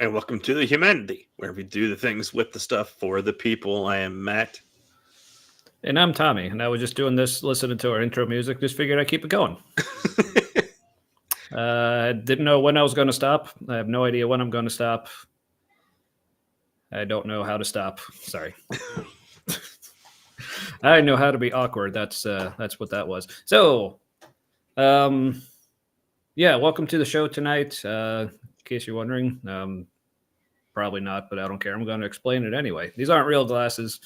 And welcome to the Humanity, where we do the things with the stuff for the people. I am Matt. And I'm Tommy, and I was just doing this, listening to our intro music. Just figured I'd keep it going. I didn't know when I was going to stop. I have no idea when I'm going to stop. I don't know how to stop. Sorry. I know how to be awkward. That's what that was. So, yeah, welcome to the show tonight. In case you're wondering, probably not, but I don't care. I'm going to explain it anyway. These aren't real glasses.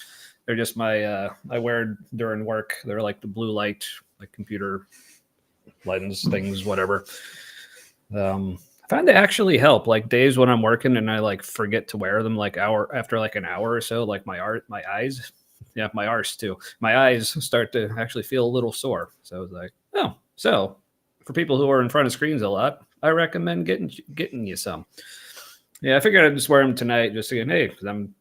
They're just my I wear during work. They're like the blue light, like computer lens things, whatever. I find they actually help. Like days when I'm working and I like forget to wear them, like after like an hour or so, like my eyes, yeah, my arse too. My eyes start to actually feel a little sore. So I was like, oh, so for people who are in front of screens a lot, I recommend getting you some. Yeah, I figured I'd just wear them tonight, just again, hey, because I'm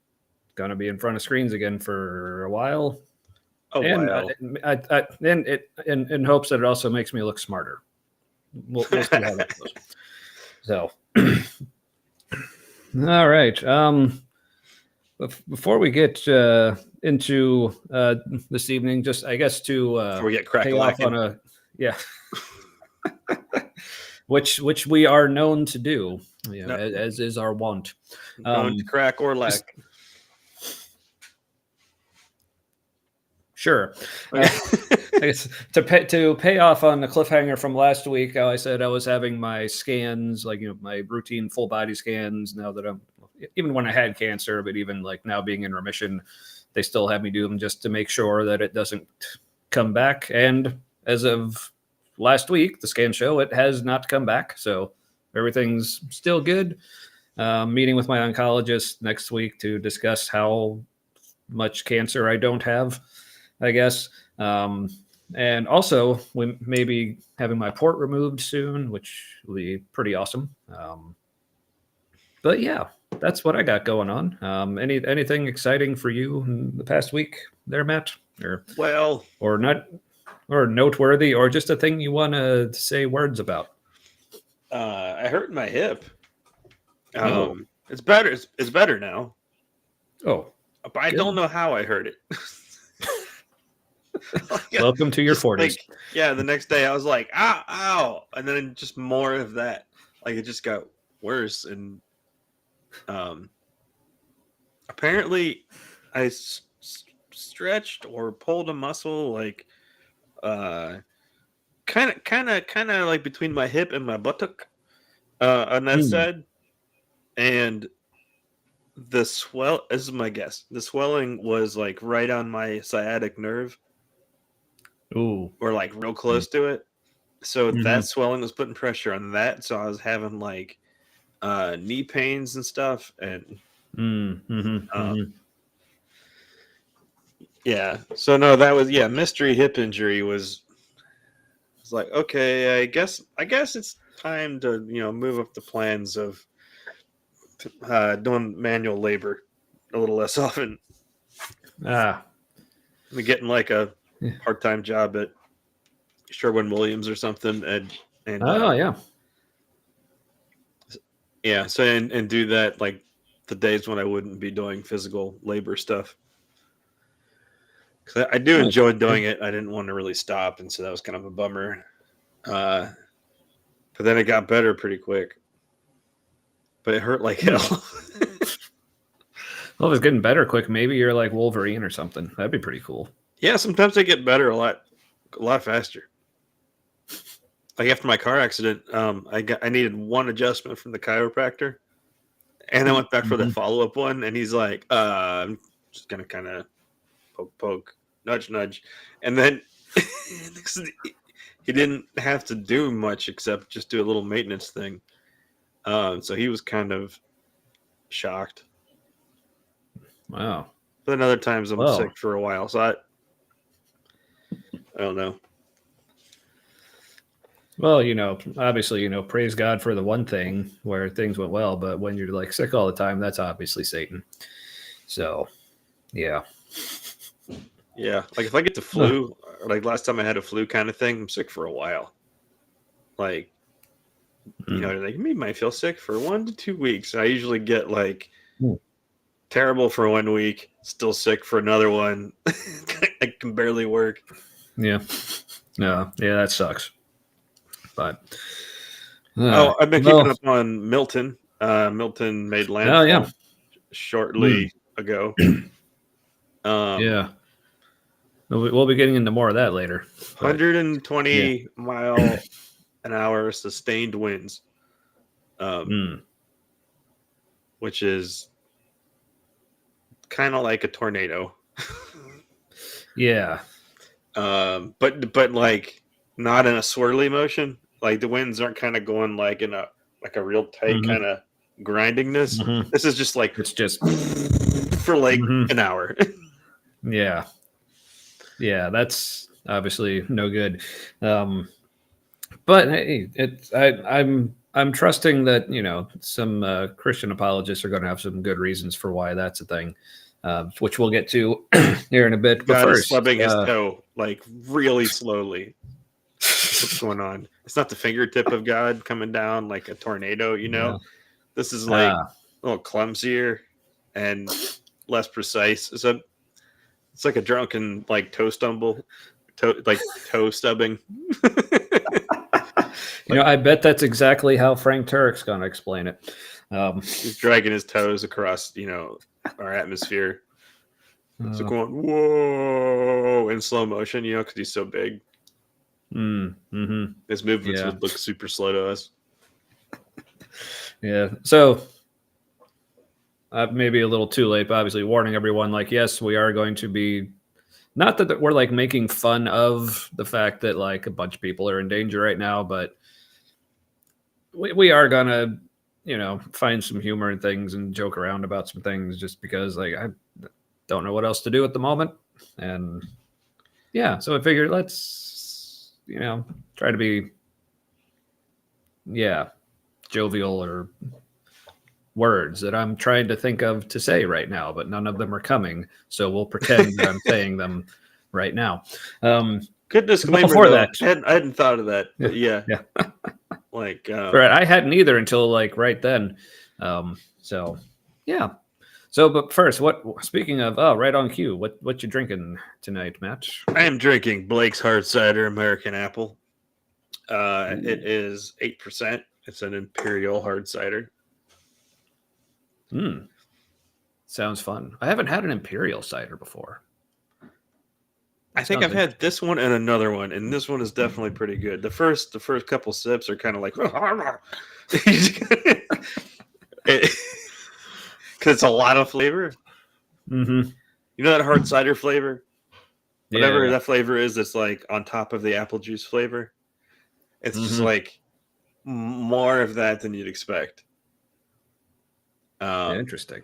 gonna be in front of screens again for a while. In hopes that it also makes me look smarter. We'll see how that goes. So, all right. Before we get into this evening, just I guess to Before we get pay off crack-a-lacking. on a which we are known to do, as is our want. Going to crack or lack. Sure. I guess to pay off on the cliffhanger from last week, how I said I was having my scans, like my routine full body scans. Now that I'm, even when I had cancer, but even like now being in remission, they still have me do them just to make sure that it doesn't come back. And as of last week, the scan show it has not come back, so everything's still good. Meeting with my oncologist next week to discuss how much cancer I don't have, I guess. And also, we may be having my port removed soon, which will be pretty awesome. But yeah, that's what I got going on. Anything exciting for you in the past week there, Matt? Or not, or noteworthy, or just a thing you want to say words about? I hurt my hip. It's better. It's better now. Oh, but I don't know how I hurt it. Welcome to your 40s. Like, yeah, the next day I was like, ow, ow. And then just more of that. Like it just got worse. And apparently I stretched or pulled a muscle like kind of like between my hip and my buttock on that side. And this is my guess. The swelling was like right on my sciatic nerve. Ooh. Or like real close to it. So that swelling was putting pressure on that. So I was having like knee pains and stuff. And yeah. So no, that was mystery hip injury was like, okay, I guess it's time to, move up the plans of doing manual labor a little less often. I'm getting like a part-time job at Sherwin-Williams or something, and so and do that like the days when I wouldn't be doing physical labor stuff. Because I do enjoy doing it. I didn't want to really stop, and so that was kind of a bummer. But then it got better pretty quick. But it hurt like hell. Well, if it's getting better quick, maybe you're like Wolverine or something. That'd be pretty cool. Yeah, sometimes I get better a lot faster. Like after my car accident, I needed one adjustment from the chiropractor, and I went back for the follow-up one, and he's like, I'm just gonna kind of poke, nudge, and then he didn't have to do much except just do a little maintenance thing. So he was kind of shocked. Wow. But then other times I'm sick for a while, so I don't know. Well, obviously, praise God for the one thing where things went well, but when you're like sick all the time, that's obviously Satan. So, yeah. Yeah, like if I get the flu, like last time I had a flu kind of thing, I'm sick for a while. Like You know, like me might feel sick for 1 to 2 weeks. I usually get like Mm. terrible for 1 week, still sick for another one. I can barely work. Yeah. No. Yeah, that sucks. But I've been keeping well, up on Milton. Milton made oh yeah. landfall shortly ago. Yeah. We'll be getting into more of that later. But 120 mile an hour sustained winds, which is kind of like a tornado. yeah. But like not in a swirly motion. Like the winds aren't kind of going like in a real tight kind of grindingness. This is just like It's just for like an hour. yeah. Yeah, that's obviously no good. But hey, I'm trusting that some Christian apologists are going to have some good reasons for why that's a thing, which we'll get to here in a bit. But God is first, stubbing his toe like really slowly. What's going on? It's not the fingertip of God coming down like a tornado. Yeah. This is like a little clumsier and less precise. It's like a drunken like toe stubbing. I bet that's exactly how Frank Turek's going to explain it. He's dragging his toes across, our atmosphere. It's like going whoa in slow motion, because he's so big. His movements would look super slow to us. Yeah. So maybe a little too late, but obviously warning everyone, like, yes, we are going to be, not that we're like making fun of the fact that like a bunch of people are in danger right now, but we are going to, find some humor in things and joke around about some things just because like I don't know what else to do at the moment. And yeah, so I figured let's, try to be, jovial or words that I'm trying to think of to say right now, but none of them are coming. So we'll pretend that I'm saying them right now. Good disclaimer. Before though, that, I hadn't thought of that. But yeah. Like, right. I hadn't either until like right then. So yeah. So, but first, speaking of, right on cue, what you drinking tonight, Matt? I am drinking Blake's Hard Cider American Apple. It is 8%. It's an Imperial hard cider. Sounds fun. I haven't had an Imperial cider before. I think I've had this one and another one, and this one is definitely pretty good. The first couple sips are kind of like, because it's a lot of flavor. You know that hard cider flavor, whatever Yeah. that flavor is, that's like on top of the apple juice flavor. It's just like more of that than you'd expect. Interesting.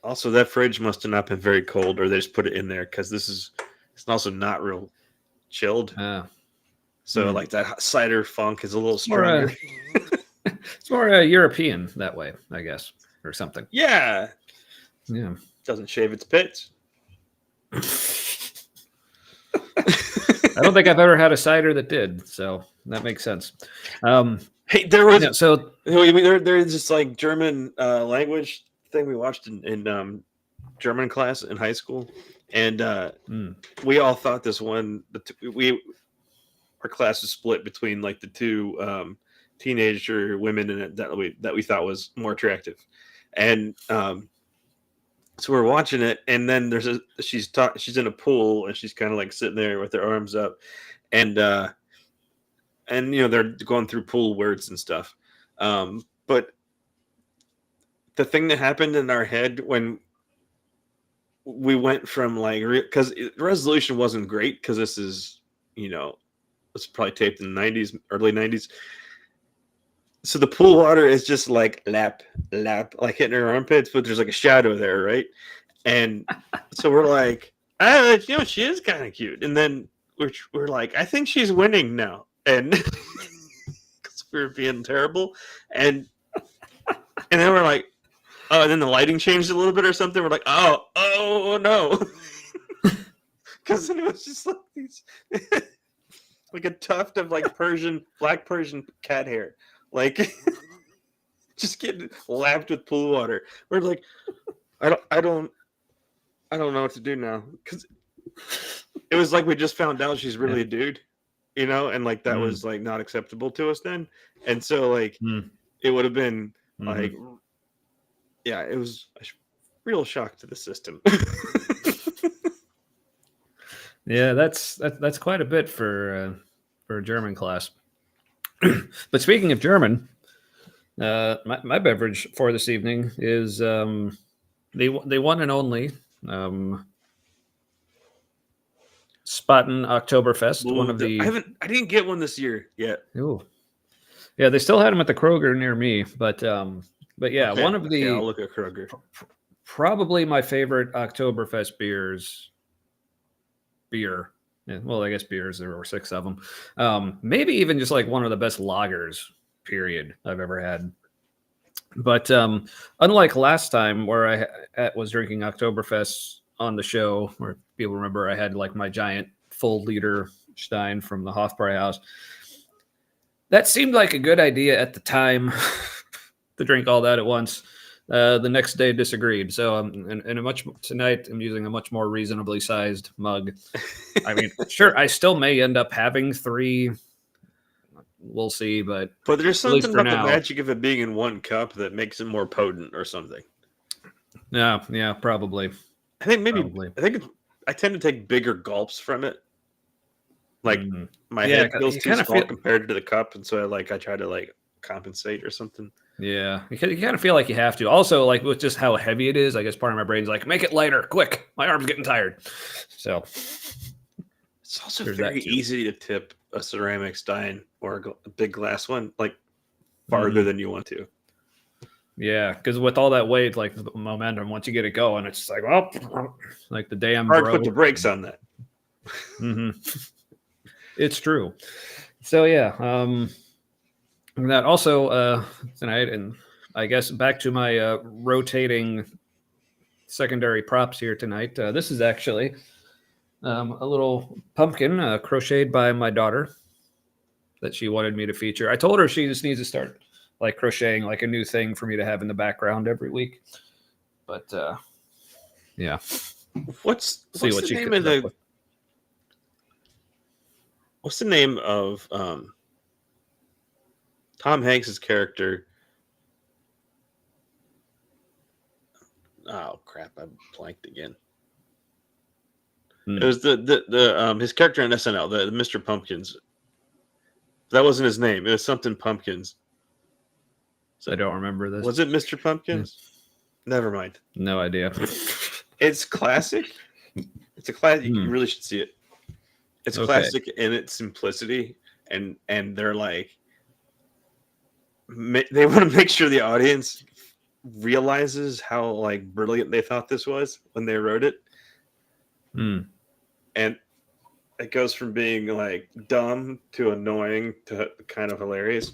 Also, that fridge must have not been very cold, or they just put it in there because it's also not real chilled. So like that cider funk is a little stronger. It's more European that way, I guess, or something. Yeah. Doesn't shave its pits. I don't think I've ever had a cider that did, so that makes sense. Hey, there was there's this like German language thing we watched in German class in high school, and we all thought this one. Our class was split between like the two teenager women in it that we thought was more attractive, and so we're watching it, and then she's in a pool, and she's kind of like sitting there with her arms up, and they're going through pool words and stuff, but the thing that happened in our head when we went from like, because the resolution wasn't great, because this is it's probably taped in the 90s, early 90s. So the pool water is just like lap, like hitting her armpits, but there's like a shadow there, right? And so we're like, she is kind of cute. And then we're like, I think she's winning now. And because we were being terrible. And then we're like, oh, and then the lighting changed a little bit or something. We're like, oh no. Because then it was just like these, like a tuft of like black Persian cat hair like just getting lapped with pool water. We're like, I don't know what to do now because it was like we just found out she's really a dude, and like that was like not acceptable to us then, and so like it would have been like, yeah, it was a real shock to the system. Yeah, that's quite a bit for a German class. But speaking of German, my beverage for this evening is the one and only Spaten Oktoberfest. Ooh, One of the I didn't get one this year yet. ooh, yeah, they still had them at the Kroger near me, but yeah, Okay, one of the I'll look at Kroger. Probably my favorite Oktoberfest beer. Yeah, well, I guess beers, there were 6 of them. Maybe even just like one of the best lagers, period, I've ever had. But unlike last time where I was drinking Oktoberfest on the show, where people remember I had like my giant full liter Stein from the Hofbrauhaus, that seemed like a good idea at the time to drink all that at once. The next day disagreed. So tonight I'm using a much more reasonably sized mug. I mean, sure, I still may end up having 3. We'll see, but there's at least something for about now, the magic of it being in one cup that makes it more potent or something. yeah, probably. I think I tend to take bigger gulps from it. Like my head feels too small compared to the cup, and so I try to like compensate or something. Yeah, you kind of feel like you have to. Also, like with just how heavy it is, I guess part of my brain's like, make it lighter, quick. My arm's getting tired. So it's also very easy to tip a ceramic stein or a big glass one like farther than you want to. Yeah, because with all that weight, like the momentum, once you get it going, it's like, well, like the damn hard to put the brakes on that. It's true. So yeah, that also tonight, and I guess back to my rotating secondary props here tonight. This is actually a little pumpkin crocheted by my daughter that she wanted me to feature. I told her she just needs to start like crocheting like a new thing for me to have in the background every week. But yeah, what's the name of the what's the name of Tom Hanks's character? Oh crap! I blanked again. It was the his character on SNL, the Mr. Pumpkins. That wasn't his name. It was something Pumpkins. So I don't remember this. Was it Mr. Pumpkins? Yeah. Never mind. No idea. It's classic. It's a classic. You really should see it. It's classic in its simplicity, and they're like, they want to make sure the audience realizes how like brilliant they thought this was when they wrote it. And it goes from being like dumb to annoying to kind of hilarious.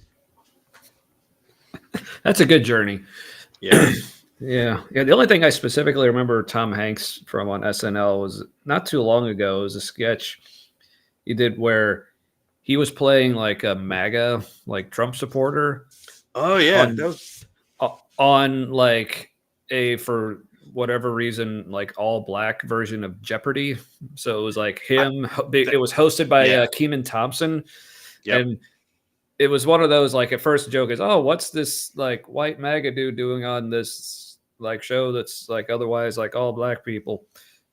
That's a good journey. Yeah. Yeah. The only thing I specifically remember Tom Hanks from on SNL was not too long ago. It was a sketch he did where he was playing like a MAGA, like Trump supporter. Oh yeah, on like a, for whatever reason, like all black version of Jeopardy. So it was like him. It was hosted by Kenan Thompson, and it was one of those like at first the joke is, oh, what's this like white MAGA dude doing on this like show that's like otherwise like all black people,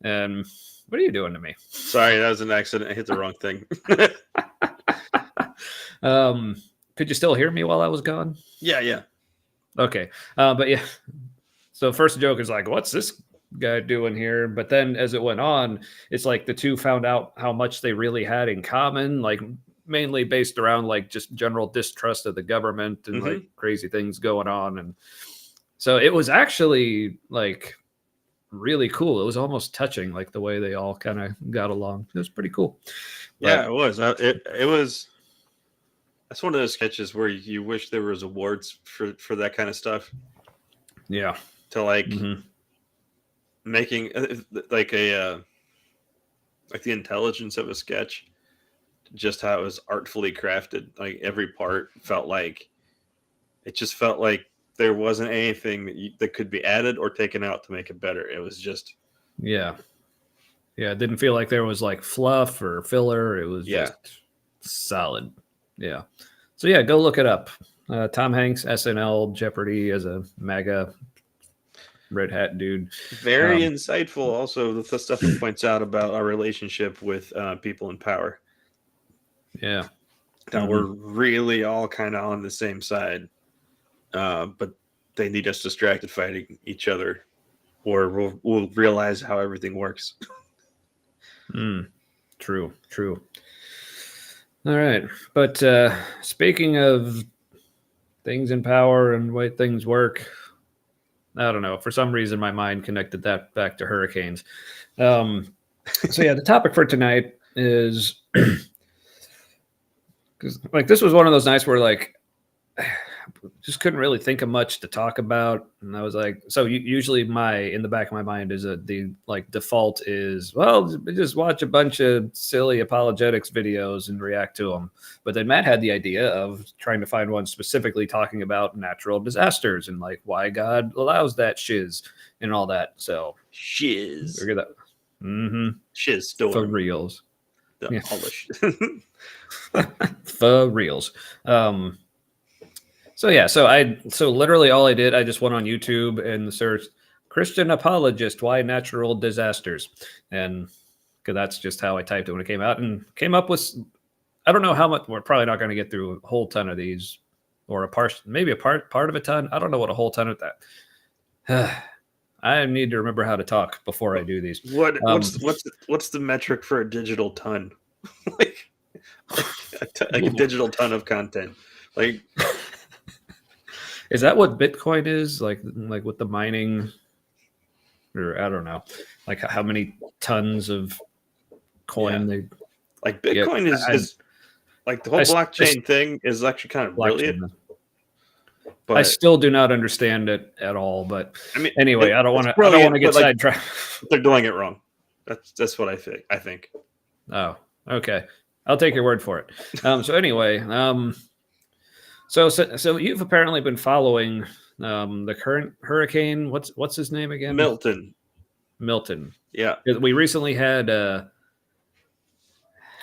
and what are you doing to me? Sorry, that was an accident. I hit the wrong thing. Could you still hear me while I was gone? Yeah. Okay. But yeah. So first joke is like, what's this guy doing here? But then as it went on, it's like the two found out how much they really had in common, like mainly based around like just general distrust of the government and like crazy things going on. And so it was actually like really cool. It was almost touching, like the way they all kind of got along. It was pretty cool. Yeah, it was. It was. That's one of those sketches where you wish there was awards for that kind of stuff. Yeah. To like making like a like the intelligence of a sketch, just how it was artfully crafted. Like every part felt like it just felt like there wasn't anything that could be added or taken out to make it better. It was just Yeah. Yeah. It didn't feel like there was like fluff or filler. It was yeah. just solid. Yeah. So yeah, go look it up. Tom Hanks, SNL, Jeopardy as a MAGA red hat dude. Very insightful. Also, the stuff it points out about our relationship with people in power. Yeah. That we're really all kind of on the same side, but they need us distracted fighting each other, or we'll realize how everything works. True. All right. But speaking of things in power and way things work, I don't know. For some reason, my mind connected that back to hurricanes. So yeah, the topic for tonight is because like this was one of those nights where like just couldn't really think of much to talk about, and I was like, so usually in the back of my mind is the like default is, well, just watch a bunch of silly apologetics videos and react to them. But then Matt had the idea of trying to find one specifically talking about natural disasters and like why God allows that shiz and all that. So Shiz, look at that. shiz storm For reals. The Yeah. polish. For reals. So yeah, so literally all I did, I just went on YouTube and searched Christian apologist, why natural disasters, and because that's just how I typed it when it came out, and came up with, I don't know how much. We're probably not going to get through a whole ton of these, or maybe a part of a ton. I don't know what a whole ton of that. I need to remember how to talk before I do these. What's the metric for a digital ton? like a digital ton of content, like. Is that what Bitcoin is like with the mining, or I don't know, like how many tons of coin they like Bitcoin is like the whole blockchain thing is actually kind of brilliant. But I still do not understand it at all. But I mean, anyway, I don't want to get sidetracked. They're doing it wrong. That's what I think. Oh, okay. I'll take your word for it. So anyway, So you've apparently been following the current hurricane. What's his name again? Milton. Yeah. We recently had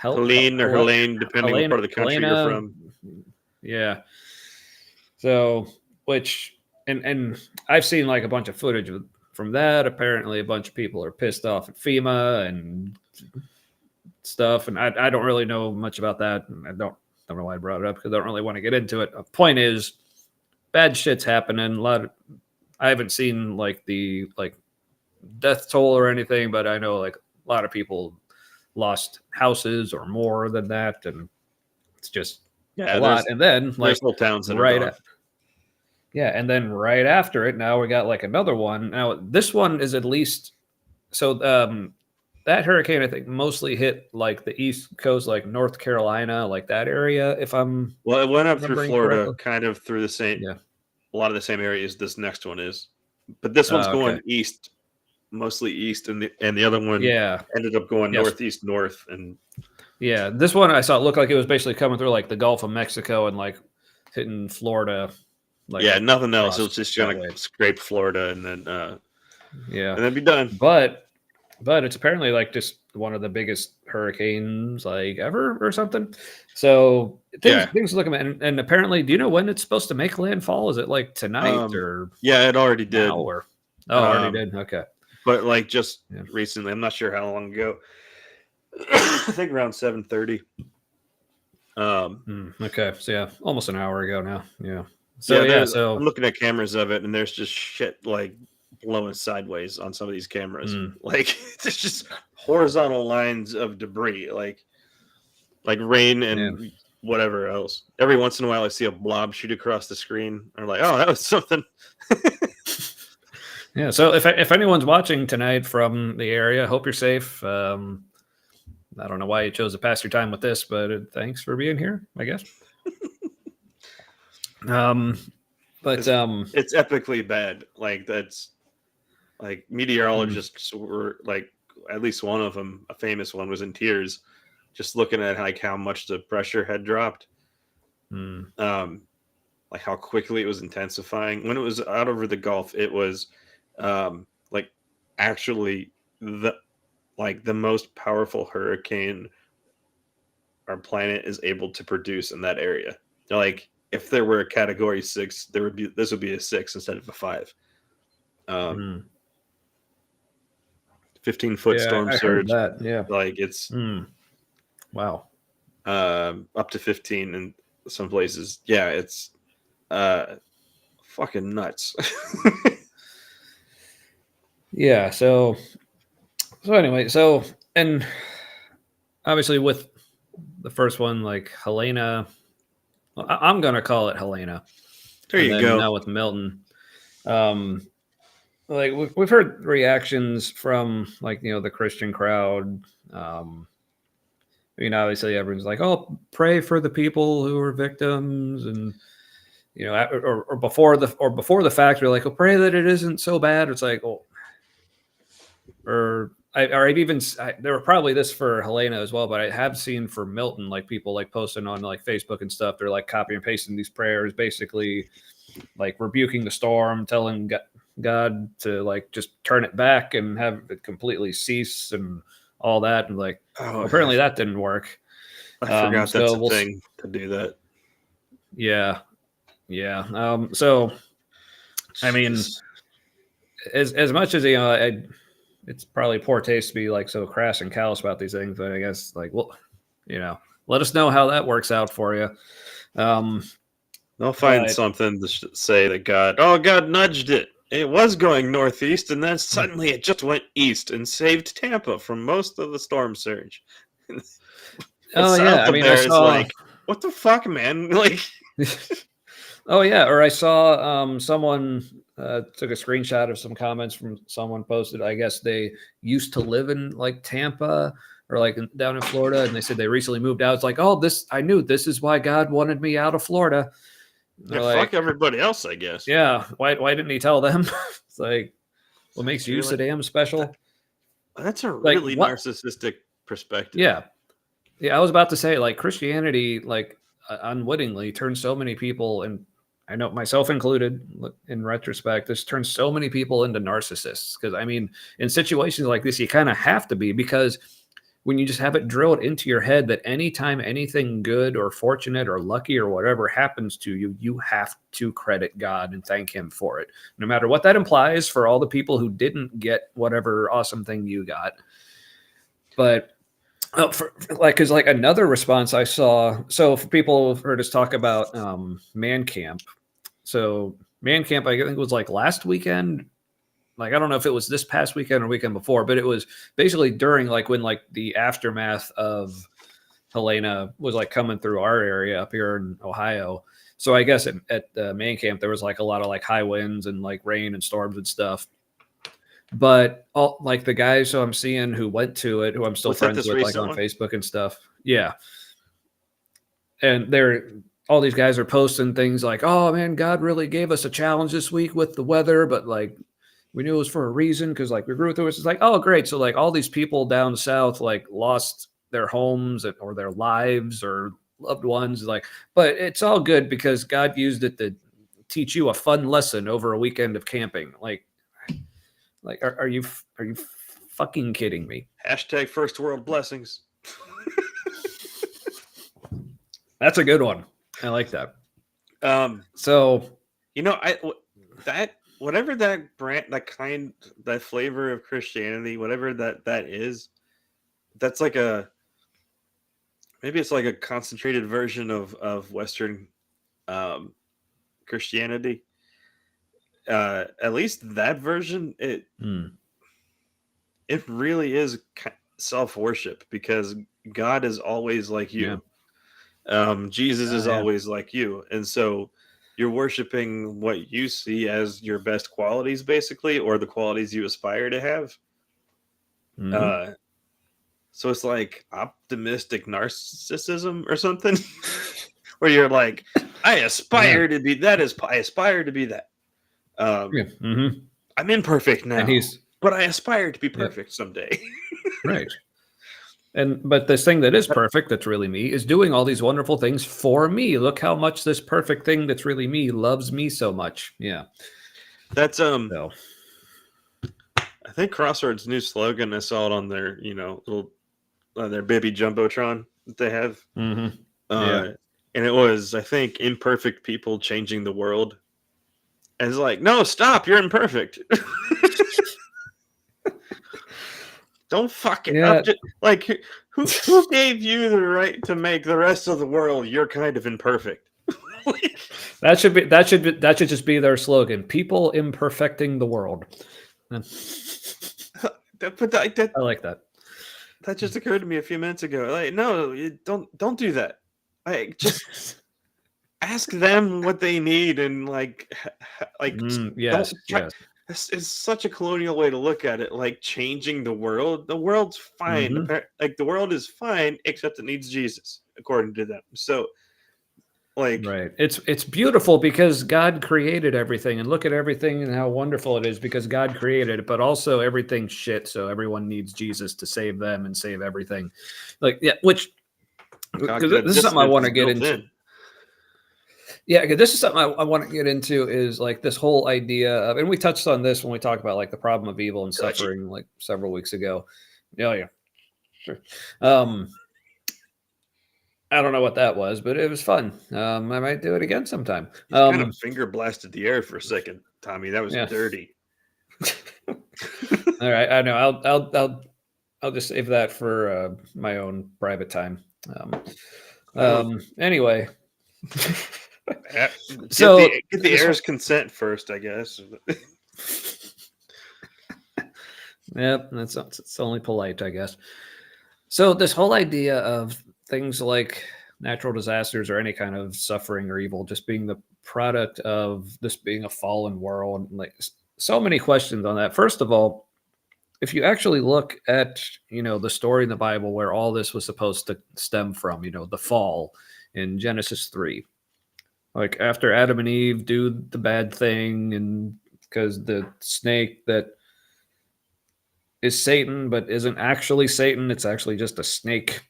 Helene, depending on part of the country you're from. Yeah. So and I've seen like a bunch of footage from that. Apparently, a bunch of people are pissed off at FEMA and stuff, and I don't really know much about that. I don't know why I brought it up because I don't really want to get into it. The point is, bad shit's happening. I haven't seen like the death toll or anything, but I know like a lot of people lost houses or more than that, and it's just a lot. And then like whole towns that right, and then right after it, now we got like another one. Now this one is at least so. That hurricane, I think, mostly hit like the East Coast, like North Carolina, like that area. It went up through Florida, correctly. Kind of through the same, a lot of the same areas this next one is, but this one's going east, mostly east, and the other one, ended up going northeast, north, and this one I saw it looked like it was basically coming through like the Gulf of Mexico and like hitting Florida. Like nothing else. It was just gonna scrape Florida and then and then be done. But it's apparently like just one of the biggest hurricanes like ever or something. So things looking at, and apparently, do you know when it's supposed to make landfall? Is it like tonight or? Yeah, it already did. Already did. Okay. But like just recently, I'm not sure how long ago. I think around 7:30. Okay. So almost an hour ago now. Yeah. So so I'm looking at cameras of it, and there's just shit like blowing sideways on some of these cameras. Like there's just horizontal lines of debris, like rain and whatever else. Every once in a while I see a blob shoot across the screen. I'm like, oh, that was something. Yeah, so if anyone's watching tonight from the area, hope you're safe. I don't know why you chose to pass your time with this, but thanks for being here, I guess. But it's epically bad. Like that's like meteorologists were like, at least one of them, a famous one, was in tears just looking at like how much the pressure had dropped. like how quickly it was intensifying. When it was out over the Gulf, it was like actually the most powerful hurricane our planet is able to produce in that area. Like if there were a Category 6, this would be a 6 instead of a 5. 15-foot storm I heard surge. that. Yeah. Like it's Wow. up to 15 in some places. Yeah, it's fucking nuts. Yeah. So anyway, and obviously with the first one, like Helena, I'm gonna call it Helena. There and you then go. now with Milton, like we've heard reactions from like the Christian crowd. Obviously everyone's like, "Oh, pray for the people who are victims," and or before the fact, we're like, "Oh, pray that it isn't so bad." It's like, oh, I've even there were probably this for Helena as well, but I have seen for Milton, like people like posting on like Facebook and stuff. They're like copy and pasting these prayers, basically like rebuking the storm, telling God to like just turn it back and have it completely cease and all that. And like, apparently that didn't work. I forgot that's so a thing to do that. Yeah. So, I mean, as much as it's probably poor taste to be like so crass and callous about these things, but I guess like, well, let us know how that works out for you. They'll find something to say that God nudged it. It was going northeast, and then suddenly it just went east and saved Tampa from most of the storm surge. I mean, I saw like, what the fuck, man? Like, oh yeah, or I saw someone took a screenshot of some comments from someone posted. I guess they used to live in like Tampa or like down in Florida, and they said they recently moved out. It's like, oh, I knew this is why God wanted me out of Florida. Yeah, like, fuck everybody else, I guess. Yeah, why didn't he tell them? It's like, what makes you so damn special? That's a really narcissistic perspective. Yeah, I was about to say, like, Christianity, like, unwittingly turns so many people, and I know myself included, in retrospect, this turns so many people into narcissists. Because I mean, in situations like this, you kind of have to be, because when you just have it drilled into your head that anytime anything good or fortunate or lucky or whatever happens to you, you have to credit God and thank him for it, no matter what that implies for all the people who didn't get whatever awesome thing you got. But because another response I saw, so for people who've heard us talk about Man Camp, so Man Camp, I think it was like last weekend. Like, I don't know if it was this past weekend or weekend before, but it was basically during like when like the aftermath of Helena was like coming through our area up here in Ohio. So I guess at Man Camp, there was like a lot of like high winds and like rain and storms and stuff. But all like the guys who I'm seeing who went to it, who I'm still friends with, like on Facebook and stuff. Yeah. And all these guys are posting things like, oh man, God really gave us a challenge this week with the weather, but like, we knew it was for a reason because like we grew through it. It's like, oh, great. So like all these people down south like lost their homes or their lives or loved ones. Like, but it's all good because God used it to teach you a fun lesson over a weekend of camping. Like are you fucking kidding me? Hashtag first world blessings. That's a good one. I like that. So whatever that brand, that flavor of Christianity, whatever that is, that's like maybe it's like a concentrated version of Western Christianity. At least that version, it really is self-worship because God is always like you. Yeah. Jesus is always like you, and so you're worshiping what you see as your best qualities, basically, or the qualities you aspire to have. So it's like optimistic narcissism or something, where you're like, I aspire to be that. I aspire to be that. I'm imperfect now, but I aspire to be perfect someday. Right. But this thing that is perfect, that's really me, is doing all these wonderful things for me. Look how much this perfect thing that's really me loves me so much. Yeah. That's So I think Crossroads' new slogan. I saw it on their little their baby jumbotron that they have. yeah. And it was, I think, imperfect people changing the world. And it's like, no, stop! You're imperfect. Don't fuck it up. Just, like, who gave you the right to make the rest of the world your kind of imperfect? Like, that should just be their slogan. People imperfecting the world. I like that. That just occurred to me a few minutes ago. Like, no, don't do that. Like, just ask them what they need and yes. It's such a colonial way to look at it. Like, changing the world. The world's fine. Like, the world is fine, except it needs Jesus, according to them. So, like, right. It's beautiful because God created everything, and look at everything and how wonderful it is because God created it. But also everything's shit, so everyone needs Jesus to save them and save everything. Like, yeah, which because this is something I want to get into. Yeah, this is something I want to get into is like this whole idea of, and we touched on this when we talked about like the problem of evil and suffering like several weeks ago. Yeah, sure. I don't know what that was, but it was fun. I might do it again sometime. You kind of finger blasted the air for a second, Tommy. That was dirty. All right, I know. I'll just save that for my own private time. Anyway. Get the heir's consent first, I guess. Yep, it's only polite, I guess. So this whole idea of things like natural disasters or any kind of suffering or evil just being the product of this being a fallen world, like so many questions on that. First of all, if you actually look at the story in the Bible where all this was supposed to stem from, the fall in Genesis 3. Like after Adam and Eve do the bad thing, and because the snake that is Satan but isn't actually Satan, it's actually just a snake,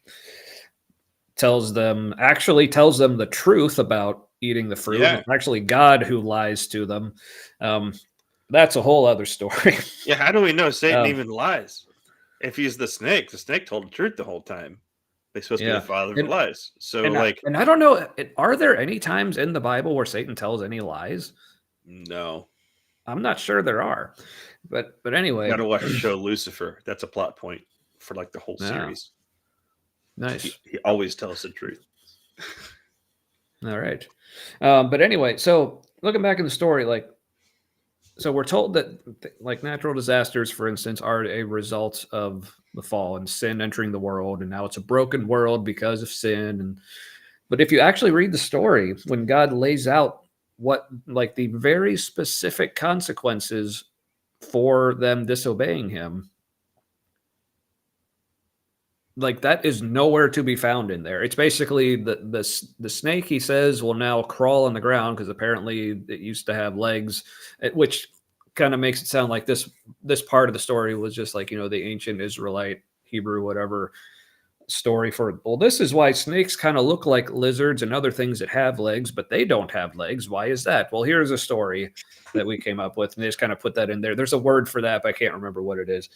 tells them the truth about eating the fruit. Yeah. It's actually God who lies to them. That's a whole other story. Yeah, how do we know Satan even lies? If he's the snake told the truth the whole time. They're supposed to be the father of lies. So, and I don't know, are there any times in the Bible where Satan tells any lies? No. I'm not sure there are. But anyway. You gotta watch the show Lucifer. That's a plot point for like the whole series. Nice. He always tells the truth. All right. But anyway, so looking back in the story, so we're told that like natural disasters, for instance, are a result of the fall and sin entering the world, and now it's a broken world because of sin. But if you actually read the story, when God lays out what like the very specific consequences for them disobeying him, like that is nowhere to be found in there. It's basically the snake, he says, will now crawl on the ground because apparently it used to have legs, which kind of makes it sound like this part of the story was just like, the ancient Israelite, Hebrew, whatever story for, well, this is why snakes kind of look like lizards and other things that have legs, but they don't have legs. Why is that? Well, here's a story that we came up with, and they just kind of put that in there. There's a word for that, but I can't remember what it is.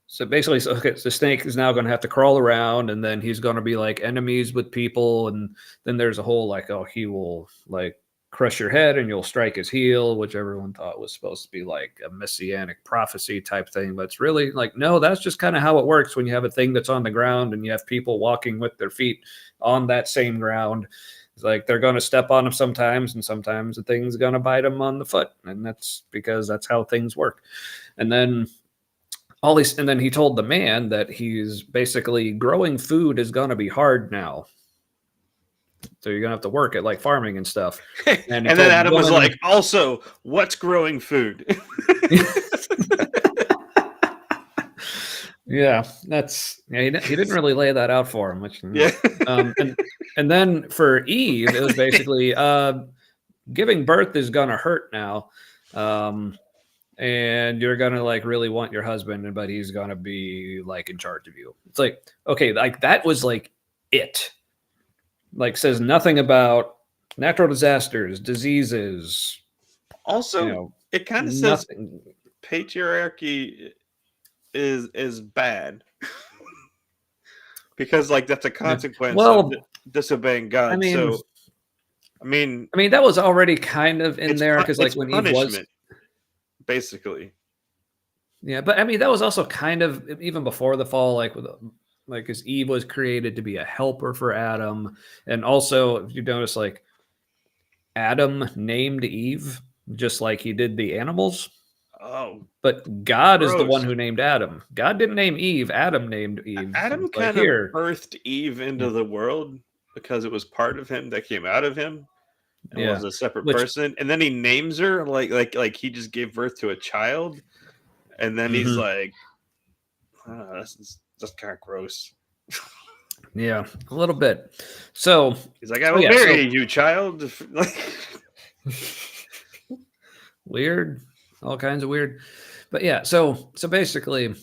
So basically, the snake is now going to have to crawl around, and then he's going to be like enemies with people. And then there's a whole like, oh, he will like crush your head and you'll strike his heel, which everyone thought was supposed to be like a messianic prophecy type thing. But it's really like, no, that's just kind of how it works when you have a thing that's on the ground and you have people walking with their feet on that same ground. It's like they're going to step on them sometimes, and sometimes the thing's going to bite them on the foot. And that's because that's how things work. And then he told the man that he's basically growing food is going to be hard now. So you're going to have to work at like farming and stuff. And then Adam was like, also, what's growing food? Yeah, he didn't really lay that out for him. Which, yeah. And then for Eve, it was basically giving birth is going to hurt now. and you're gonna like really want your husband, but he's gonna be like in charge of you. It's like, okay, like that was like it. Like says nothing about natural disasters, diseases, Also, it kind of says nothing. patriarchy is bad because like that's a consequence of Well, disobeying God. I mean, So I mean, that was already kind of in there because like it's when Eve was, punishment, basically. yeah, but I mean that was also kind of even before the fall, like with like because Eve was created to be a helper for Adam, and also if you notice, like Adam named Eve just like he did the animals, Oh, but God is the one gross. who named Adam. God didn't name Eve. Adam named Eve. Adam It's like kind of here, birthed Eve into the world because it was part of him that came out of him and yeah, was a separate which person. And then he names her like he just gave birth to a child. And then he's mhm. like, oh, that's kind of gross. Yeah, a little bit. So, He's like, I oh will yeah, so marry you, child. weird, all kinds of weird. But yeah, so basically,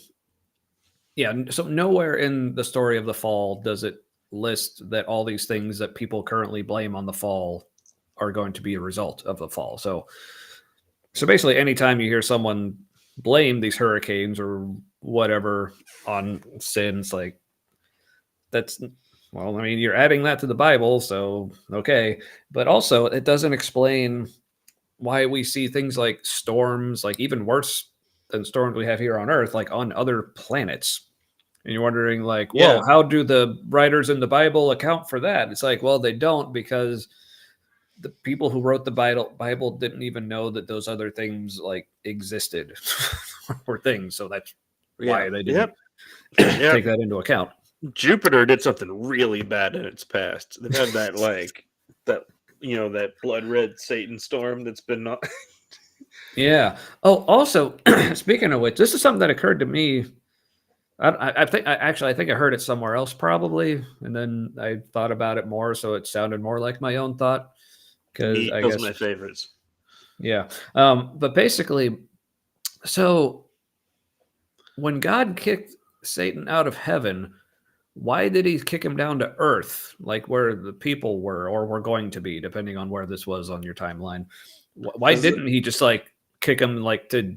yeah, so nowhere in the story of the fall does it list that all these things that people currently blame on the fall are going to be a result of the fall. So basically anytime you hear someone blame these hurricanes or whatever on sins, like that's, well, I mean, you're adding that to the Bible, so okay. But also it doesn't explain why we see things like storms, like even worse than storms we have here on Earth, like on other planets. And you're wondering, like, whoa, Yeah. how do the writers in the Bible account for that? It's like, well, they don't, because the people who wrote the Bible didn't even know that those other things like existed or things. So that's why Yeah. they didn't Yep. Yep. take that into account. Jupiter did something really bad in its past. They've had that that that blood red Satan storm that's been not. Yeah. Oh, also, speaking of which, this is something that occurred to me. I think I heard it somewhere else probably, and then I thought about it more, so it sounded more like my own thought. Because Neat. I Those are guess, my favorites. yeah. But basically, so when God kicked Satan out of heaven, why did he kick him down to earth, like where the people were or were going to be, depending on where this was on your timeline? Why 'Cause- didn't he just like kick him like to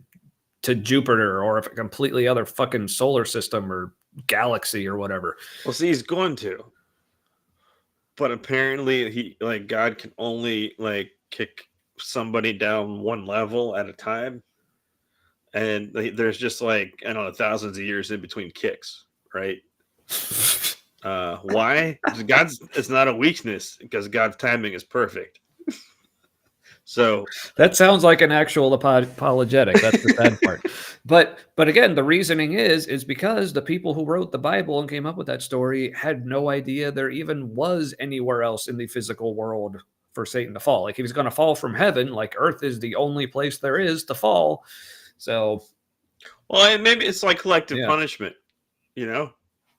Jupiter or a completely other fucking solar system or galaxy or whatever? Well, see, he's going to, but apparently God can only kick somebody down one level at a time, and there's just I don't know thousands of years in between kicks, right? Why? Because God's it's not a weakness because God's timing is perfect. So That sounds like an actual apologetic. That's the sad part. But again, the reasoning is because the people who wrote the Bible and came up with that story had no idea there even was anywhere else in the physical world for Satan to fall. Like he was going to fall from heaven, like Earth is the only place there is to fall. So, well, maybe it's like collective yeah. punishment,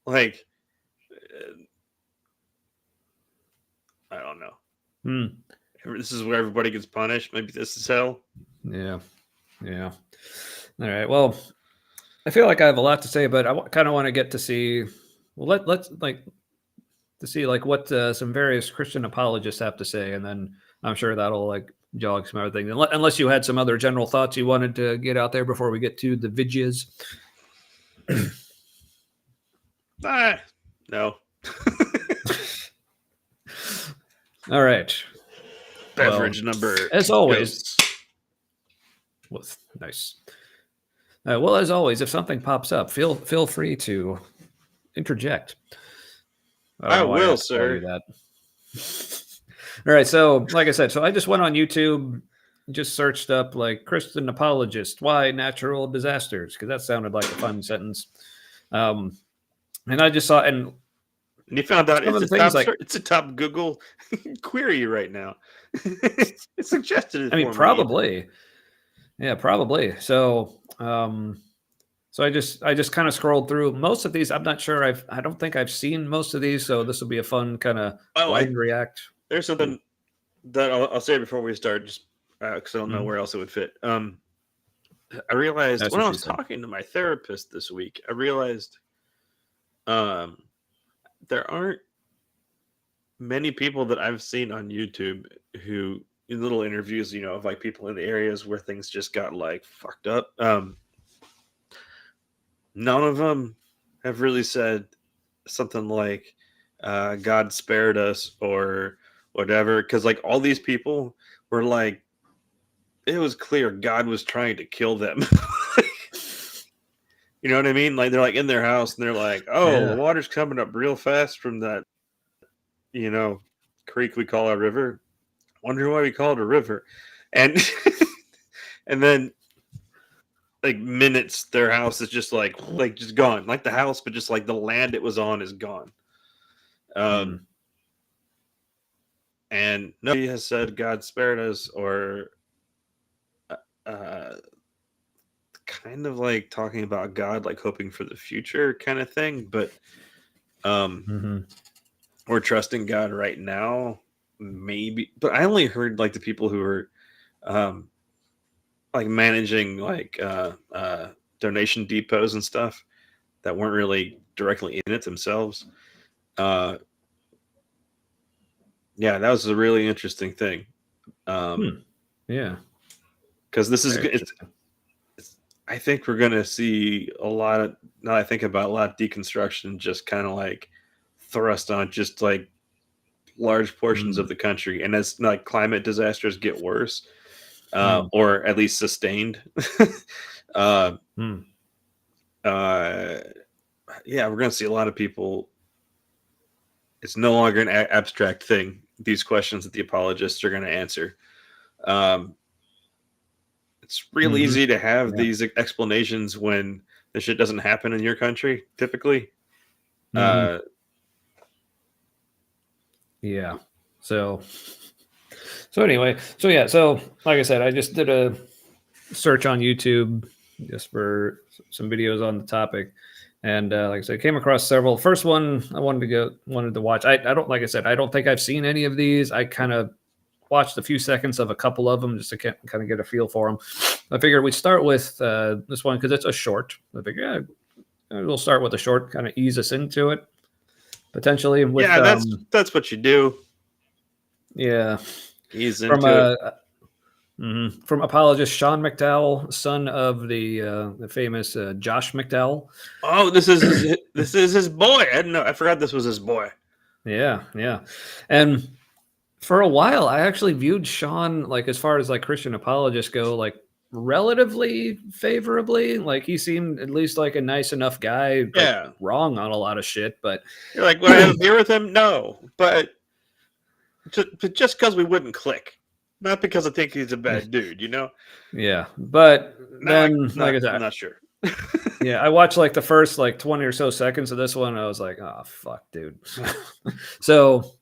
like I don't know. Hmm. This is where everybody gets punished. Maybe this is hell. Yeah. Yeah. All right. Well, I feel like I have a lot to say, but I kind of want to get to see. Well, let's like to see like what some various Christian apologists have to say, and then I'm sure that'll like jog some other things. Unless you had some other general thoughts you wanted to get out there before we get to the vidges. No. All right. Beverage number. As always. Well, nice. Well, as always, if something pops up, feel free to interject. I don't I know why I will, have to tell sir. you that. All right, so like I said, so I just went on YouTube, just searched up like Christian apologist, why natural disasters, because that sounded like a fun sentence. And I just saw, and you found out some of the things like, it's a top Google query right now. It suggested it I mean, for me. probably, yeah, probably. So, so I just kind of scrolled through most of these. I'm not sure. I don't think I've seen most of these, so this will be a fun kind of blind react. There's something that I'll say before we start, just because I don't know where else it would fit. I realized That's when what I she was said. talking to my therapist this week, I realized um, there aren't many people that I've seen on YouTube who in little interviews, of like people in the areas where things just got like fucked up. None of them have really said something like God spared us or whatever, because like all these people were like, it was clear God was trying to kill them. You know what I mean? Like they're like in their house and they're like, oh, the Yeah. water's coming up real fast from that, you know, creek we call our river. Wonder why we call it a river. And and then like minutes their house is just like just gone. Like the house, but just like the land it was on is gone. Mm. Um and nobody has said God spared us or uh kind of like talking about God like hoping for the future kind of thing, but um Mm-hmm. we're trusting God right now, maybe. But I only heard like the people who are um, like managing like donation depots and stuff that weren't really directly in it themselves. Uh, yeah, that was a really interesting thing. Yeah. Because this is Very good. interesting. I think we're going to see a lot of, now I think about a lot of deconstruction just kind of like thrust on just like large portions of Mm. the country. And as like climate disasters get worse, Mm. or at least sustained. uh, Mm. uh, yeah, we're going to see a lot of people. It's no longer an abstract thing. These questions that the apologists are going to answer. Um, it's real Mm-hmm. easy to have Yeah. these explanations when the shit doesn't happen in your country, typically. Mm-hmm. Uh, Yeah. So anyway, so yeah, so like I said, I just did a search on YouTube just for some videos on the topic, and like I said, came across several. First one I wanted to watch. I don't like I said, I don't think I've seen any of these. I kind of watched a few seconds of a couple of them just to kind of get a feel for them. I figured we'd start with this one because it's a short. I figured we'll start with a short, kind of ease us into it potentially with yeah, that's what you do. yeah Ease from into it. From apologist Sean McDowell, son of the famous Josh McDowell. Oh, this is his boy. I didn't know. I forgot this was his boy. Yeah, yeah, and for a while, I actually viewed Sean like as far as like Christian apologists go, like relatively favorably. Like he seemed at least like a nice enough guy, like Yeah, wrong on a lot of shit, but you're like, would I have a beer with him? No, but just because we wouldn't click, not because I think he's a bad dude. yeah. But Now then, like I I'm said, not sure. yeah, I watched like the first like 20 or so seconds of this one. I was like, oh fuck, dude. So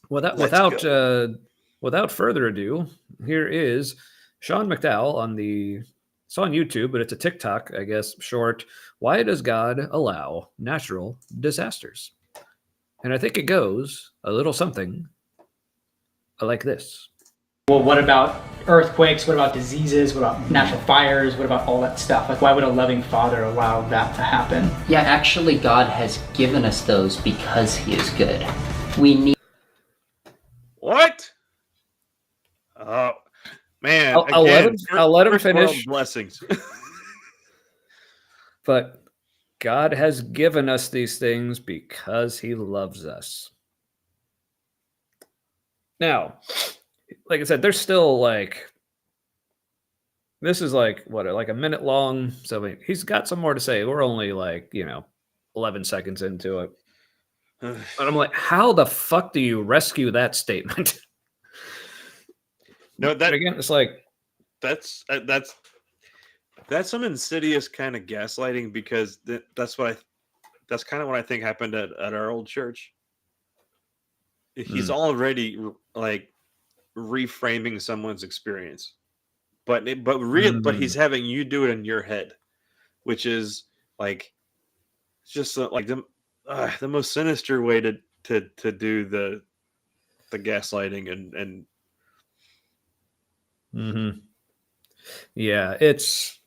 without Let's without go. uh, without further ado, here is Sean McDowell on the. It's on YouTube, but it's a TikTok, I guess, short. Why does God allow natural disasters? And I think it goes a little something like this. Well, what about earthquakes? What about diseases? What about natural fires? What about all that stuff? Like, why would a loving father allow that to happen? Yeah, actually, God has given us those because He is good. We need. What? Oh man! I'll let Again, him. I'll let him first world finish. blessings. But God has given us these things because He loves us. Now, like I said, there's still like this is like what like a minute long. So I mean, he's got some more to say. We're only like 11 seconds into it, and I'm like, how the fuck do you rescue that statement? No, But again, it's like, that's some insidious kind of gaslighting because that's kind of what I think happened at our old church. He's already like reframing someone's experience, but he's having you do it in your head, which is like just like the most sinister way to do the gaslighting and yeah, it's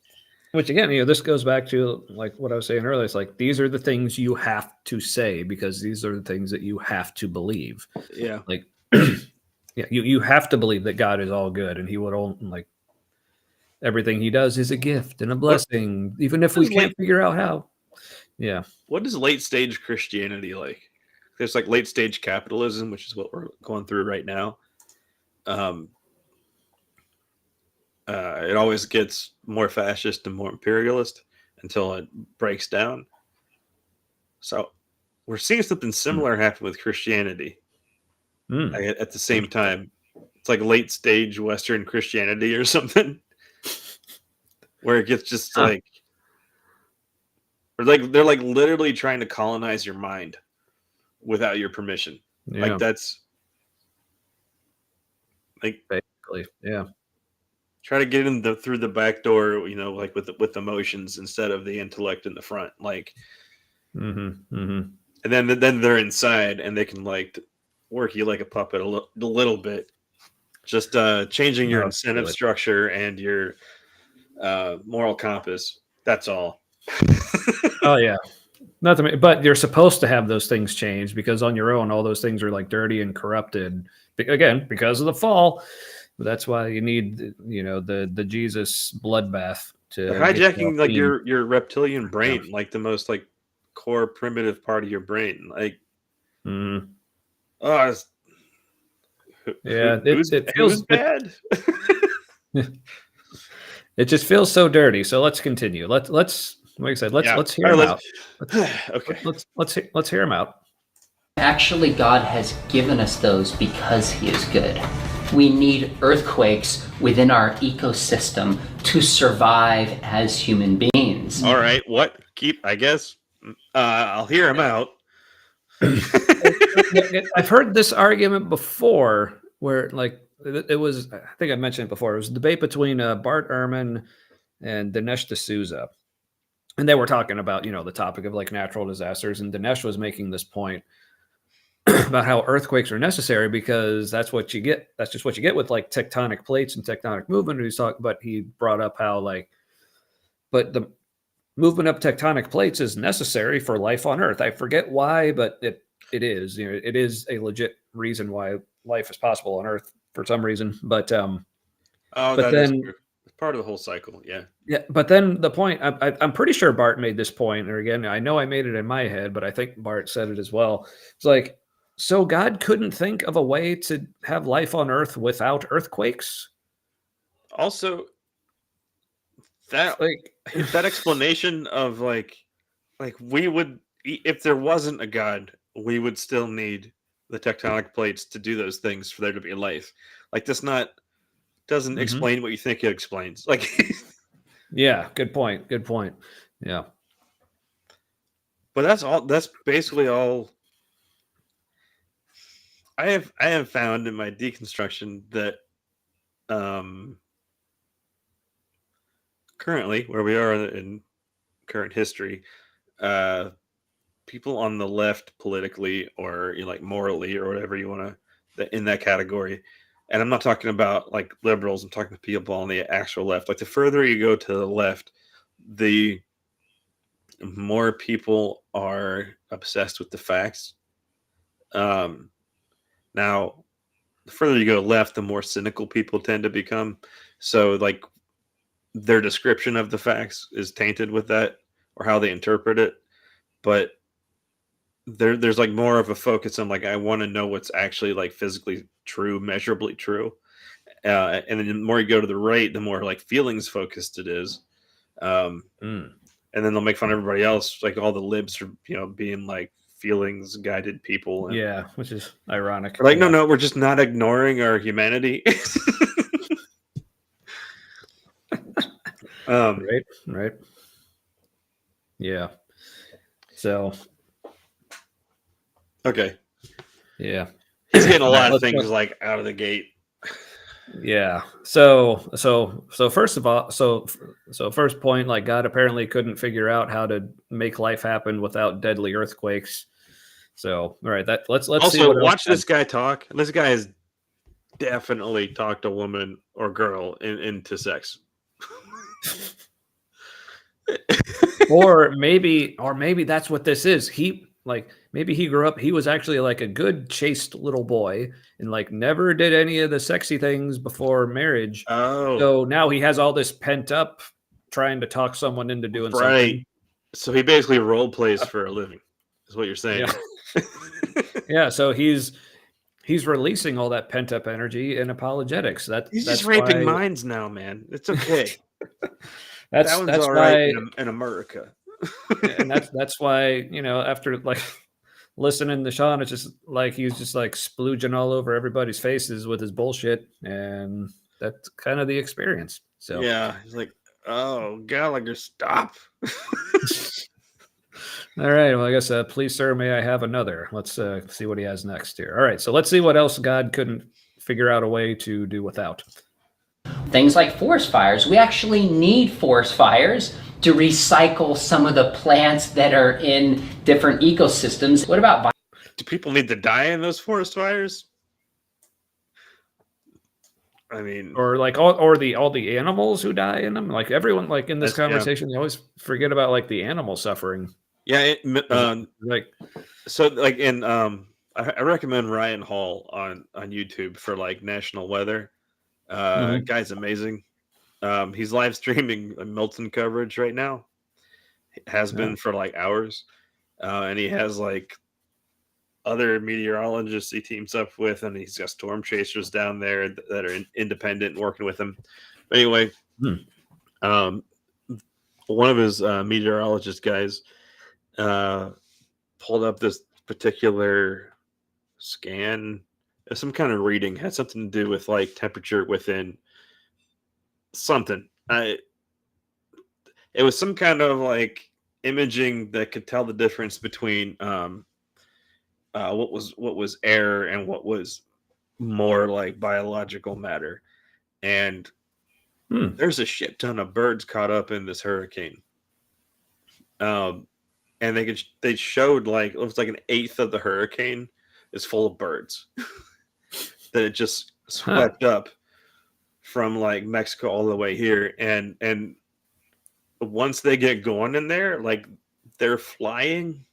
Which again, this goes back to like what I was saying earlier. It's like these are the things you have to say because these are the things that you have to believe. Yeah. Like, yeah, you have to believe that God is all good and He would all like everything He does is a gift and a blessing, even if we can't figure out how. Yeah. What is late stage Christianity like? There's like late stage capitalism, which is what we're going through right now. It always gets more fascist and more imperialist until it breaks down. So we're seeing something similar happen with Christianity at the same time. It's like late stage Western Christianity or something, where it gets just like, or like they're like literally trying to colonize your mind without your permission. Yeah. Like that's like Basically, yeah. try to get in through the back door, like with emotions instead of the intellect in the front, like. And then they're inside and they can like work you like a puppet a little bit, just changing your incentive structure and your moral compass. That's all. Oh yeah, nothing. But you're supposed to have those things changed because on your own, all those things are like dirty and corrupted. Again, because of the fall. That's why you need, the Jesus bloodbath to They're hijacking like your reptilian brain, like the most like core primitive part of your brain. Like, yeah, it feels bad. It just feels so dirty. So let's continue. Let's like I said, let's hear him out. Okay. Let's hear him out. Actually, God has given us those because He is good. We need earthquakes within our ecosystem to survive as human beings. All right. What? I guess I'll hear him out. I've heard this argument before where like it was, I think I mentioned it before. It was a debate between Bart Ehrman and Dinesh D'Souza. And they were talking about, the topic of like natural disasters. And Dinesh was making this point about how earthquakes are necessary because that's what you get. That's just what you get with like tectonic plates and tectonic movement. But he brought up how but the movement of tectonic plates is necessary for life on Earth. I forget why, but it is. It is a legit reason why life is possible on Earth for some reason. But that is true. It's part of the whole cycle. Yeah. Yeah, but then the point I'm pretty sure Bart made this point, or again, I know I made it in my head, but I think Bart said it as well. It's like, so God couldn't think of a way to have life on Earth without earthquakes. Also, that explanation of like we would, if there wasn't a God, we would still need the tectonic plates to do those things for there to be life. Like this doesn't explain what you think it explains. Like, yeah, good point. Yeah, but that's basically all. I have found in my deconstruction that currently where we are in current history, people on the left politically or like morally or whatever you want to in that category, and I'm not talking about like liberals, I'm talking to people on the actual left. Like the further you go to the left, the more people are obsessed with the facts. Now, the further you go left, the more cynical people tend to become. So, like, their description of the facts is tainted with that, or how they interpret it. But there's like more of a focus on like, I want to know what's actually like physically true, measurably true. And then the more you go to the right, the more like feelings focused it is. And then they'll make fun of everybody else, like all the libs for being like feelings guided people. And, which is ironic. Like, no, we're just not ignoring our humanity. Right. Yeah. So. Okay. Yeah. He's getting a lot of things like out of the gate. Yeah. So first of all, so first point, like God apparently couldn't figure out how to make life happen without deadly earthquakes. So, all right, let's also see what watch this guy talk. This guy has definitely talked a woman or girl into sex. or maybe that's what this is. Maybe he grew up, he was actually like a good chaste little boy and like never did any of the sexy things before marriage. Oh, So now he has all this pent up trying to talk someone into doing right. something. So he basically role plays for a living, is what you're saying. Yeah. Yeah, so he's releasing all that pent up energy in apologetics. He's That's just raping why minds now, man. It's okay. That one's that's all right why in America. and that's why, after like listening to Sean, it's just like he's just like splooging all over everybody's faces with his bullshit, and that's kind of the experience. So Yeah, he's like, oh, Gallagher, stop. all right, well, I guess please, sir, may I have another? Let's see what he has next here. All right, so let's see what else God couldn't figure out a way to do without. Things like forest fires. We actually need forest fires to recycle some of the plants that are in different ecosystems. What about Do people need to die in those forest fires? I mean, Or like all the animals who die in them, like everyone, like in this That's- yeah. conversation, you always forget about like the animal suffering. yeah. Like, So like in I recommend Ryan Hall on YouTube for like national weather. Mhm. Guy's amazing. He's live streaming Milton coverage right now. Has been for like hours, and he has like other meteorologists he teams up with, and he's got storm chasers down there that are independent and working with him. But anyway, one of his meteorologist guys pulled up this particular scan, some kind of reading, had something to do with like temperature within something. It was some kind of like imaging that could tell the difference between what was air and what was more like biological matter. And there's a shit ton of birds caught up in this hurricane. And they showed like it was like an eighth of the hurricane is full of birds that it just swept up from like Mexico all the way here. And once they get going in there, like they're flying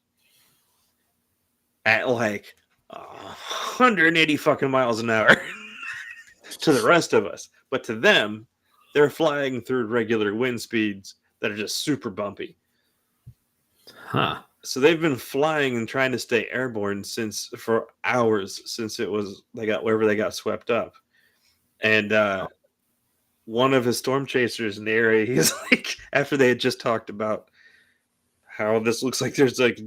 at like 180 fucking miles an hour to the rest of us. But to them, they're flying through regular wind speeds that are just super bumpy. huh? So they've been flying and trying to stay airborne for hours since they got swept up. And one of his storm chasers in the area, he's like, after they had just talked about how this looks like there's like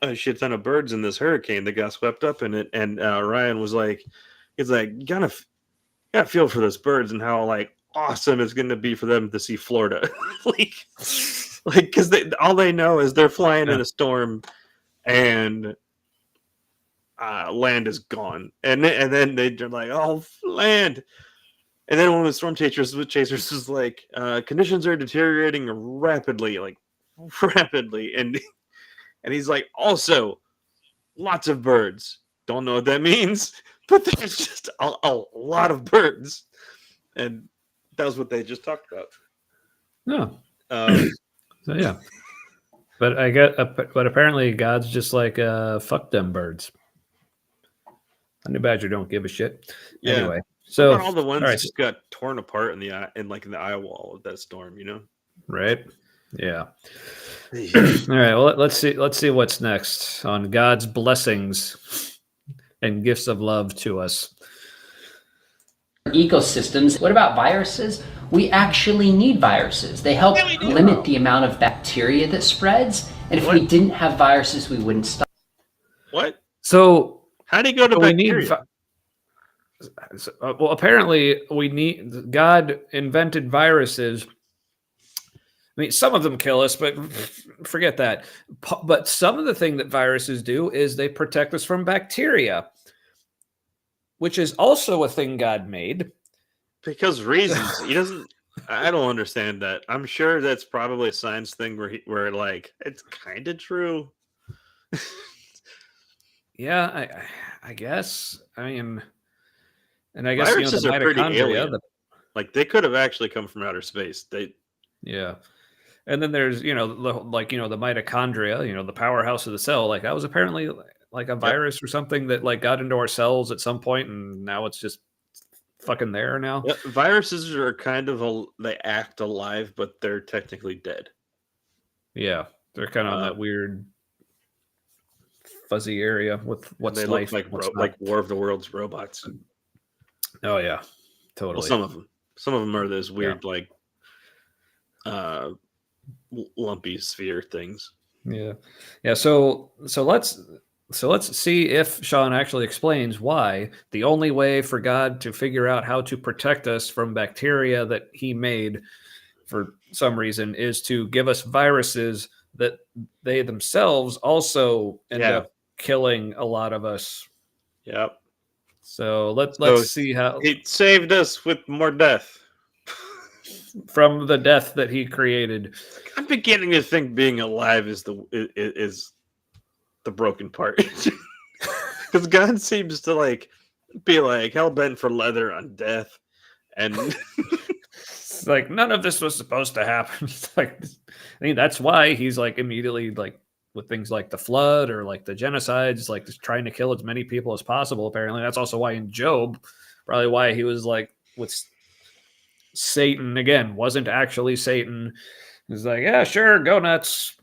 a shit ton of birds in this hurricane that got swept up in it, and Ryan was like, he's like, you gotta feel for those birds and how like awesome it's gonna be for them to see Florida, like because all they know is they're flying in a storm and land is gone, and then they're like, oh, land. And then one of the storm chasers was like, conditions are deteriorating rapidly, and he's like, also, lots of birds. Don't know what that means, but there's just a lot of birds, and that was what they just talked about. No. Um, So yeah, but but apparently God's just like fuck them birds. Honey Badger don't give a shit. Yeah. Anyway, so all the ones all that right, just got torn apart in the eye wall of that storm, you know? right? Yeah. All right. Well, let's see what's next on God's blessings and gifts of love to us. ecosystems? What about viruses? We actually need viruses. They help limit the amount of bacteria that spreads. And if we didn't have viruses, we wouldn't stop. What? So how do you go to bacteria? Well, apparently God invented viruses. I mean, some of them kill us, but forget that. But some of the thing that viruses do is they protect us from bacteria, which is also a thing God made. Because reasons. He doesn't. I don't understand that. I'm sure that's probably a science thing where like it's kind of true. Yeah, I guess. I mean, and I guess viruses the are pretty mitochondria. alien. Like they could have actually come from outer space. Yeah. And then there's, the mitochondria, the powerhouse of the cell. Like that was apparently like a virus or something that like got into our cells at some point, and now it's just fucking there now. Yep. Viruses are kind of they act alive, but they're technically dead. Yeah, they're kind of on that weird fuzzy area with what's they life, look like War of the Worlds robots. Oh yeah, totally. Well, some of them are those weird like lumpy sphere things. Yeah. So let's see if Sean actually explains why the only way for God to figure out how to protect us from bacteria that he made for some reason is to give us viruses that they themselves also end up killing a lot of us. Yep. So let's see how he saved us with more death from the death that he created. I'm beginning to think being alive is the broken part, because God seems to be hell bent for leather on death, and it's like none of this was supposed to happen. It's like, I mean, that's why he's like immediately like with things like the flood or like the genocides, like just trying to kill as many people as possible. Apparently, that's also why in Job, probably why he was like with Satan again, wasn't actually Satan. He's like, yeah, sure, go nuts.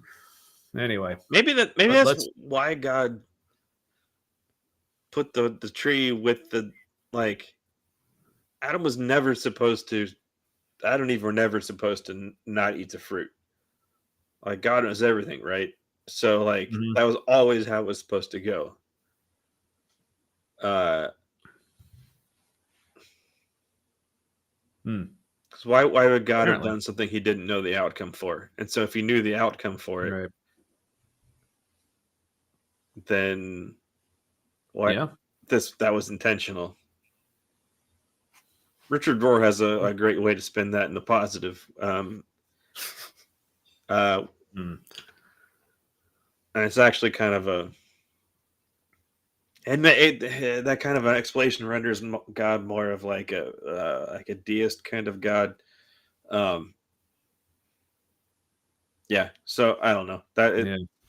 Anyway, maybe that's why God put the tree with the Adam was never supposed to. Adam and Eve were never supposed to not eat the fruit. Like God knows everything, right? So that was always how it was supposed to go. Because why would God have done something he didn't know the outcome for? And so if he knew the outcome for it, right, then why? Yeah. That was intentional. Richard Rohr has a great way to spin that in the positive. And it's actually kind of that kind of an explanation renders God more of like a deist kind of God. Yeah. So I don't know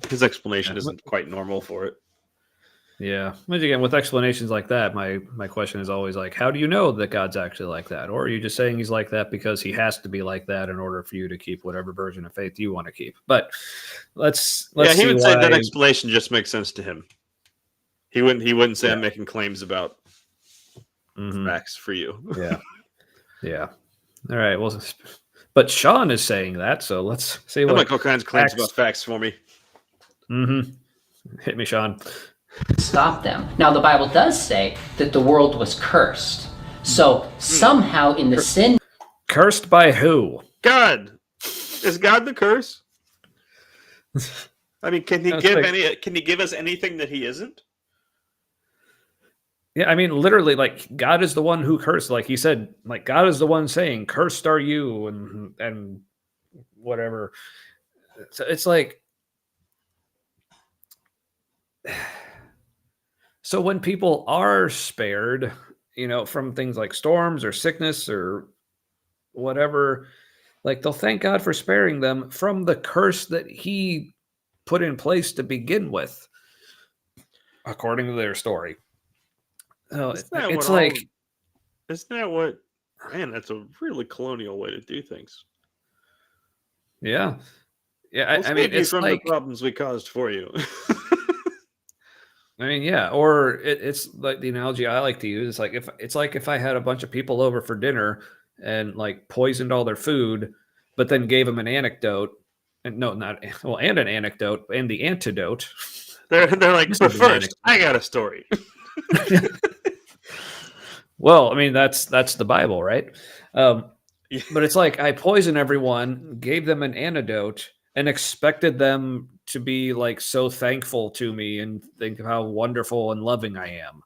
his explanation isn't quite normal for it. Yeah. But again, with explanations like that, my question is always like, how do you know that God's actually like that? Or are you just saying he's like that because he has to be like that in order for you to keep whatever version of faith you want to keep? But let's he would say that explanation just makes sense to him. He wouldn't say I'm making claims about facts for you. Yeah. All right. Well, but Sean is saying that, so let's see what. He'll make all kinds of claims about facts for me. Hit me, Sean. Stop them. Now, the Bible does say that the world was cursed. So somehow in the sin... Cursed by who? God. Is God the curse? I mean, can he give us anything that he isn't? Yeah, I mean, literally, like, God is the one who cursed. Like he said, like, God is the one saying, cursed are you, and whatever. So it's like... So when people are spared, from things like storms or sickness or whatever, like they'll thank God for sparing them from the curse that he put in place to begin with, according to their story. So isn't that what, man, that's a really colonial way to do things. Yeah. Yeah. I mean, it's from like the problems we caused for you. I mean, yeah, or it's like the analogy I like to use. It's like if I had a bunch of people over for dinner and like poisoned all their food, but then gave them an anecdote, and an anecdote and the antidote. They're like, but first, I got a story. Well, I mean that's the Bible, right? But it's like I poisoned everyone, gave them an antidote, and expected them to be like so thankful to me and think of how wonderful and loving I am,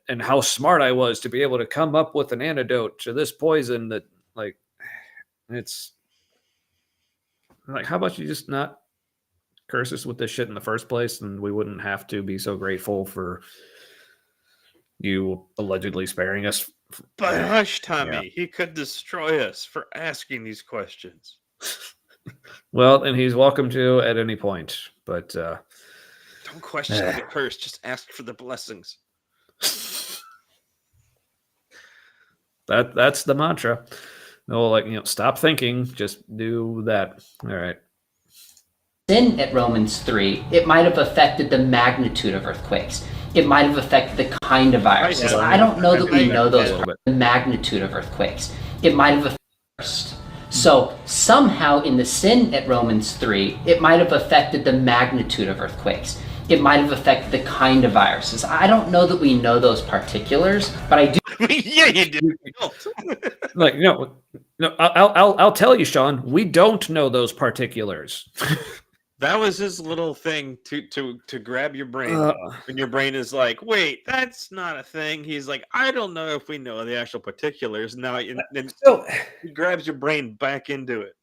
and how smart I was to be able to come up with an antidote to this poison that, like, it's like, how about you just not curse us with this shit in the first place, and we wouldn't have to be so grateful for you allegedly sparing us. But hush, Tommy, he could destroy us for asking these questions. Well, and he's welcome to at any point. But Don't question the curse. Just ask for the blessings. that's the mantra. No, like, stop thinking, just do that. All right. Sin at Romans 3, it might have affected the magnitude of earthquakes. It might have affected the kind of viruses. I don't know that we know those, the magnitude of earthquakes. It might have affected first. So somehow in the sin at Romans 3, it might have affected the magnitude of earthquakes. It might have affected the kind of viruses. I don't know that we know those particulars, but I do. Yeah, you do. Like, no, I'll tell you, Sean, we don't know those particulars. That was his little thing to grab your brain. And your brain is like, wait, that's not a thing. He's like, I don't know if we know the actual particulars. Now, so he grabs your brain back into it.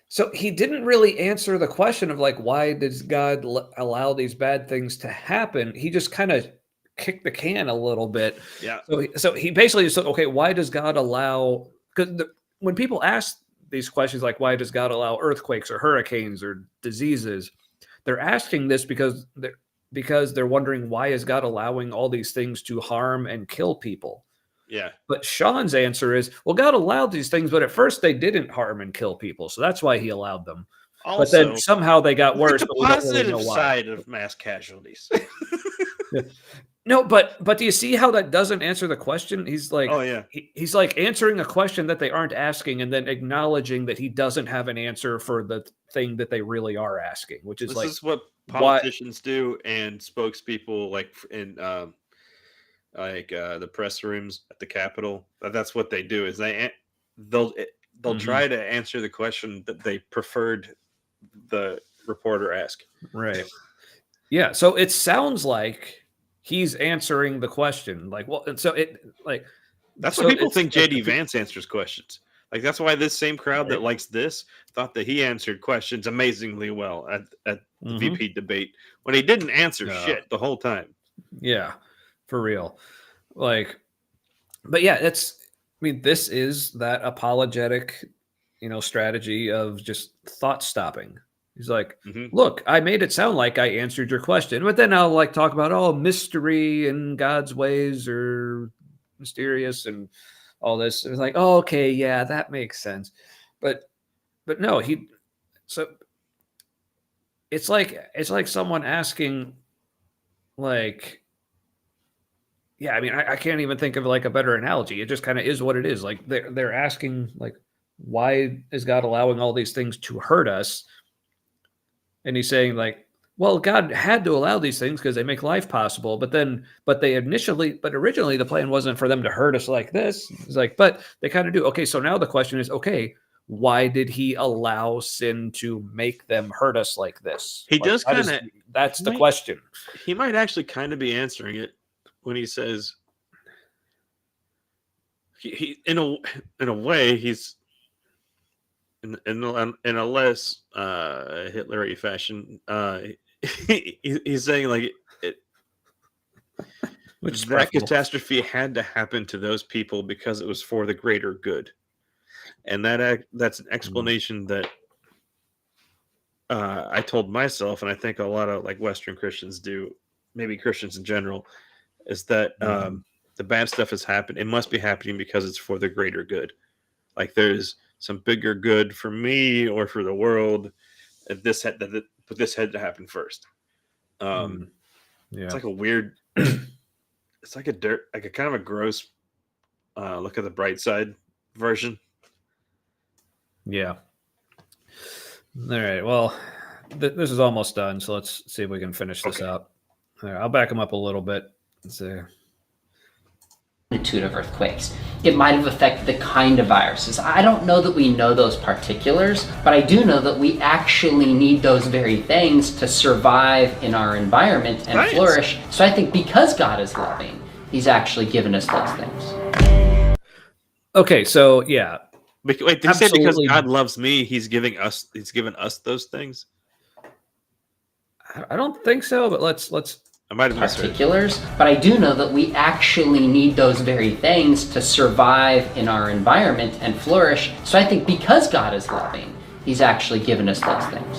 So he didn't really answer the question of like, why does God allow these bad things to happen? He just kind of kicked the can a little bit. Yeah. So he basically said, okay, why does God allow? Because when people ask these questions, like why does God allow earthquakes or hurricanes or diseases, they're asking this because they're wondering, why is God allowing all these things to harm and kill people? Yeah. But Sean's answer is, well, God allowed these things, but at first they didn't harm and kill people, so that's why he allowed them. Also, but then somehow they got worse. The positive side of mass casualties. No, but do you see how that doesn't answer the question? He's like, oh yeah, he's like answering a question that they aren't asking, and then acknowledging that he doesn't have an answer for the thing that they really are asking, which is this is what politicians do, and spokespeople like in the press rooms at the Capitol. That's what they do. Is they'll try to answer the question that they preferred the reporter ask. Right. Yeah. So it sounds like he's answering the question. Like, well, and so it like that's why people think JD Vance answers questions. Like that's why this same crowd that likes this thought that he answered questions amazingly well at the VP debate when he didn't answer shit the whole time. Yeah, for real. Like, but yeah, this is that apologetic, strategy of just thought stopping. He's like, look, I made it sound like I answered your question, but then I'll like talk about, mystery and God's ways are mysterious and all this. It's like, oh, okay, yeah, that makes sense. But no, it's like someone asking, like, yeah, I mean, I can't even think of like a better analogy. It just kind of is what it is. Like they're asking, like, why is God allowing all these things to hurt us? And he's saying, like, well, God had to allow these things because they make life possible. But originally the plan wasn't for them to hurt us like this. It's like, but they kind of do. Okay, so now the question is, okay, why did he allow sin to make them hurt us like this? He does kind of. That's the question. He might actually kind of be answering it when he says, he in a way he's. In a less Hitler-y fashion, he's saying like that catastrophe had to happen to those people because it was for the greater good, and that's an explanation that I told myself, and I think a lot of like Western Christians do, maybe Christians in general, is that the bad stuff has happened. It must be happening because it's for the greater good. Like there's some bigger good for me or for the world. This had to happen first. It's like a weird. It's like a kind of a gross look at the bright side version. Yeah. All right. Well, this is almost done, so let's see if we can finish this up. All right, I'll back them up a little bit. Let's see. Magnitude of earthquakes. It might have affected the kind of viruses. I don't know that we know those particulars, but I do know that we actually need those very things to survive in our environment and flourish. So I think because God is loving, he's actually given us those things. Okay, so yeah. Wait, did you say because God loves me, he's given us those things? I don't think so, but let's I might have particulars, but I do know that we actually need those very things to survive in our environment and flourish. So I think because God is loving, He's actually given us those things.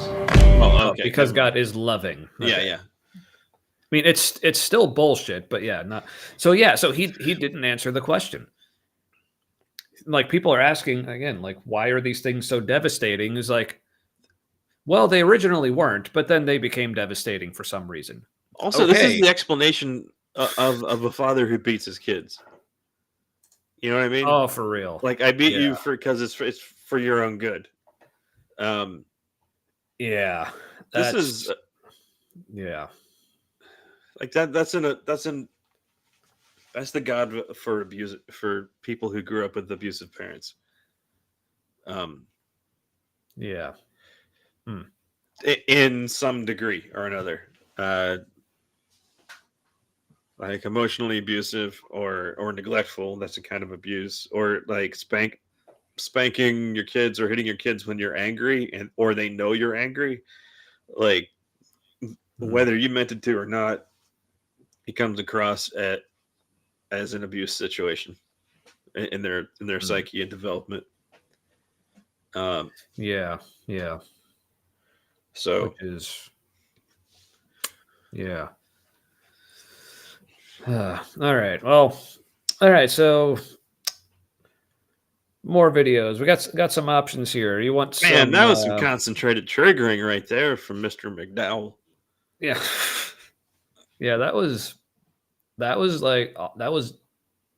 Oh, okay. Because God is loving. Yeah, Okay. yeah. I mean, it's still bullshit, but yeah, not so. Yeah, so he didn't answer the question. Like people are asking again, like why are these things so devastating? Is like, well, they originally weren't, but then they became devastating for some reason. Also, this is Okay. the explanation of a father who beats his kids. You know what I mean? Oh, for real. Like I beat Yeah. you because it's for your own good. Yeah, This is yeah. like that. That's the God for abuse for people who grew up with abusive parents. Yeah. In some degree or another, like emotionally abusive or neglectful. That's a kind of abuse, or like spanking your kids or hitting your kids when you're angry or they know you're angry. Like whether you meant it to or not, it comes across as an abuse situation in their psyche and development. Yeah. So Which is yeah. All right. Well, all right. So more videos. We got some options here. You want some? man, that was some concentrated triggering right there from Mr. McDowell. Yeah. Yeah, that was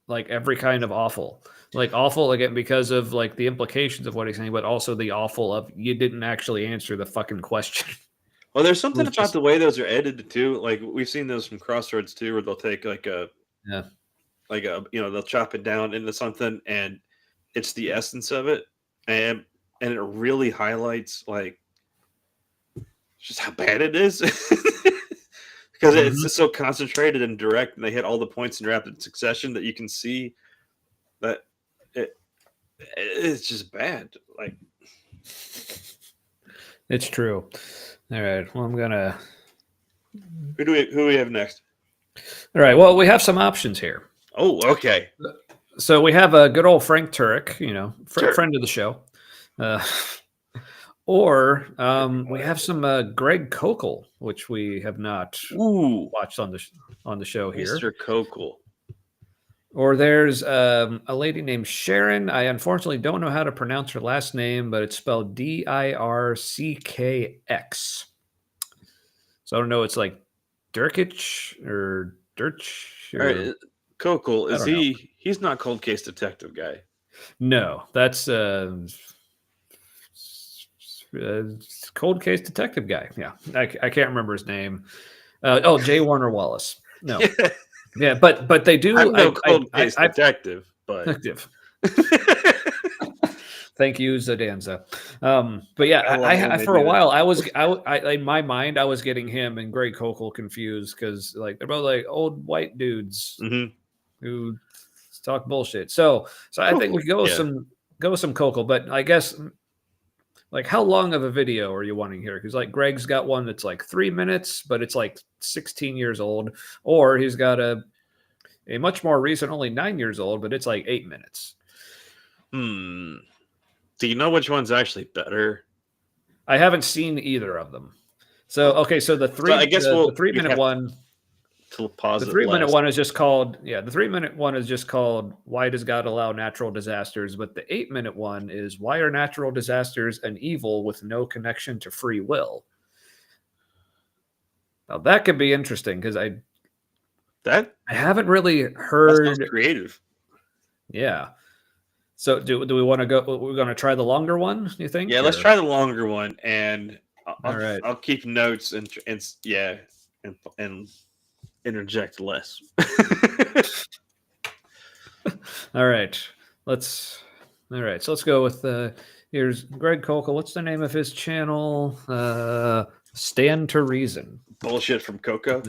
like every kind of awful. Like awful again because of like the implications of what he's saying, but also the awful of you didn't actually answer the fucking question. Well, there's something was about just- the way those are edited too. Like we've seen those from Crossroads too, where they'll take like a they'll chop it down into something, and it's the essence of it, and it really highlights like just how bad it is. Because it's just so concentrated and direct, and they hit all the points in rapid succession that you can see that it's just bad. Like It's true. All right. Well, I'm gonna. who do we have next? All right. Well, we have some options here. Oh, okay. So we have a good old Frank Turek, Sure. friend of the show, or we have some Greg Kokel, which we have not watched on the show here. Mr. Kokel. Or there's a lady named Sharon. I unfortunately don't know how to pronounce her last name, but it's spelled Dirckx. So I don't know. It's like Dirkich or Dirch. Or, All right. Kokel, is don't know. He's not Cold Case Detective guy. No, that's Cold Case Detective guy. Yeah, I can't remember his name. J. Warner Wallace. No, yeah, but they do. I'm no Cold Case Detective, but detective. Thank you, Zadanza. But yeah, I for a while I in my mind I was getting him and Greg Kokel confused because like they're both like old white dudes who talk bullshit. So I think we go with some Kokel, but I guess like how long of a video are you wanting here? Because like Greg's got one that's like 3 minutes, but it's like 16 years old, or he's got a much more recent, only 9 years old, but it's like 8 minutes. Do you know which one's actually better? I haven't seen either of them. So okay, so the 3 minute one. To pause the 3 minute one is just called the 3 minute one is just called Why Does God Allow Natural Disasters? But the 8 minute one is Why Are Natural Disasters an Evil with No Connection to Free Will? Now that could be interesting because I haven't really heard creative. Yeah. So do we want to go? We're going to try the longer one. You think? Yeah, let's try the longer one, and I'll keep notes and interject less. All right. So let's go with here's Greg Kokel. What's the name of his channel? Stand to Reason. Bullshit from Coco.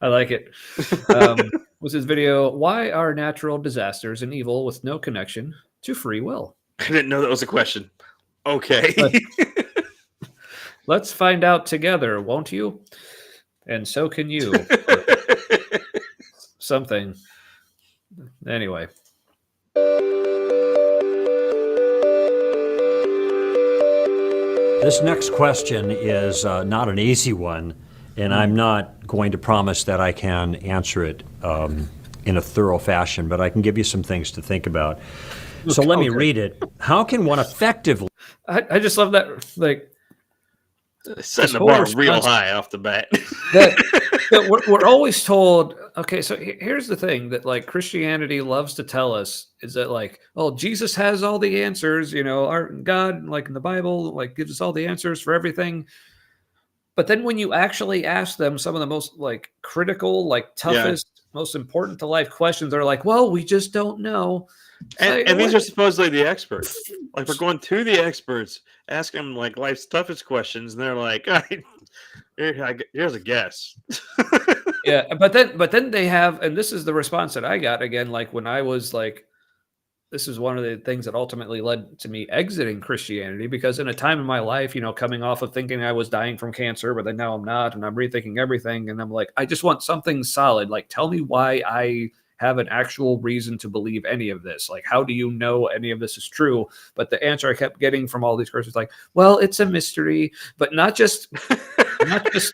I like it. Was his video, Why Are Natural Disasters an Evil with No Connection to Free Will? I didn't know that was a question. Okay. Let's find out together, won't you? And so can you. Something. Anyway. This next question is not an easy one, and I'm not going to promise that I can answer it in a thorough fashion, but I can give you some things to think about. So let me read it. How can one effectively... I just love that, like, setting the bar real high off the bat. that we're always told, okay, so here's the thing that like Christianity loves to tell us is that like, oh, Jesus has all the answers, you know, our God, like in the Bible, like gives us all the answers for everything. But then when you actually ask them some of the most like critical, like toughest, most important to life questions, they're like, well, we just don't know. And these are supposedly the experts. Like we're going to the experts, asking them like life's toughest questions, and they're like, here's a guess. Yeah, but then they have, and this is the response that I got again, like when I was like, this is one of the things that ultimately led to me exiting Christianity, because in a time in my life, you know, coming off of thinking I was dying from cancer, but then now I'm not, and I'm rethinking everything, and I'm like, I just want something solid. Like, tell me why I have an actual reason to believe any of this. Like, how do you know any of this is true? But the answer I kept getting from all these Christians, like, well, it's a mystery, but not just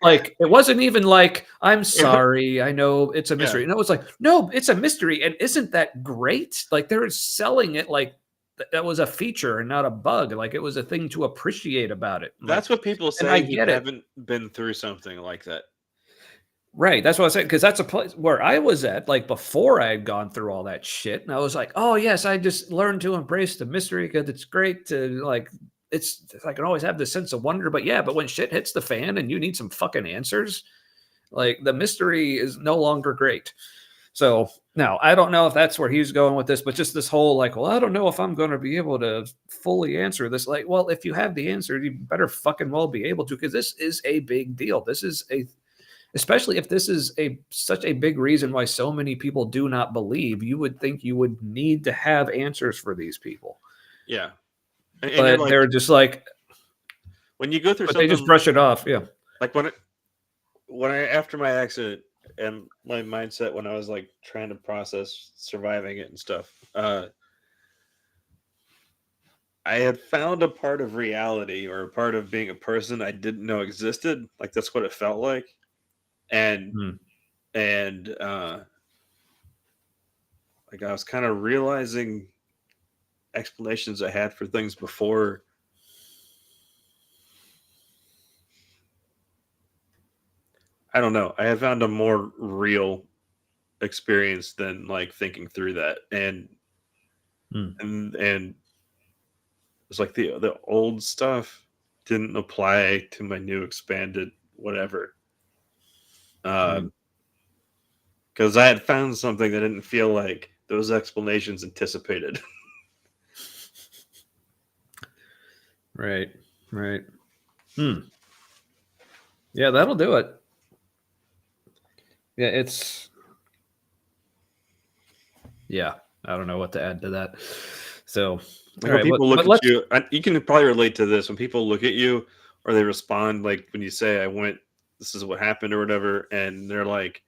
like, it wasn't even like, I'm sorry, I know it's a mystery. No, it's like, no, it's a mystery. And isn't that great? Like they're selling it like that was a feature and not a bug. Like it was a thing to appreciate about it. That's like, what people say who haven't been through something like that. Right. That's what I said. Because that's a place where I was at, like before I had gone through all that shit. And I was like, oh, yes, I just learned to embrace the mystery because it's great to like, I can always have this sense of wonder. But yeah, but when shit hits the fan and you need some fucking answers, like the mystery is no longer great. So now I don't know if that's where he's going with this, but just this whole like, well, I don't know if I'm going to be able to fully answer this. Like, well, if you have the answer, you better fucking well be able to, because this is a big deal. This is especially if this is such a big reason why so many people do not believe, you would think you would need to have answers for these people. Yeah. And but they're just like, when you go through something, they just brush it off. Yeah. Like after my accident and my mindset, when I was like trying to process surviving it and stuff, I had found a part of reality or a part of being a person I didn't know existed. Like that's what it felt like. And like I was kind of realizing explanations I had for things before. I don't know. I had found a more real experience than like thinking through that, and it's like the old stuff didn't apply to my new expanded whatever. Because I had found something that didn't feel like those explanations anticipated. Right. Yeah, that'll do it. Yeah, I don't know what to add to that. So, like when people look at you, you can probably relate to this. When people look at you or they respond, like when you say, this is what happened or whatever, and they're like,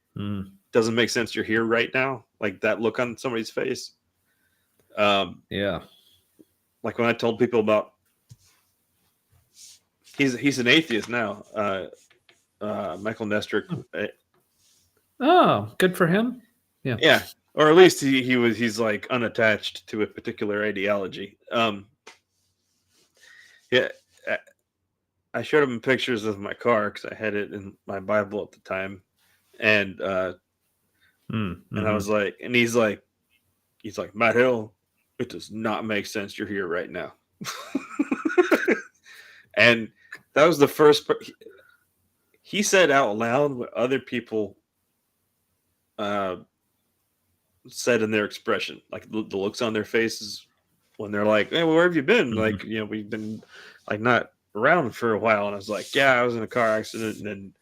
doesn't make sense. You're here right now. Like that look on somebody's face. Yeah. Like when I told people about, he's an atheist now. Michael Nestrick. Oh, good for him. Yeah. Yeah. Or at least he's like unattached to a particular ideology. Yeah. I showed him pictures of my car because I had it in my Bible at the time. And and I was like, and he's like, Matt Hill, it does not make sense you're here right now. And that was the first part. He said out loud what other people said in their expression, like the looks on their faces when they're like, hey, well, where have you been? Like, you know, we've been like not around for a while. And I was like, yeah, I was in a car accident and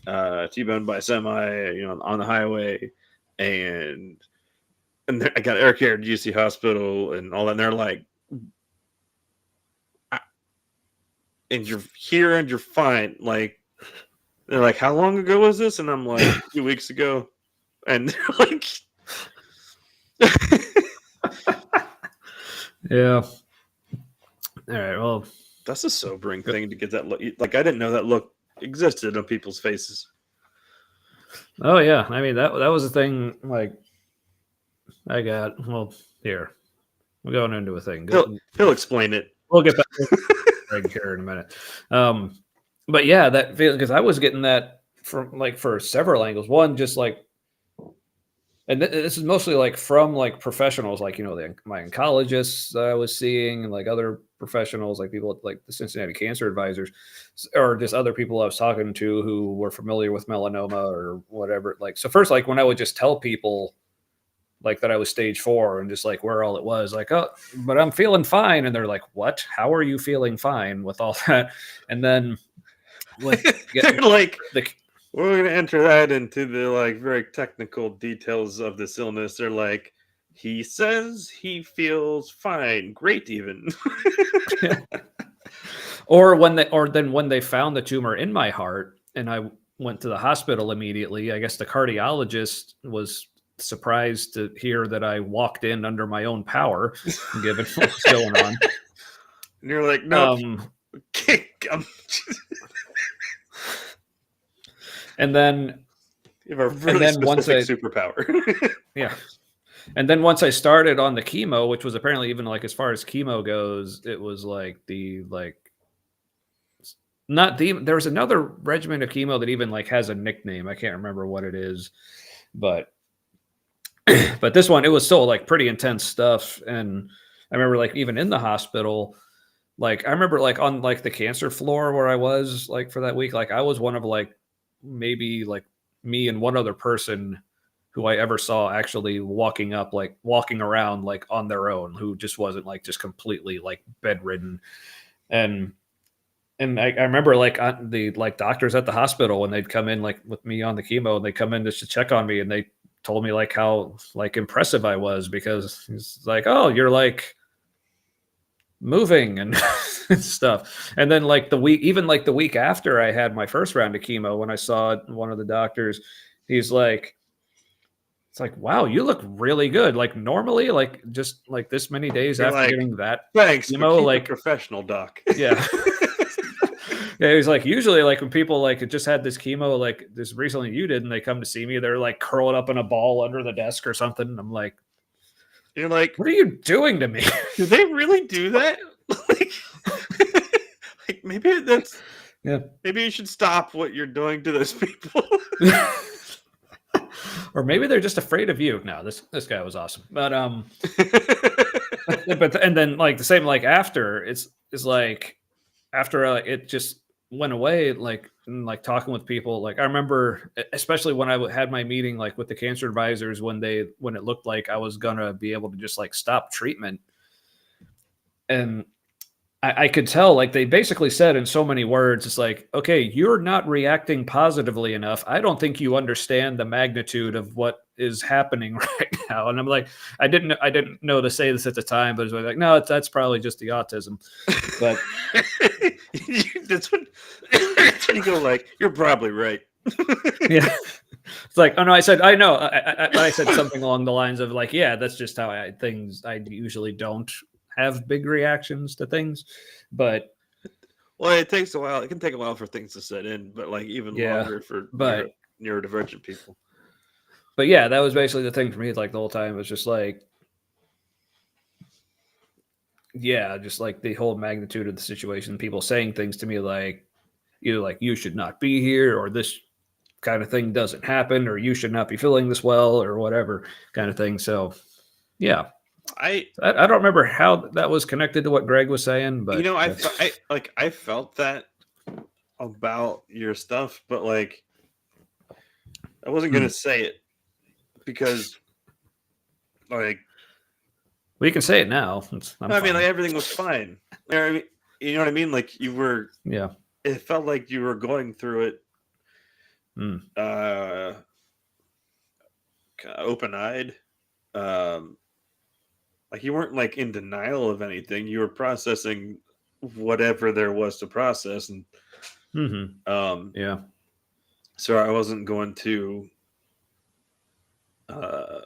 then T-boned by a semi, you know, on the highway, and I got air care at UC Hospital and all that. And they're like, and you're here and you're fine. Like, they're like, how long ago was this? And I'm like, 2 weeks ago. And they're like, yeah. All right. Well, That's a sobering thing to get that look. Like, I didn't know that look existed on people's faces. Oh yeah, I mean that was the thing. Like, I got here. We're going into a thing. He'll explain it. We'll get back to Greg here in a minute. But yeah, that feeling, because I was getting that from like for several angles. One, just like, and this is mostly like from like professionals, like my oncologists that I was seeing, and like other professionals, like people like the Cincinnati Cancer Advisors, or just other people I was talking to who were familiar with melanoma or whatever. Like, so first, like when I would just tell people like that I was stage 4 and just like where all it was, like, oh, but I'm feeling fine, and they're like, what? How are you feeling fine with all that? And then they're like, we're going to enter that into the like very technical details of this illness. They're like, he says he feels fine, great even. Or then when they found the tumor in my heart and I went to the hospital immediately, I guess the cardiologist was surprised to hear that I walked in under my own power, given what's going on. And you're like, no. And then you have a really specific superpower. Yeah. And then once I started on the chemo, which was apparently even like as far as chemo goes, it was like there's another regimen of chemo that even like has a nickname. I can't remember what it is, but this one, it was still like pretty intense stuff. And I remember like even in the hospital, like I remember like on like the cancer floor where I was like for that week, like I was one of like maybe like me and one other person who I ever saw actually walking around like on their own, who just wasn't like just completely like bedridden. And I remember like the like doctors at the hospital when they'd come in like with me on the chemo, and they come in just to check on me, and they told me like how like impressive I was, because he's like, oh, you're like moving and stuff. And then like the week after I had my first round of chemo, when I saw one of the doctors, he's like, it's like, wow, you look really good. Like normally, like just like this many days you're after like, getting that, thanks, chemo, like professional doc. Yeah. Yeah, he's like, usually like when people like just had this chemo like this recently you did, and they come to see me, they're like curled up in a ball under the desk or something. And I'm like, you're like, what are you doing to me? Do they really do that? like maybe that's maybe you should stop what you're doing to those people. Or maybe they're just afraid of you. No, this guy was awesome. But and then like the same like after it's like after it just went away, like talking with people, like I remember especially when I had my meeting like with the cancer advisors when it looked like I was gonna be able to just like stop treatment, and I could tell like they basically said in so many words, it's like, okay, you're not reacting positively enough. I don't think you understand the magnitude of what is happening right now. And I'm like, I didn't know to say this at the time, but it's like, no, that's probably just the autism. But that's when you go like, you're probably right. Yeah. It's like, oh no, I said, I know. I said something along the lines of like, yeah, that's just how I usually don't have big reactions to things, but it takes a while. It can take a while for things to set in, but like even longer for neurodivergent people. But yeah, that was basically the thing for me. Like the whole time it was just like, yeah, just like the whole magnitude of the situation, people saying things to me like, either like you should not be here, or this kind of thing doesn't happen, or you should not be feeling this well, or whatever kind of thing. So yeah. I don't remember how that was connected to what Greg was saying, but I felt that about your stuff, but like I wasn't gonna say it because like we can say it now. I mean, like everything was fine. I mean, you know what I mean? Like you were, it felt like you were going through it, open-eyed. Like you weren't like in denial of anything. You were processing whatever there was to process, and so I wasn't going to I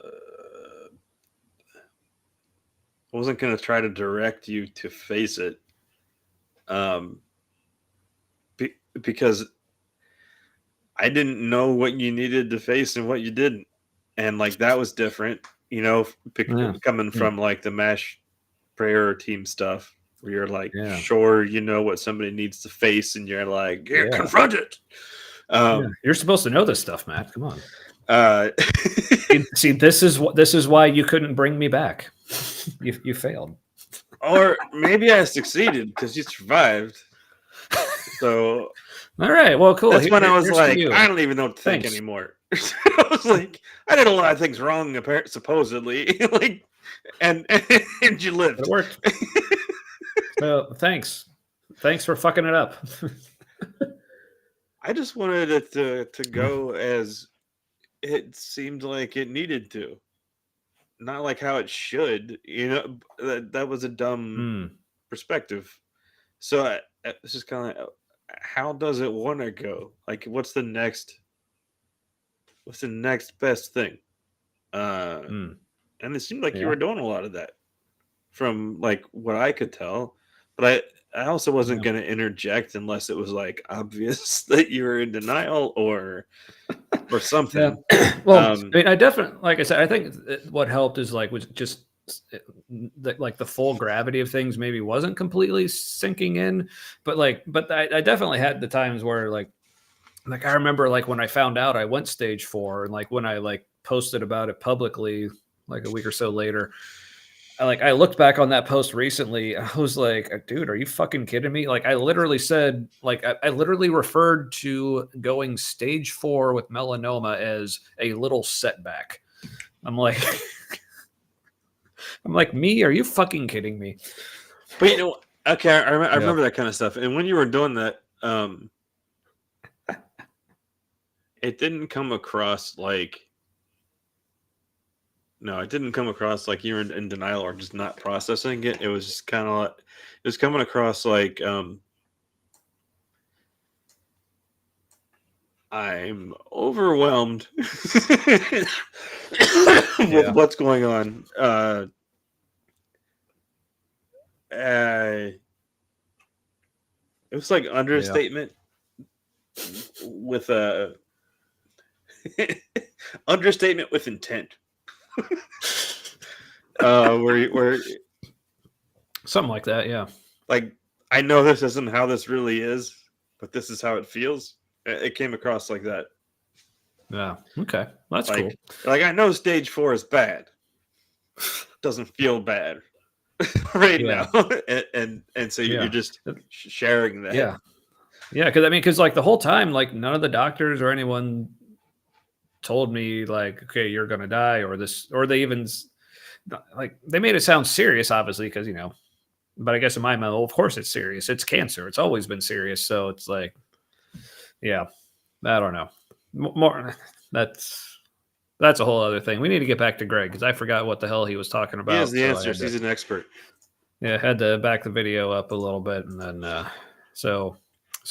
wasn't going to try to direct you to face it. um, because I didn't know what you needed to face and what you didn't, and like that was different, coming from like the MASH prayer team stuff, where you're like, sure, you know what somebody needs to face, and you're like, confront it. You're supposed to know this stuff, Matt. Come on. Uh, see, this is why you couldn't bring me back. You failed. Or maybe I succeeded because you survived. So, all right. Well, cool. That's when I was like, I don't even know what to think anymore. I was like, I did a lot of things wrong, supposedly, like, and you lived. It worked. So thanks for fucking it up. I just wanted it to go as it seemed like it needed to, not like how it should. That was a dumb perspective. So it's just kind of, how does it want to go? Like, what's the next best thing? And it seemed like you were doing a lot of that, from like what I could tell. But I also wasn't going to interject unless it was like obvious that you were in denial or something. Yeah. Well, I mean, I definitely, like I said, I think what helped is was just like the full gravity of things maybe wasn't completely sinking in, but I definitely had the times where like I remember like when I found out I went stage 4, and like when I like posted about it publicly like a week or so later, I looked back on that post recently. I was like, dude, are you fucking kidding me? Like, I literally said, like, I literally referred to going stage 4 with melanoma as a little setback. I'm like, me? Are you fucking kidding me? But okay, I remember that kind of stuff. And when you were doing that, it didn't come across like. No, it didn't come across like you were in denial or just not processing it. It was just kind of like, it was coming across like I'm overwhelmed with what's going on. It was like understatement with a understatement with intent. Where something like that, yeah. Like, I know this isn't how this really is, but this is how it feels. It came across like that. Yeah. Okay. That's cool. Like, I know stage 4 is bad. Doesn't feel bad now. And so you're just sharing that. Yeah. Yeah. Because like the whole time, like none of the doctors or anyone told me like, okay, you're gonna die, or they even like they made it sound serious, obviously, because but I guess in my mind, of course it's serious. It's cancer. It's always been serious. So it's like, yeah, I don't know. More that's a whole other thing. We need to get back to Greg because I forgot what the hell he was talking about. He has the answers. He's an expert. Yeah, I had to back the video up a little bit, and then so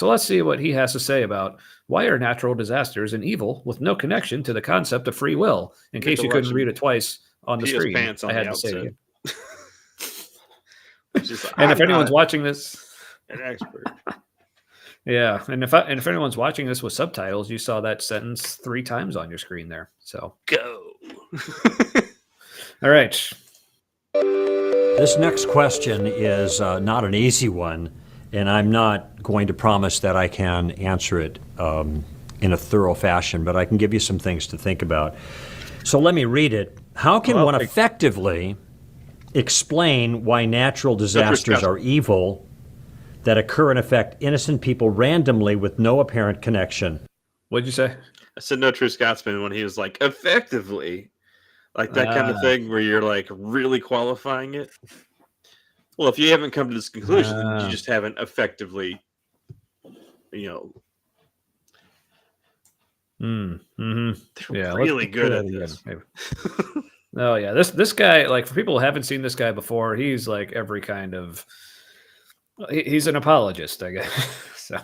let's see what he has to say about why are natural disasters an evil with no connection to the concept of free will. In case you couldn't read it twice on the screen, I had to say it. And if anyone's watching this, an expert. Yeah, and if anyone's watching this with subtitles, you saw that sentence 3 times on your screen there. So go. All right. This next question is not an easy one, and I'm not going to promise that I can answer it in a thorough fashion, but I can give you some things to think about. So let me read it. How can one effectively explain why natural disasters are evil that occur and affect innocent people randomly with no apparent connection? What'd you say? I said no true Scotsman when he was like, effectively. Like that kind of thing where you're like really qualifying it. Well, if you haven't come to this conclusion, then you just haven't effectively, Yeah, really good at this. Oh yeah, this guy, like for people who haven't seen this guy before, he's like every kind of. He's an apologist, I guess. So.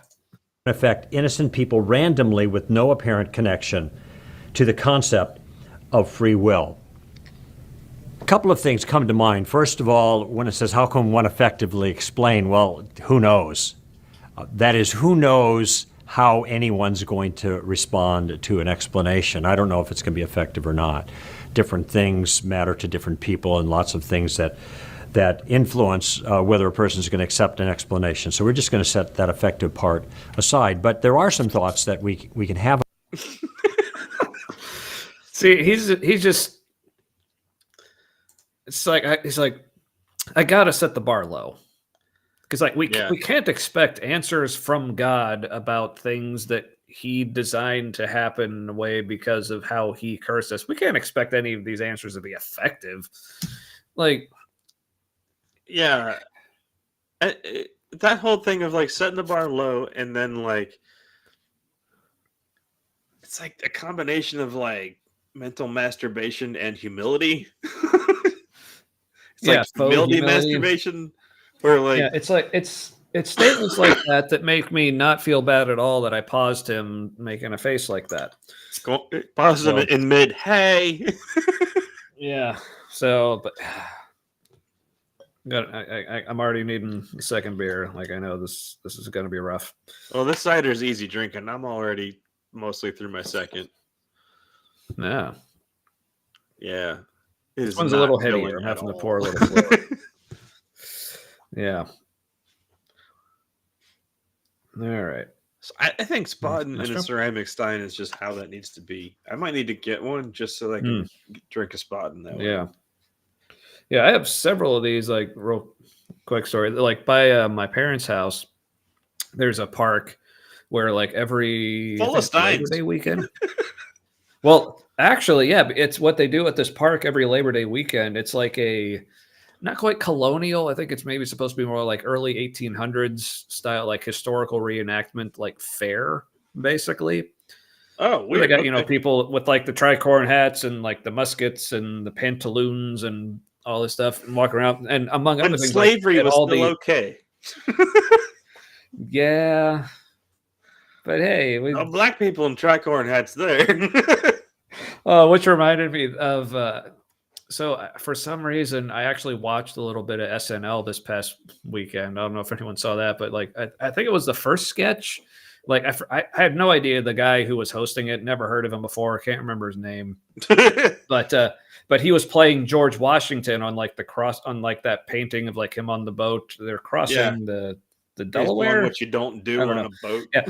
Affect innocent people randomly with no apparent connection to the concept of free will. couple of things come to mind. First of all, when it says, how can one effectively explain? Well, who knows? That is, who knows how anyone's going to respond to an explanation. I don't know if it's going to be effective or not. Different things matter to different people, and lots of things that influence whether a person is going to accept an explanation. So we're just going to set that effective part aside. But there are some thoughts that we can have. See, he's just. It's like he's like, I gotta set the bar low, because like we can't expect answers from God about things that He designed to happen in a way because of how He cursed us. We can't expect any of these answers to be effective. Like, yeah, that whole thing of like setting the bar low, and then like it's like a combination of like mental masturbation and humility. It's like humility masturbation, where like it's like it's statements like that make me not feel bad at all that I paused him making a face like that. Pause him in mid. Hey, yeah. So, but I'm already needing the second beer. Like I know this is going to be rough. Well, this cider is easy drinking. I'm already mostly through my second. Yeah. Yeah. This one's a little heavier. I'm having to pour a little more. Yeah. All right. So I think spotting in a ceramic stein is just how that needs to be. I might need to get one just so I can drink a spotting that way. Yeah. Yeah, I have several of these, like, real quick story. Like, by my parents' house, there's a park where, like, every Labor Day weekend. Well, actually, yeah, it's what they do at this park every Labor Day weekend. It's like a not quite colonial. I think it's maybe supposed to be more like early 1800s style, like historical reenactment, like fair, basically. Oh, weird. They got people with like the tricorn hats and like the muskets and the pantaloons and all this stuff, and walk around. And among other things, slavery was still okay. Yeah. But hey, black people in tricorn hats there. Which reminded me of so for some reason I actually watched a little bit of SNL this past weekend. I don't know if anyone saw that, but like I think it was the first sketch. Like I had no idea the guy who was hosting it. Never heard of him before. Can't remember his name. But he was playing George Washington on like that painting of like him on the boat. They're crossing the Delaware. What you don't do on a boat. Yeah.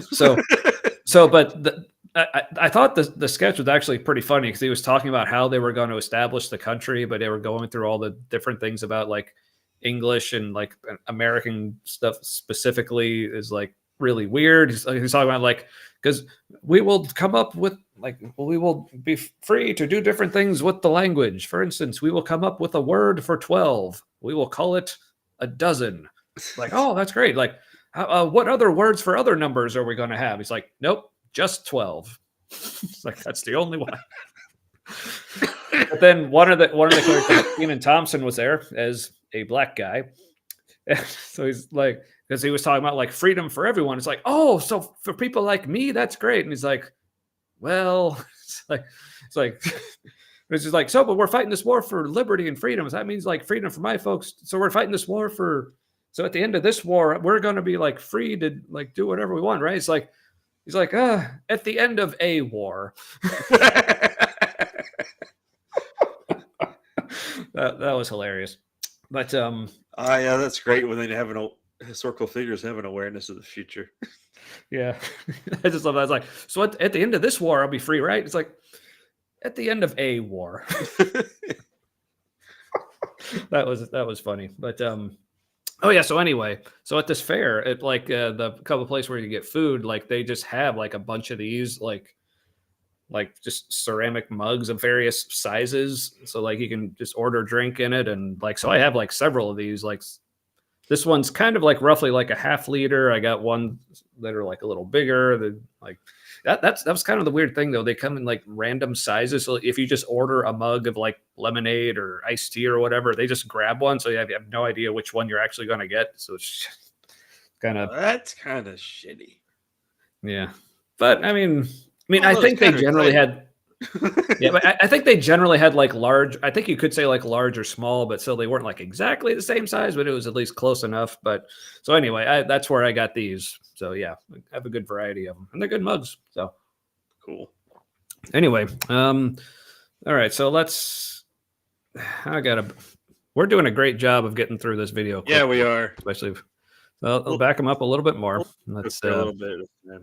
But I thought the sketch was actually pretty funny because he was talking about how they were going to establish the country, but they were going through all the different things about like English and like American stuff specifically is like really weird. He's talking about like, because we will come up with like, we will be free to do different things with the language. For instance, we will come up with a word for 12. We will call it a dozen. Like, oh, that's great. Like, what other words for other numbers are we going to have? He's like, nope, just 12. It's like, that's the only one. But then one of the characters, Kenan Thompson, was there as a black guy. And so he's like, because he was talking about like freedom for everyone. It's like, oh, so for people like me, that's great. And he's like, well, it's like, it's just like, so, but we're fighting this war for liberty and freedom. So that means like freedom for my folks. So we're fighting this war for. So at the end of this war, we're going to be like free to like do whatever we want, right? It's like, he's like, at the end of a war. that was hilarious. But yeah, that's great when they have historical figures have an awareness of the future. Yeah, I just love that. It's like, so at the end of this war, I'll be free, right? It's like at the end of a war. That was funny, but oh yeah. So anyway, so at this fair, at like the couple of places where you get food, like they just have like a bunch of these like just ceramic mugs of various sizes. So like you can just order a drink in it, and like so I have like several of these. Like this one's kind of like roughly like a half liter. I got one that are like a little bigger. That like that was kind of the weird thing though. They come in like random sizes. So if you just order a mug of like lemonade or iced tea or whatever, they just grab one. So you have no idea which one you're actually going to get. So it's kind of that's kind of shitty. Yeah, but I mean, I think they generally had Yeah, but I think they generally had like large. I think you could say like large or small, but still they weren't like exactly the same size, but it was at least close enough. But so anyway, that's where I got these. So yeah, I have a good variety of them, and they're good mugs. So Cool. anyway, all right. So we're doing a great job of getting through this video. Yeah, we are. Especially. I'll back them up a little bit more. Let's a little bit. Man.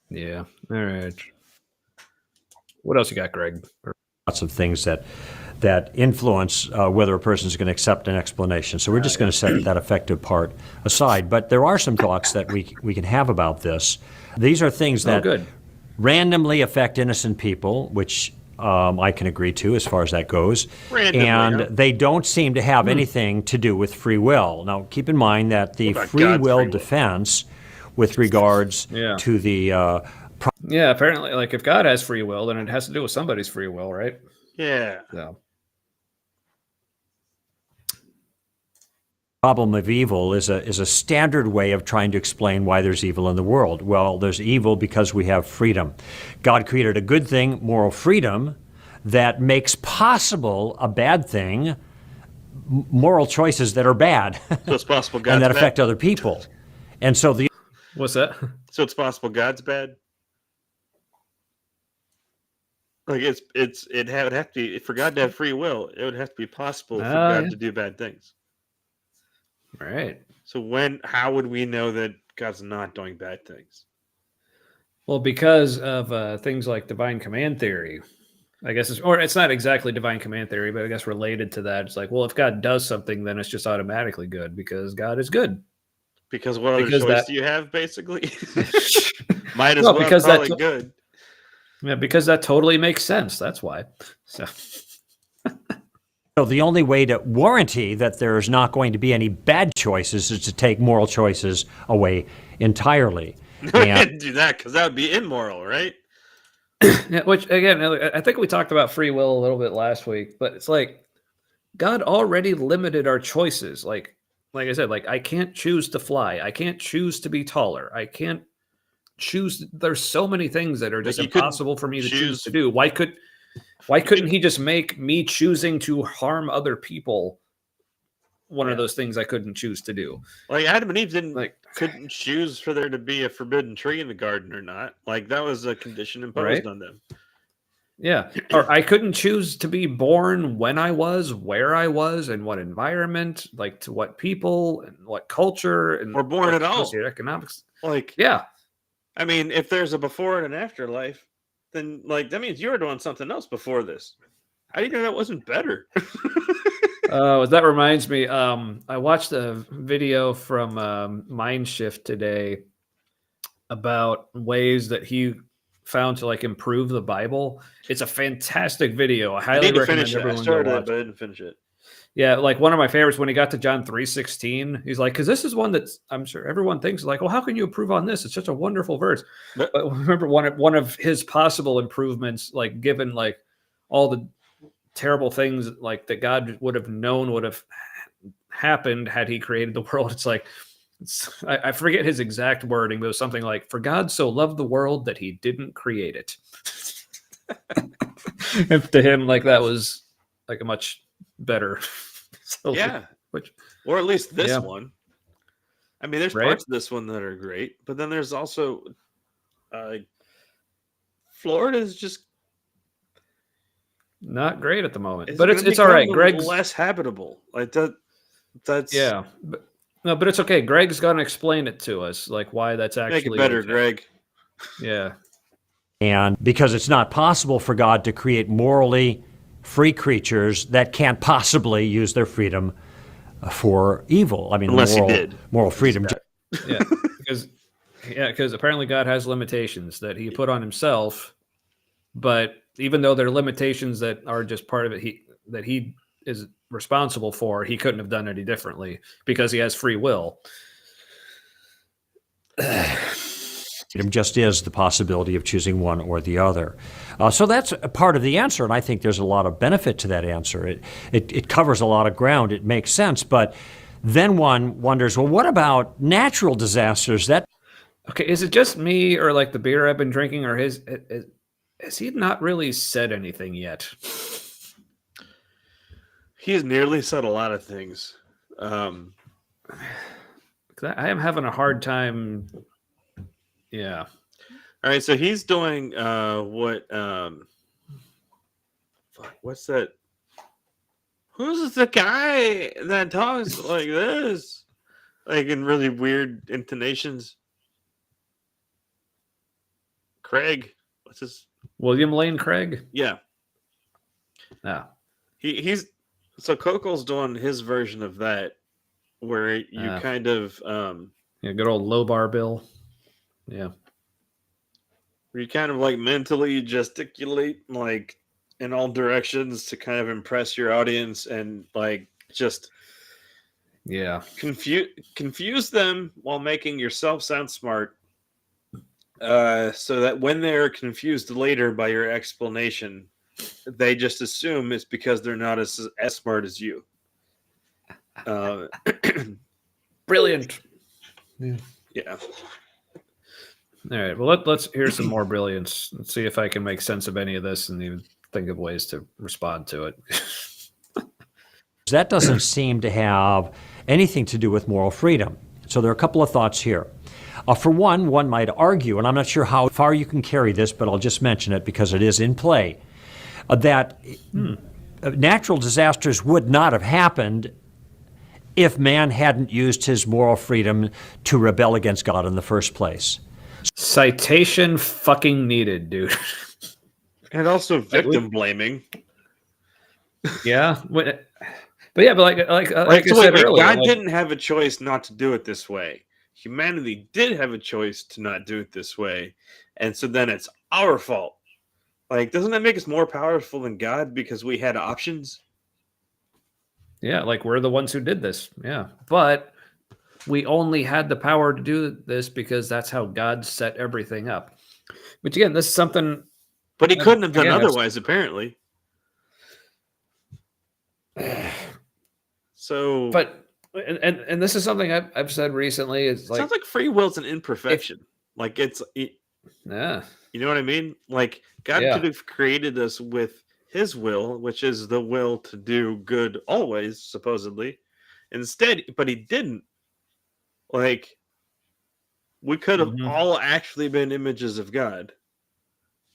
Yeah. All right. What else you got, Greg? Lots of things that influence whether a person is going to accept an explanation. So we're just going to set that effective part aside. But there are some thoughts that we can have about this. These are things that randomly affect innocent people, which I can agree to as far as that goes. And they don't seem to have anything to do with free will. Now, keep in mind that the free will defense with regards to the yeah, apparently, like if God has free will, then it has to do with somebody's free will, right? Yeah. So. Problem of evil is a standard way of trying to explain why there's evil in the world. Well, there's evil because we have freedom. God created a good thing, moral freedom, that makes possible a bad thing, moral choices that are bad. So it's possible God's and that bad. affect other people. And so what's that? So it's possible God's bad. Like it would have to be, for God to have free will, it would have to be possible for God to do bad things. Right. So how would we know that God's not doing bad things? Well, because of things like divine command theory, I guess, it's not exactly divine command theory, but I guess related to that, it's like, well, if God does something, then it's just automatically good because God is good. Because what other choice do you have, basically? Might as well because call it good. Yeah, because that totally makes sense. That's why. So the only way to warranty that there's not going to be any bad choices is to take moral choices away entirely. And do that because that would be immoral, right? Yeah, which again, I think we talked about free will a little bit last week, but it's like God already limited our choices. Like I said, like I can't choose to fly. I can't choose to be taller. I can't choose. There's so many things that are just impossible for me to choose to do. Why couldn't he just make me choosing to harm other people one of those things I couldn't choose to do? Like Adam and Eve couldn't choose for there to be a forbidden tree in the garden or not. Like that was a condition imposed on them. Yeah. Or I couldn't choose to be born when I was, where I was, and what environment, like to what people and what culture, and or born at all. Economics. Like, yeah. I mean, if there's a before and an afterlife, then like that means you were doing something else before this. How do you know that wasn't better? That reminds me. I watched a video from Mindshift today about ways that he found to like improve the Bible. It's a fantastic video. I highly recommend everyone go watch it. But I didn't finish it. Yeah, like one of my favorites when he got to John 3:16, he's like, because this is one that I'm sure everyone thinks like, well, how can you improve on this? It's such a wonderful verse. But remember one of his possible improvements, like given like all the terrible things like that God would have known would have happened had he created the world. It's like, I forget his exact wording, but it was something like, for God so loved the world that he didn't create it. If to him, like that was like a much better. So, or at least this one. I mean, there's parts of this one that are great, but then there's also Florida is just not great at the moment, but it's all right. Greg's less habitable. Like that. That's but it's okay. Greg's gonna explain it to us, like why that's actually make it better, Greg. Yeah, and because it's not possible for God to create morally free creatures that can't possibly use their freedom for evil. I mean, unless he did moral freedom. Yeah, because apparently God has limitations that he put on himself, but even though they're limitations that are just part of it, he is responsible for, he couldn't have done any differently because he has free will. Freedom just is the possibility of choosing one or the other. So that's a part of the answer, and I think there's a lot of benefit to that answer. It covers a lot of ground. It makes sense, but then one wonders, well, what about natural disasters? Okay, is it just me or like the beer I've been drinking or has he not really said anything yet? He has nearly said a lot of things. 'Cause I am having a hard time. Yeah. All right, so he's doing what's that? Who's the guy that talks like this? Like in really weird intonations. Craig. What's his William Lane Craig? Yeah. Yeah. He's so Coco's doing his version of that where you kind of Yeah, good old low bar Bill. Yeah. where you kind of like mentally gesticulate like in all directions to kind of impress your audience and like just confuse them while making yourself sound smart, so that when they're confused later by your explanation, they just assume it's because they're not as smart as you. Brilliant. Yeah. All right. Well, let's hear some more brilliance. Let's see if I can make sense of any of this and even think of ways to respond to it. That doesn't seem to have anything to do with moral freedom. So there are a couple of thoughts here. For one might argue, and I'm not sure how far you can carry this, but I'll just mention it because it is in play, that natural disasters would not have happened if man hadn't used his moral freedom to rebel against God in the first place. Citation fucking needed, dude. And also victim blaming. Yeah. But like I so said wait, earlier, God didn't have a choice not to do it this way. Humanity did have a choice to not do it this way. And so then it's our fault. Like, doesn't that make us more powerful than God because we had options? Yeah, like we're the ones who did this. Yeah. But we only had the power to do this because that's how God set everything up. But again, this is something. But he couldn't have done otherwise, apparently. So, but and this is something I've said recently. Is like sounds like free will's an imperfection. Yeah, you know what I mean? Like God could have created us with His will, which is the will to do good always, supposedly. Instead, but He didn't. Like we could have all actually been images of God,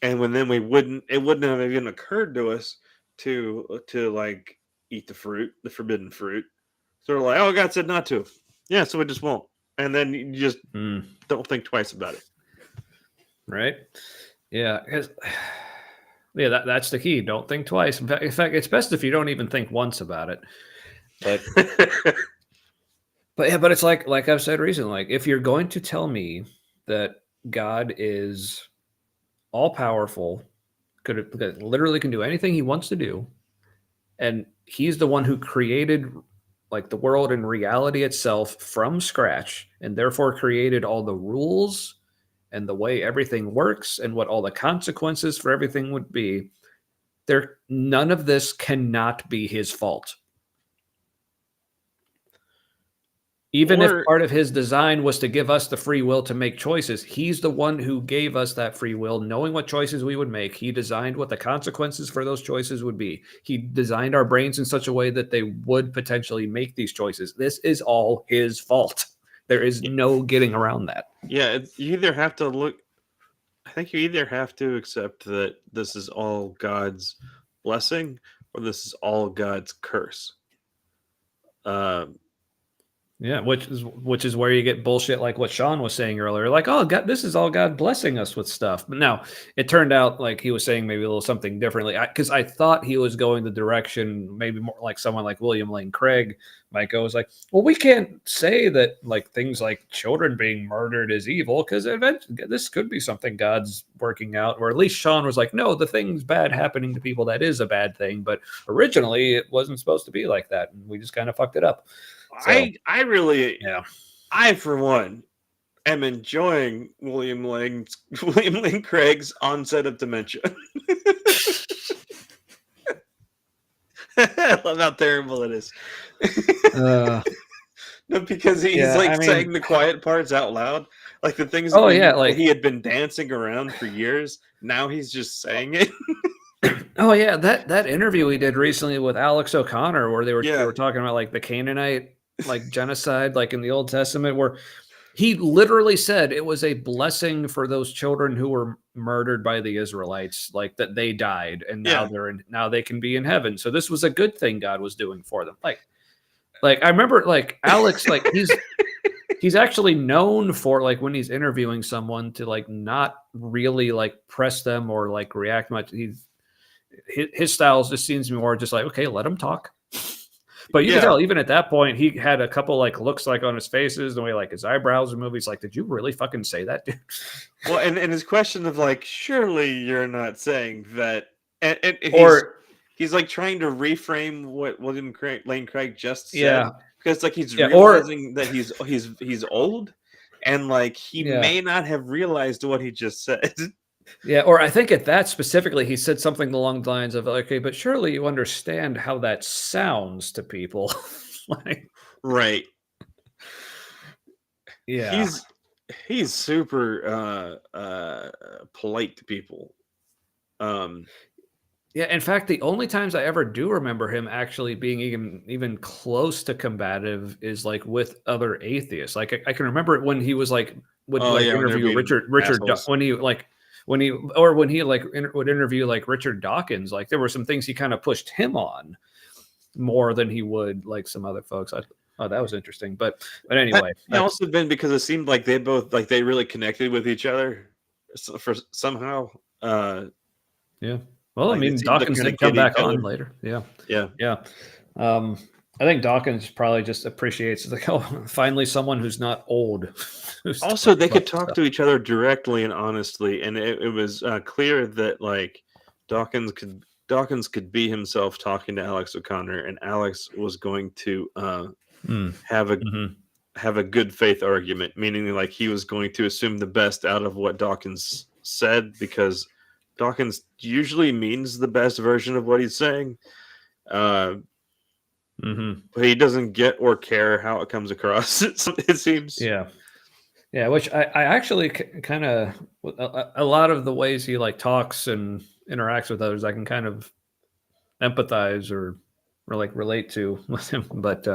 and then it wouldn't have even occurred to us to like eat the fruit, the forbidden fruit. So we're like, oh, God said not to. Yeah, so we just won't. And then you just don't think twice about it. Right? Yeah. Yeah, that's the key. Don't think twice. In fact, it's best if you don't even think once about it. But but it's like I've said recently, like if you're going to tell me that God is all powerful, literally can do anything he wants to do, and he's the one who created like the world and reality itself from scratch, and therefore created all the rules and the way everything works and what all the consequences for everything would be, none of this cannot be his fault. Even if part of his design was to give us the free will to make choices, he's the one who gave us that free will, knowing what choices we would make. He designed what the consequences for those choices would be. He designed our brains in such a way that they would potentially make these choices. This is all his fault. There is no getting around that. Yeah, you either have to look. I think you either have to accept that this is all God's blessing or this is all God's curse. Yeah, which is where you get bullshit like what Sean was saying earlier. Like, oh, God, this is all God blessing us with stuff. But now it turned out like he was saying maybe a little something differently. Because I thought he was going the direction maybe more like someone like William Lane Craig might go. Was like, well, we can't say that like things like children being murdered is evil because this could be something God's working out. Or at least Sean was like, no, the thing's bad happening to people. That is a bad thing. But originally it wasn't supposed to be like that. And we just kind of fucked it up. So, I for one am enjoying William Lane Craig's onset of dementia. I love how terrible it is. No, because he's Yeah, like I mean- saying the quiet parts out loud, like the things. Oh, that yeah, he, like- he had been dancing around for years. Now he's just saying it. Oh yeah, that interview we did recently with Alex O'Connor, where they Yeah. were talking about like the Canaanite like genocide, like in the Old Testament, where he literally said it was a blessing for those children who were murdered by the Israelites, like that they died, and now Yeah. now they can be in heaven. So this was a good thing God was doing for them. Like I remember, like Alex, like he's actually known for like when he's interviewing someone to like not really like press them or like react much. His style just seems more just like, okay, let him talk. But you can tell even at that point, he had a couple like looks like on his faces, the way like his eyebrows are moving. He's like, did you really fucking say that, dude? Well, and his question of like, surely you're not saying that, and he's like trying to reframe what Lane Craig just said, because like he's realizing that he's old, and like he may not have realized what he just said. Yeah, or I think at that specifically, he said something along the lines of, okay, but surely you understand how that sounds to people. Like, right. Yeah. He's super polite to people. Yeah, in fact, the only times I ever do remember him actually being even close to combative is like with other atheists. Like I can remember it when he was like would interview Richard when he would interview like Richard Dawkins. Like there were some things he kind of pushed him on more than he would like some other folks. Oh, that was interesting. But anyway, it also been because it seemed like they both like they really connected with each other for somehow. Yeah. Well, like I mean, Dawkins did come back on later. Yeah. I think Dawkins probably just appreciates like, oh, finally someone who's not old. Also, they could talk to each other directly and honestly, and it was clear that like Dawkins could be himself talking to Alex O'Connor, and Alex was going to have a good faith argument, meaning like he was going to assume the best out of what Dawkins said, because Dawkins usually means the best version of what he's saying. But he doesn't get or care how it comes across. It seems. Yeah, which I actually kind of a lot of the ways he like talks and interacts with others, I can kind of empathize or like relate to with him. But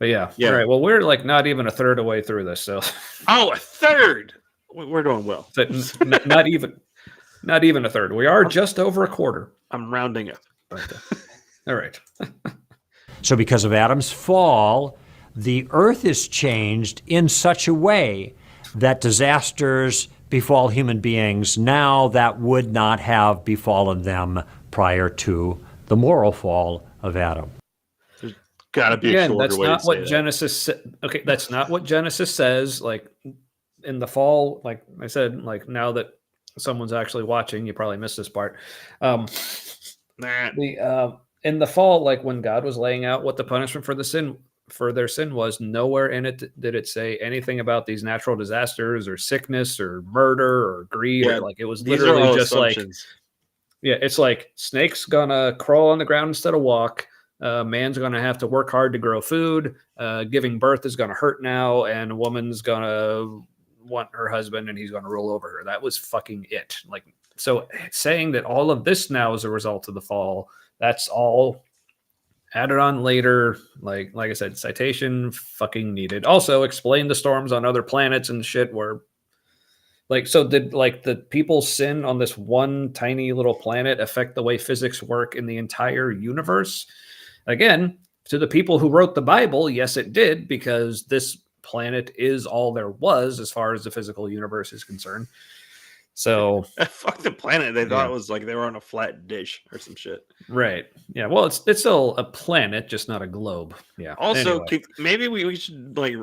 yeah. All right. Well, we're like not even a third away through this, so. Oh, a third. We're doing well. Not even a third. We are just over a quarter. I'm rounding up. All right. So because of Adam's fall, the earth is changed in such a way that disasters befall human beings now that would not have befallen them prior to the moral fall of Adam. There's got to be a shorter way to say that. Genesis. Okay, that's not what Genesis says. Like in the fall, like I said, like now that someone's actually watching, you probably missed this part. In the fall, like when God was laying out what the punishment for their sin was, nowhere in it did it say anything about these natural disasters or sickness or murder or greed. Yeah, like it was literally just assumptions. It's like snake's gonna crawl on the ground instead of walk. Man's gonna have to work hard to grow food. Giving birth is gonna hurt now, and a woman's gonna want her husband and he's going to rule over her. That was fucking it. Like, so saying that all of this now is a result of the fall, that's all added on later. Like I said, citation fucking needed. Also explain the storms on other planets and shit where like, so did like the people's sin on this one tiny little planet affect the way physics work in the entire universe? Again, to the people who wrote the Bible, yes, it did, because this planet is all there was as far as the physical universe is concerned. So fuck the planet. They thought it was like they were on a flat dish or some shit. Right. Yeah. Well, it's still a planet, just not a globe. Yeah. Also, maybe we should like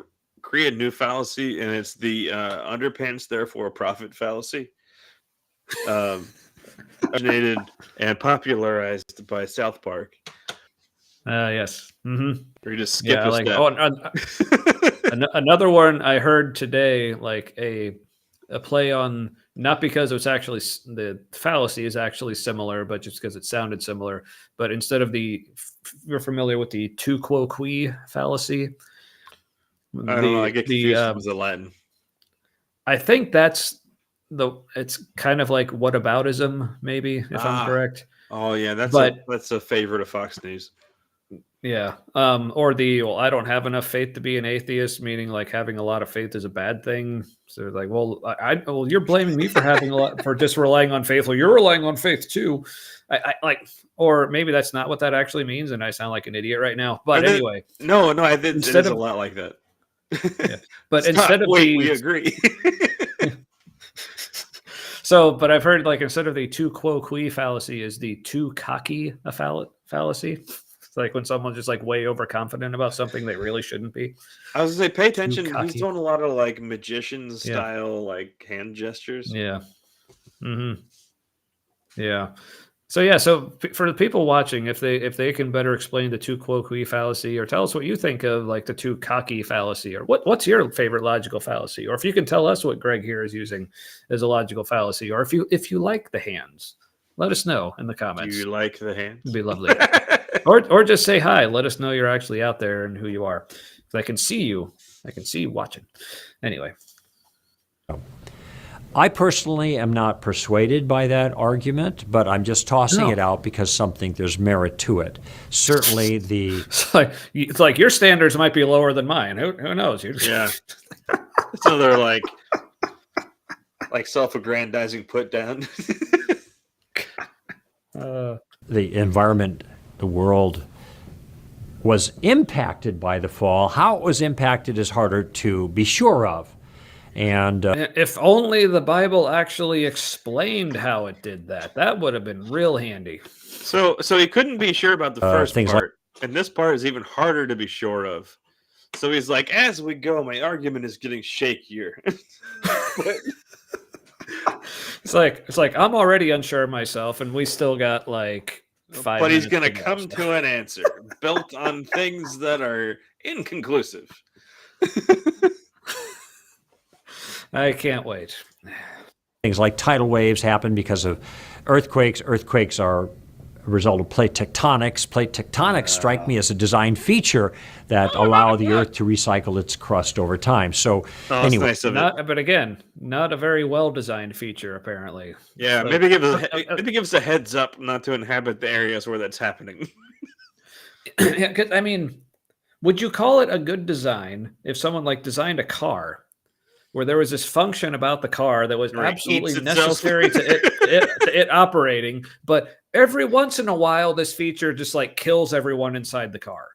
create a new fallacy, and it's the underpants therefore profit fallacy. Originated and popularized by South Park. Yes. Mm-hmm. Or you just skip a step. Another one I heard today, like a play on, not because it's actually the fallacy is actually similar, but just because it sounded similar. But instead of you're familiar with the tu quo qui fallacy. I don't know. I get confused. Was it Latin? I think it's kind of like whataboutism, maybe, if I'm correct. Oh yeah, that's a favorite of Fox News. Yeah. Or I don't have enough faith to be an atheist, meaning like having a lot of faith is a bad thing. So like, well, well, you're blaming me for having a lot, for just relying on faith. Well, you're relying on faith too. I like, or maybe that's not what that actually means, and I sound like an idiot right now. But anyway, no, I think it is a lot like that. Yeah. But instead of we agree. So, but I've heard like instead of the tu quo qui fallacy is the too cocky fallacy. It's like when someone's just like way overconfident about something they really shouldn't be. I was gonna say, pay attention. He's doing a lot of like magician style like hand gestures. Yeah. Mm-hmm. Yeah. So yeah, so for the people watching, if they can better explain the tu quo qui fallacy, or tell us what you think of like the too cocky fallacy, or what's your favorite logical fallacy, or if you can tell us what Greg here is using as a logical fallacy, or if you like the hands, let us know in the comments. Do you like the hands? It'd be lovely. or just say hi. Let us know you're actually out there and who you are. Because I can see you. I can see you watching. Anyway. I personally am not persuaded by that argument, but I'm just tossing it out because there's merit to it. Certainly it's like your standards might be lower than mine. Who knows? Yeah. It's another like self-aggrandizing put down. The environment, the world was impacted by the fall. How it was impacted is harder to be sure of. And if only the Bible actually explained how it did that, that would have been real handy. So he couldn't be sure about the first part, and this part is even harder to be sure of. So he's like, as we go, my argument is getting shakier. It's like I'm already unsure of myself, and we still got like 5 But he's minutes going to go, come to an answer built on things that are inconclusive. I can't wait. Things like tidal waves happen because of earthquakes. Earthquakes are a result of plate tectonics. Plate tectonics strike me as a design feature that allow the Earth to recycle its crust over time. So anyway, nice but again, not a very well-designed feature, apparently. Yeah, So, maybe give us a heads up not to inhabit the areas where that's happening. Yeah, 'cause, I mean, would you call it a good design if someone like designed a car where there was this function about the car that was absolutely necessary to it operating, but every once in a while this feature just like kills everyone inside the car?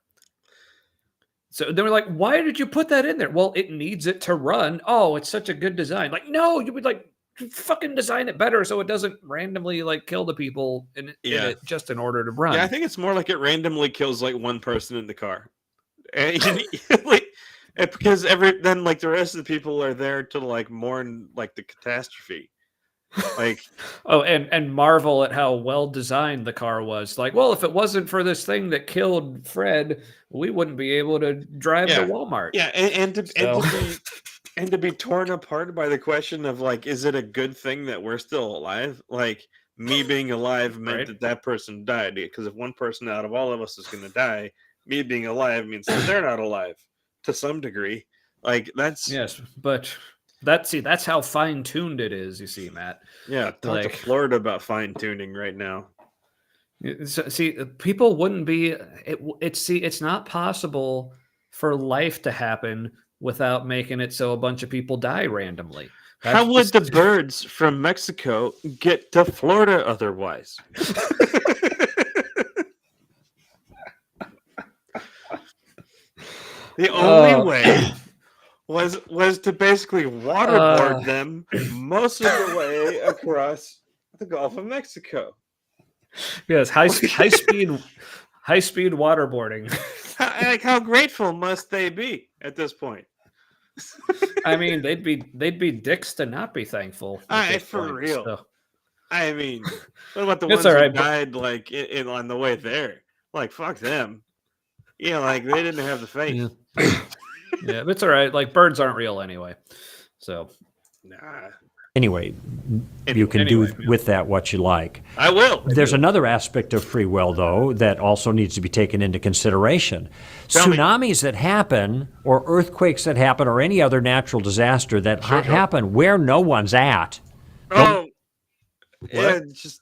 So they were like, why did you put that in there? Well, it needs it to run. Oh, it's such a good design. Like, no, you would like fucking design it better so it doesn't randomly like kill the people in it just in order to run. Yeah, I think it's more like it randomly kills like one person in the car. And because then like the rest of the people are there to like mourn like the catastrophe. Like and marvel at how well designed the car was. Like, well, if it wasn't for this thing that killed Fred, we wouldn't be able to drive to Walmart. Yeah, and to be torn apart by the question of like, is it a good thing that we're still alive? Like me being alive meant that person died, because if one person out of all of us is going to die, me being alive means that they're not alive to some degree. Like that's but that's how fine-tuned it is, you see, Matt. Yeah, talk to Florida about fine-tuning right now. So, see, people wouldn't be it's not possible for life to happen without making it so a bunch of people die randomly. How would the birds from Mexico get to Florida otherwise? The only way was to basically waterboard them most of the way across the Gulf of Mexico. Yes, high speed waterboarding. Like, how grateful must they be at this point? I mean, they'd be dicks to not be thankful. For real. So. I mean, what about the ones who died like on the way there? Like, fuck them. Yeah, like they didn't have the faith. Yeah, it's all right. Like birds aren't real anyway. So, nah. Anyway, you can do with that what you like. I will. There's another aspect of free will, though, that also needs to be taken into consideration. Tsunamis that happen, or earthquakes that happen, or any other natural disaster that happen where no one's at. Oh, yeah, just.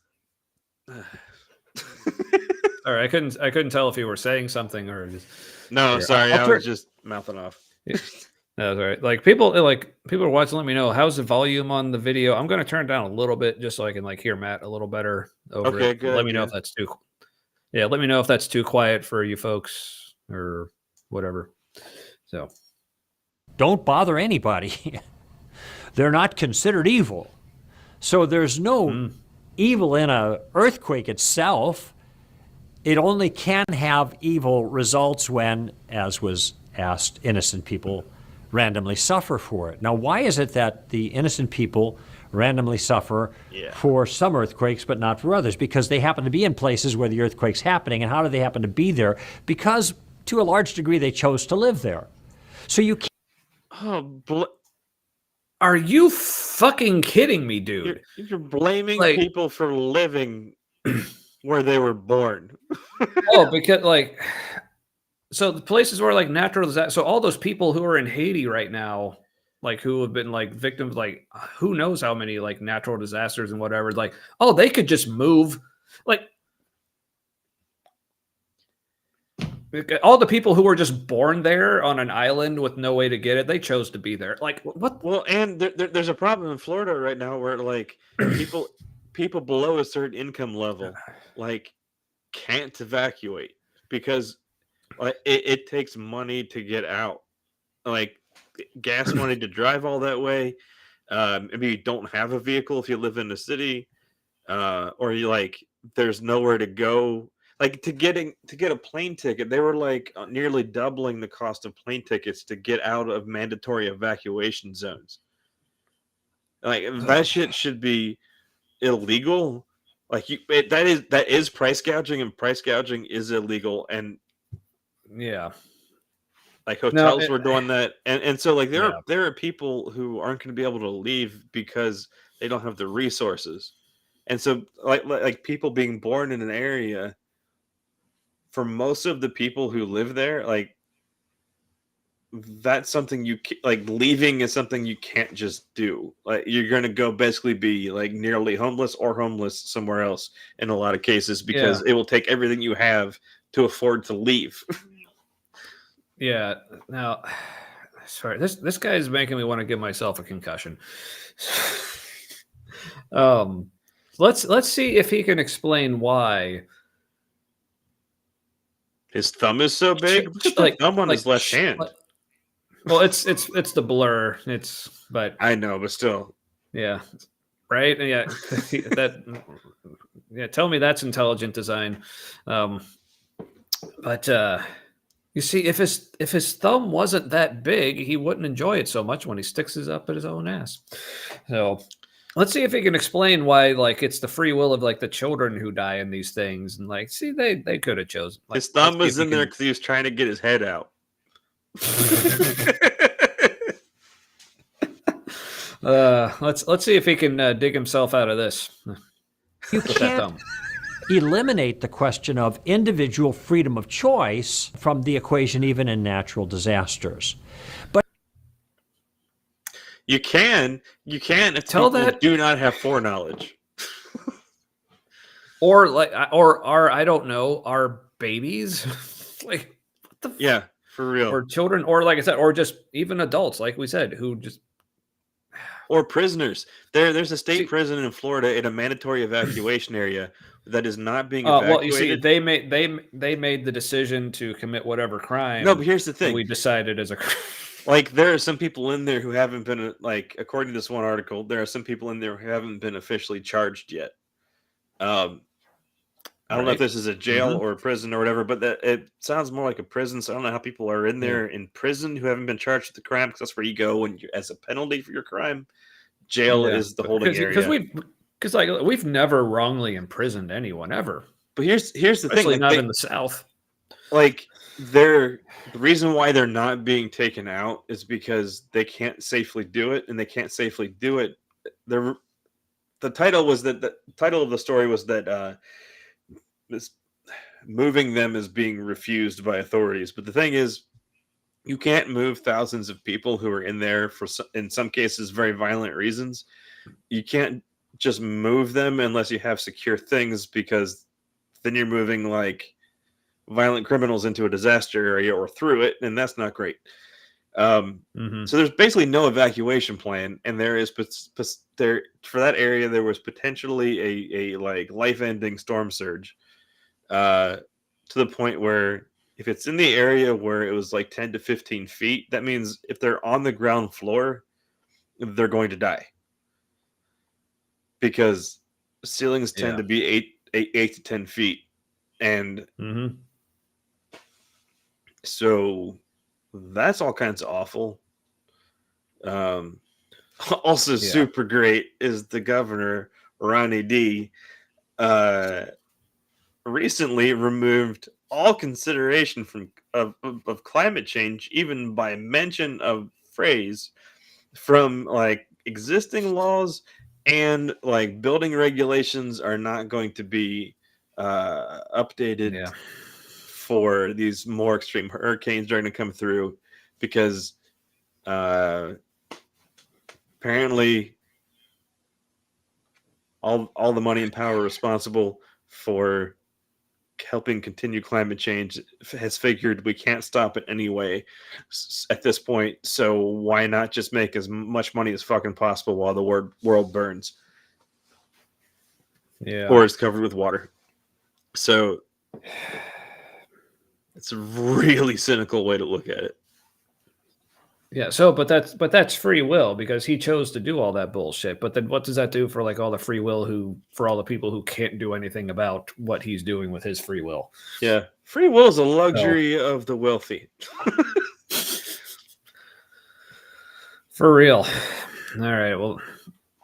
Sorry, I couldn't tell if you were saying something or just. No, sorry, I was just mouthing off. That's all right. Like people are watching. Let me know, how's the volume on the video. I'm going to turn it down a little bit just so I can hear Matt a little better over it. Good. Let me know if that's too. Yeah, let me know if that's too quiet for you folks or whatever. So, don't bother anybody. They're not considered evil, so there's no evil in an earthquake itself. It only can have evil results when, as was asked, innocent people randomly suffer for it. Now, why is it that the innocent people randomly suffer for some earthquakes but not for others? Because they happen to be in places where the earthquake's happening. And how do they happen to be there? Because, to a large degree, they chose to live there. So you can't... Are you fucking kidding me, dude? You're blaming people for living where they were born. Because so the places where natural disaster, so all those people who are in Haiti right now, who have been victims, who knows how many natural disasters and whatever, they could just move. All the people who were just born there on an island with no way to get it, they chose to be there. What? Well, and there's a problem in Florida right now where people below a certain income level can't evacuate because it takes money to get out, gas money to drive all that way. Maybe you don't have a vehicle if you live in the city, or you there's nowhere to go. To get a plane ticket, they were nearly doubling the cost of plane tickets to get out of mandatory evacuation zones. That shit should be illegal. That is price gouging, and price gouging is illegal. And hotels were doing that, and so there are people who aren't going to be able to leave because they don't have the resources, and so people being born in an area. For most of the people who live there, that's something leaving is something you can't just do. You're going to go basically be nearly homeless or homeless somewhere else in a lot of cases because it will take everything you have to afford to leave. Yeah. Now, sorry, this guy is making me want to give myself a concussion. Let's see if he can explain why. His thumb is so big. Look at the thumb on his left hand. Well, it's the blur. But I know, but still. Yeah. Right? Yeah. Tell me that's intelligent design. But you see, if his thumb wasn't that big, he wouldn't enjoy it so much when he sticks his up at his own ass. So let's see if he can explain why, it's the free will of the children who die in these things, and see they could have chosen. His thumb was in there because he was trying to get his head out. Let's see if he can dig himself out of this. You can't eliminate the question of individual freedom of choice from the equation, even in natural disasters. But you can if tell people that do not have foreknowledge. or I don't know, are babies what the for real, or children, or like I said, or just even adults, like we said, who just or prisoners. There's a state prison in Florida in a mandatory evacuation area that is not being evacuated. Well, you see, they made the decision to commit whatever crime. No, but here's the thing: we decided as a there are some people in there who haven't been according to this one article, there are some people in there who haven't been officially charged yet. I don't know if this is a jail or a prison or whatever, but it sounds more like a prison. So I don't know how people are in there in prison who haven't been charged with the crime, because that's where you go when you as a penalty for your crime. Jail is the holding area. Because we've never wrongly imprisoned anyone ever. But here's the Especially thing, not in the South. The reason why they're not being taken out is because they can't safely do it, and they can't safely do it the title was that the title of the story was that this moving them is being refused by authorities. But the thing is, you can't move thousands of people who are in there for, in some cases, very violent reasons. You can't just move them unless you have secure things, because then you're moving like violent criminals into a disaster area or through it, and that's not great. So there's basically no evacuation plan, and there is there for that area there was potentially a like life-ending storm surge, to the point where if it's in the area where it was like 10 to 15 feet, that means if they're on the ground floor, they're going to die, because ceilings tend to be 8 to 10 feet, and so that's all kinds of awful. Also super great is the governor, Ronnie D, recently removed all consideration of climate change, even by mention of phrase, from like existing laws, and like building regulations are not going to be updated for these more extreme hurricanes that are going to come through, because apparently all the money and power responsible for helping continue climate change has figured we can't stop it anyway at this point, so why not just make as much money as fucking possible while the world burns or is covered with water. So it's a really cynical way to look at it. Yeah, so but that's free will, because he chose to do all that bullshit. But then what does that do for like all the free will for all the people who can't do anything about what he's doing with his free will? Yeah, free will is a luxury of the wealthy. For real. All right, well,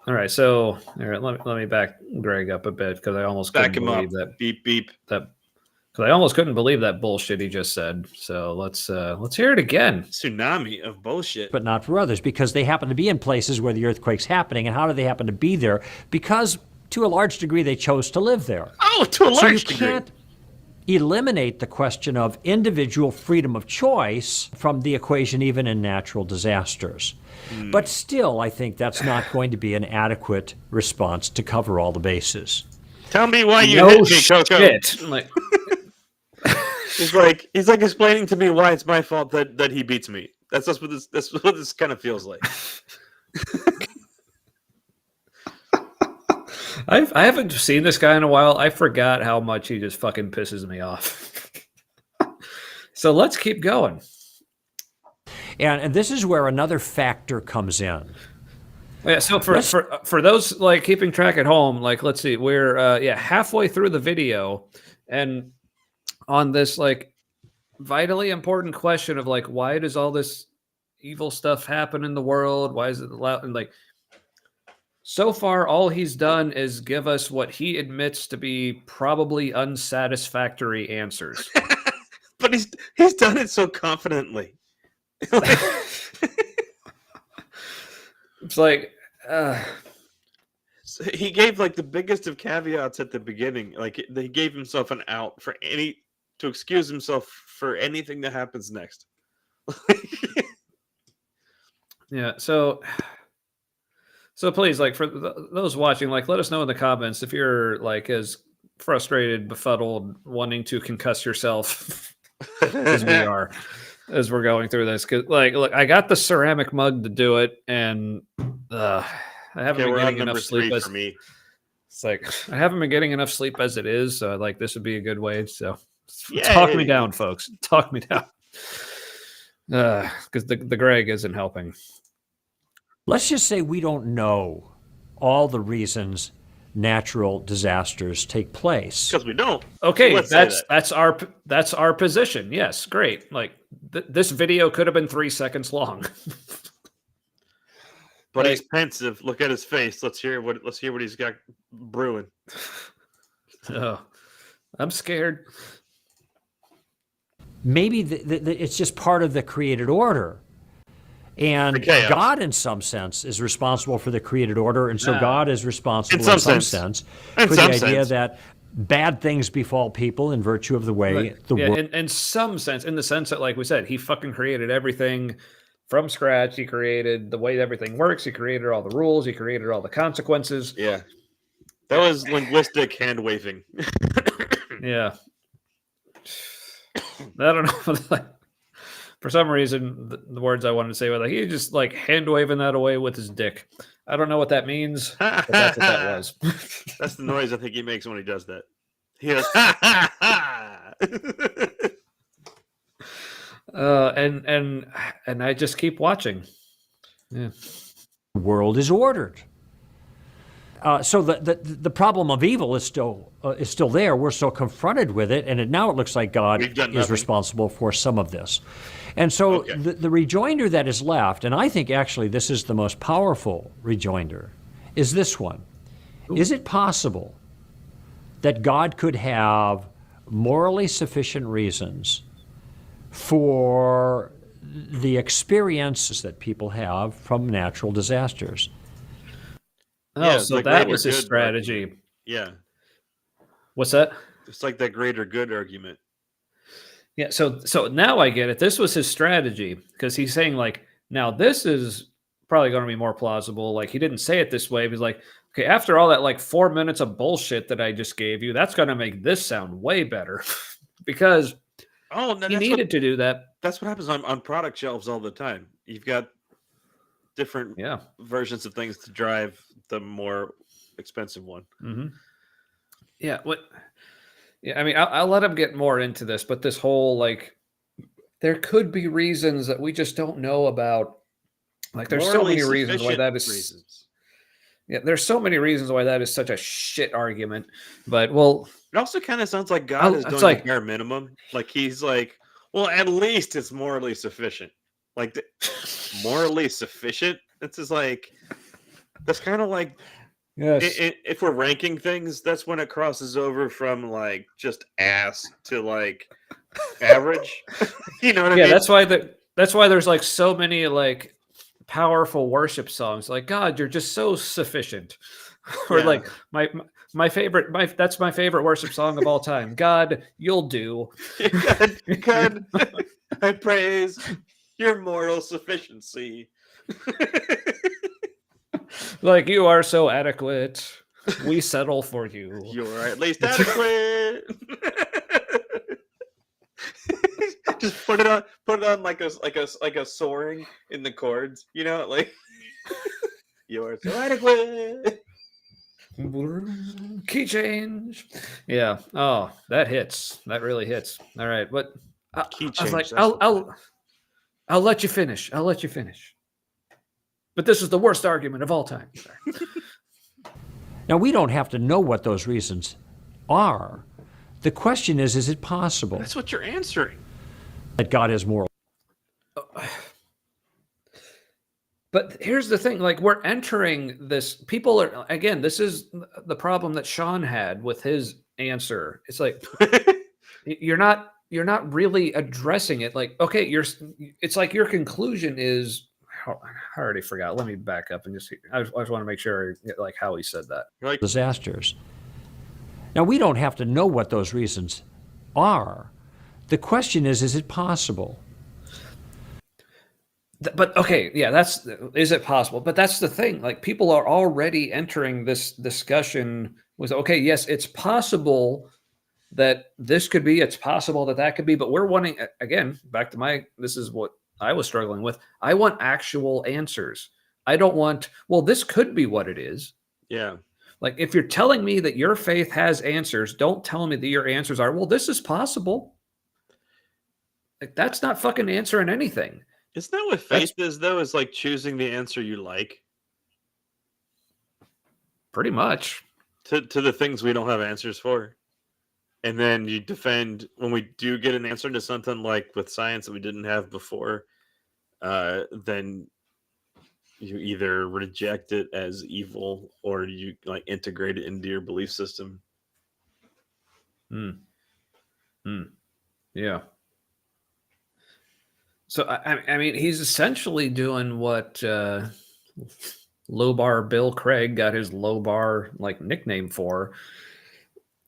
all right. So all right, let me back Greg up a bit, because I almost back couldn't him believe up. that Beep. Because I almost couldn't believe that bullshit he just said. So let's hear it again. Tsunami of bullshit. But not for others, because they happen to be in places where the earthquake's happening. And how do they happen to be there? Because to a large degree they chose to live there. Oh, to a large degree. So you can't eliminate the question of individual freedom of choice from the equation, even in natural disasters. But still, I think that's not going to be an adequate response to cover all the bases. Tell me why you hit me, Coco. Shit. Like, He's like explaining to me why it's my fault that he beats me. That's what this kind of feels like. I haven't seen this guy in a while. I forgot how much he just fucking pisses me off. So let's keep going. And this is where another factor comes in. Yeah, so for those like keeping track at home, like let's see, we're halfway through the video, and on this like vitally important question of like, why does all this evil stuff happen in the world? Why is it allowed? And like, so far, all he's done is give us what he admits to be probably unsatisfactory answers. But he's done it so confidently. It's like so he gave like the biggest of caveats at the beginning. Like he gave himself an out to excuse himself for anything that happens next. yeah. So please, like for those watching, like let us know in the comments if you're like as frustrated, befuddled, wanting to concuss yourself as we are. As we're going through this, because like, look, I got the ceramic mug to do it, and I haven't been getting enough sleep. For me, it's like I haven't been getting enough sleep as it is. So like this would be a good way. So talk me down, folks. Talk me down, because the Greg isn't helping. Let's just say we don't know all the reasons natural disasters take place. Because we don't. Okay, so that's our position. Yes, great. Like this video could have been 3 seconds long. But he's pensive. Look at his face. Let's hear what he's got brewing. Oh, I'm scared. Maybe it's just part of the created order. And chaos. God, in some sense, is responsible for the created order, and so God is responsible In some sense. In for some the idea sense. that bad things befall people in virtue of the way the world. In some sense, in the sense that, like we said, he fucking created everything from scratch. He created the way everything works. He created all the rules. He created all the consequences. Yeah. That was linguistic hand waving. Yeah. I don't know. For some reason, the words I wanted to say were like, he just like hand waving that away with his dick. I don't know what that means, but that's what that was. That's the noise I think he makes when he does that. He goes, ha ha ha. And I just keep watching. Yeah. world is ordered. So the problem of evil is still there. We're still confronted with it, and now it looks like God is responsible for some of this. And so the rejoinder that is left, and I think actually this is the most powerful rejoinder, is this one. Ooh. Is it possible that God could have morally sufficient reasons for the experiences that people have from natural disasters? Oh, yeah, so that was his strategy. Argument. Yeah. What's that? It's like that greater good argument. Yeah, so now I get it. This was his strategy, because he's saying, like, now this is probably going to be more plausible. Like, he didn't say it this way. He's like, okay, after all that, like, 4 minutes of bullshit that I just gave you, that's going to make this sound way better. Because he needed to do that. That's what happens on product shelves all the time. You've got different versions of things to drive the more expensive one. Mm-hmm. Yeah. Yeah, I mean, I'll let him get more into this, but this whole, like, there could be reasons that we just don't know about. Like, there's so many reasons why that is. Reasons. Yeah, there's so many reasons why that is such a shit argument. But, well. It also kind of sounds like God is doing the bare minimum. Like, he's like, well, at least it's morally sufficient. Like, morally sufficient? It's just like, that's kind of like. Yes. If we're ranking things, that's when it crosses over from like just ass to like average. You know what I mean? Yeah, that's why there's like so many like powerful worship songs. Like, God, you're just so sufficient. Or like my favorite, that's my favorite worship song of all time. God, you'll do. God, I praise your moral sufficiency. Like, you are so adequate. We settle for you. You're at least adequate. Just put it on like a soaring in the chords, you know, like you're so adequate. Key change. Yeah. Oh, that hits. That really hits. All right. But key change. I was like, I'll let you finish. I'll let you finish. But this is the worst argument of all time. Now, we don't have to know what those reasons are. The question is it possible? That's what you're answering. That God is moral. But here's the thing. Like, we're entering this. People are, again, this is the problem that Sean had with his answer. It's like, you're not really addressing it. Like, okay, it's like your conclusion is, I already forgot. Let me back up and I just want to make sure, like, how he said that. Like disasters. Now, we don't have to know what those reasons are. The question is it possible? But okay, yeah, is it possible? But that's the thing. Like, people are already entering this discussion with, okay, yes, it's possible that this could be, it's possible that could be, but we're wanting, again, back to this is what I was struggling with. I want actual answers. I don't want, well, this could be what it is. Yeah. Like, if you're telling me that your faith has answers, don't tell me that your answers are, well, this is possible. Like, that's not fucking answering anything. Isn't that what faith is, though? Is like choosing the answer you like? Pretty much. To the things we don't have answers for. And then you defend when we do get an answer to something, like with science that we didn't have before, then you either reject it as evil or you like integrate it into your belief system. Yeah. So I mean, he's essentially doing what Low Bar Bill Craig got his Low Bar like nickname for.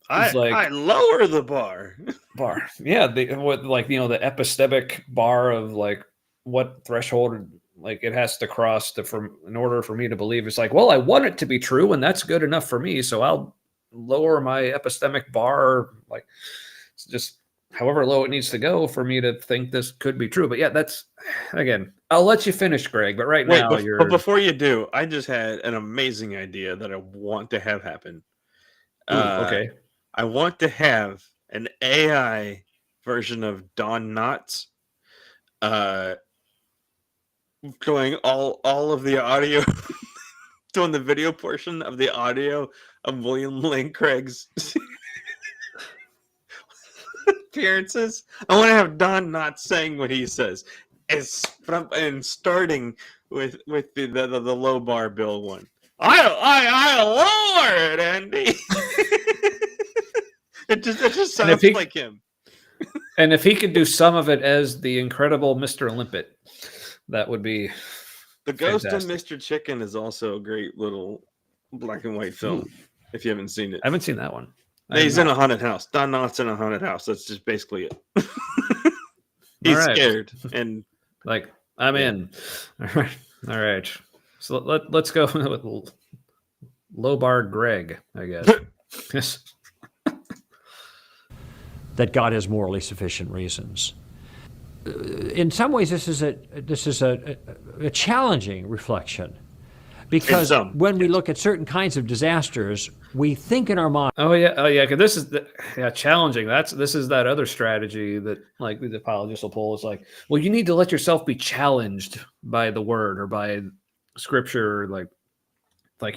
It's I lower the bar. bar, yeah. What like the epistemic bar of like what threshold like it has to cross in order for me to believe. It's like, well, I want it to be true, and that's good enough for me, so I'll lower my epistemic bar like it's just however low it needs to go for me to think this could be true. But yeah, that's again, I'll let you finish, Greg. But right now, but before you do, I just had an amazing idea that I want to have happen. Okay. I want to have an AI version of Don Knotts doing all of the audio, doing the video portion of the audio of William Lane Craig's appearances. I want to have Don Knotts saying what he says, and starting with the low bar bill one. I lower it, Andy. It just sounds like him. And if he could do some of it as the incredible Mr. Limpet, that would be The Ghost fantastic. of Mr. Chicken is also a great little black and white film. If you haven't seen it, I haven't seen that one. He's in a haunted house. Don Knotts in a haunted house. That's just basically it. He's scared and like I'm in. All right. So let's go with Low Bar Greg, I guess. That God has morally sufficient reasons. In some ways, this is a challenging reflection, because when we look at certain kinds of disasters, we think in our mind. Oh yeah. Because this is challenging. This is that other strategy that like the apologists will pull. It's like, well, you need to let yourself be challenged by the word or by scripture. Like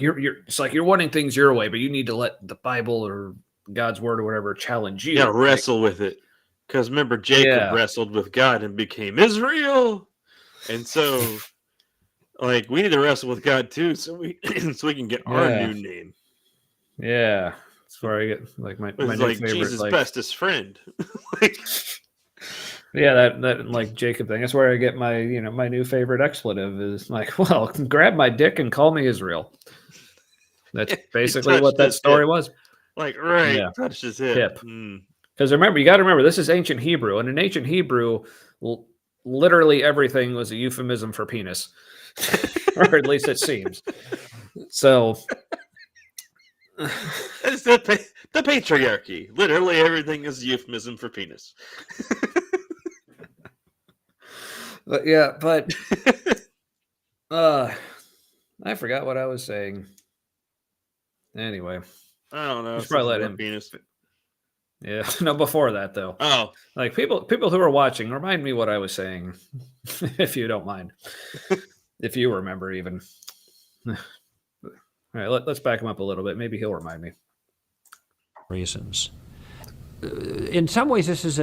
you're it's like you're wanting things your way, but you need to let the Bible or God's word or whatever challenge you. Yeah, wrestle with it. Because remember, Jacob wrestled with God and became Israel. And so, like, we need to wrestle with God too, so we can get our new name. Yeah. That's where I get like my new like favorite. Jesus' like, bestest friend. Yeah, that like Jacob thing. That's where I get my my new favorite expletive is like, well, grab my dick and call me Israel. That's basically what that story was. Like, touched his hip. Because remember, you got to remember, this is ancient Hebrew, and in ancient Hebrew, literally everything was a euphemism for penis, or at least it seems. So, it's the patriarchy. Literally everything is a euphemism for penis. But I forgot what I was saying. Anyway, I don't know. Probably let him. Penis. Yeah, no. Before that, though. Oh, like people who are watching, remind me what I was saying, if you don't mind. If you remember, even. All right, let's back him up a little bit. Maybe he'll remind me. Reasons. In some ways, this is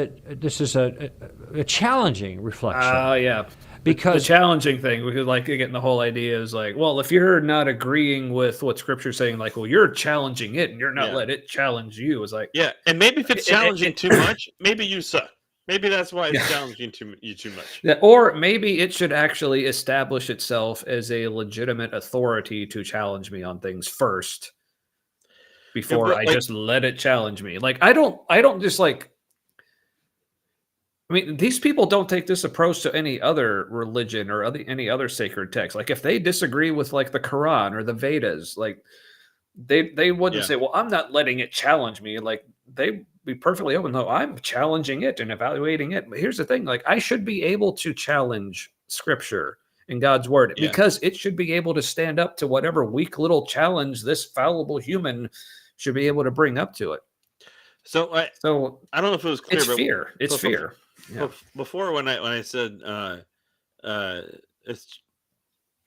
a challenging reflection. Yeah. Because the challenging thing, because like getting the whole idea is like, well, if you're not agreeing with what Scripture's saying, like, well, you're challenging it, and you're not let it challenge you. It's like, and maybe if it's challenging too much, maybe you suck. Maybe that's why it's challenging you too much. Yeah, or maybe it should actually establish itself as a legitimate authority to challenge me on things first, before I just let it challenge me. Like I don't just like. I mean, these people don't take this approach to any other religion or any other sacred text. Like, if they disagree with like the Quran or the Vedas, like they wouldn't say, "Well, I'm not letting it challenge me." Like they'd be perfectly open. No, I'm challenging it and evaluating it. But here's the thing: like, I should be able to challenge Scripture and God's Word because it should be able to stand up to whatever weak little challenge this fallible human should be able to bring up to it. So I don't know if it was clear. It's fear. It's fear. Yeah. Before when I said it's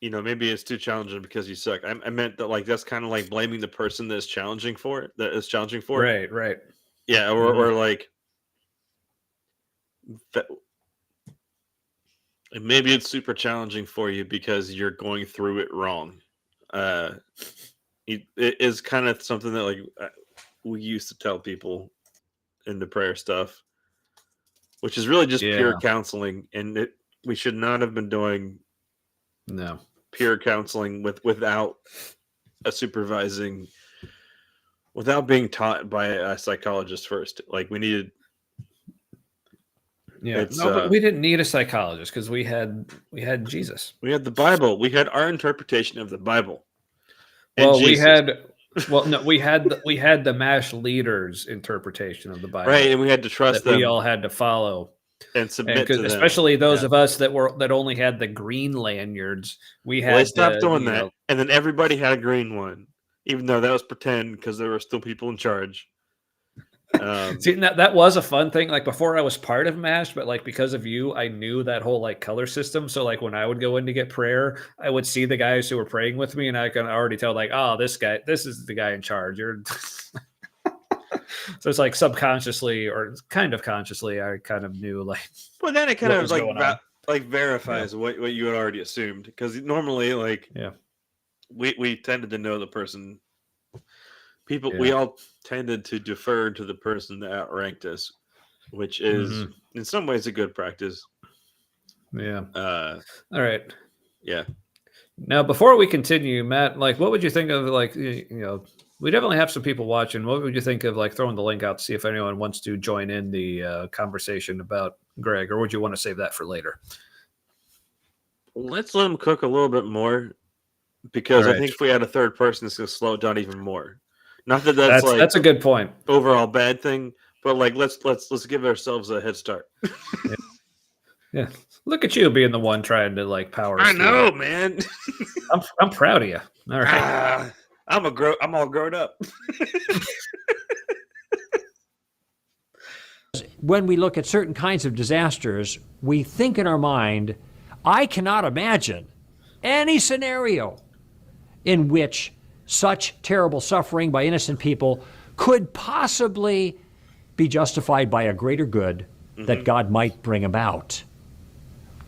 maybe it's too challenging because you suck. I meant that like that's kind of like blaming the person that is challenging for it. That is challenging for it. Right. Yeah, or like that. Maybe it's super challenging for you because you're going through it wrong. It is kind of something that like we used to tell people in the prayer stuff. Which is really just pure counseling, and we should not have been doing No. peer counseling without a supervising, without being taught by a psychologist first. Like we needed. Yeah. But we didn't need a psychologist because we had Jesus. We had the Bible. We had our interpretation of the Bible. Well, we had the MASH leaders' interpretation of the Bible, right? And we had to trust them. We all had to follow and submit to them. Especially those of us that only had the green lanyards. They stopped doing that, and then everybody had a green one, even though that was pretend because there were still people in charge. See, that was a fun thing. Like before, I was part of MASH, but like because of you, I knew that whole like color system. So like when I would go in to get prayer, I would see the guys who were praying with me, and I can already tell like, oh, this is the guy in charge. You're. So it's like subconsciously or kind of consciously, I kind of knew like. Well, then it kind of like verifies what you had already assumed, because normally we tended to know the person. We all tended to defer to the person that outranked us, which is in some ways a good practice. Yeah. All right. Yeah. Now, before we continue, Matt, like, what would you think of like, we definitely have some people watching. What would you think of like throwing the link out to see if anyone wants to join in the conversation about Greg, or would you want to save that for later? Let's let him cook a little bit more, because I think if we had a third person, it's going to slow it down even more. Not that that's a good point. Overall bad thing, but like let's give ourselves a head start. Yeah. Look at you being the one trying to like power. I know, man. I'm proud of you. All right. I'm all grown up. When we look at certain kinds of disasters, we think in our mind, I cannot imagine any scenario in which such terrible suffering by innocent people could possibly be justified by a greater good that God might bring about.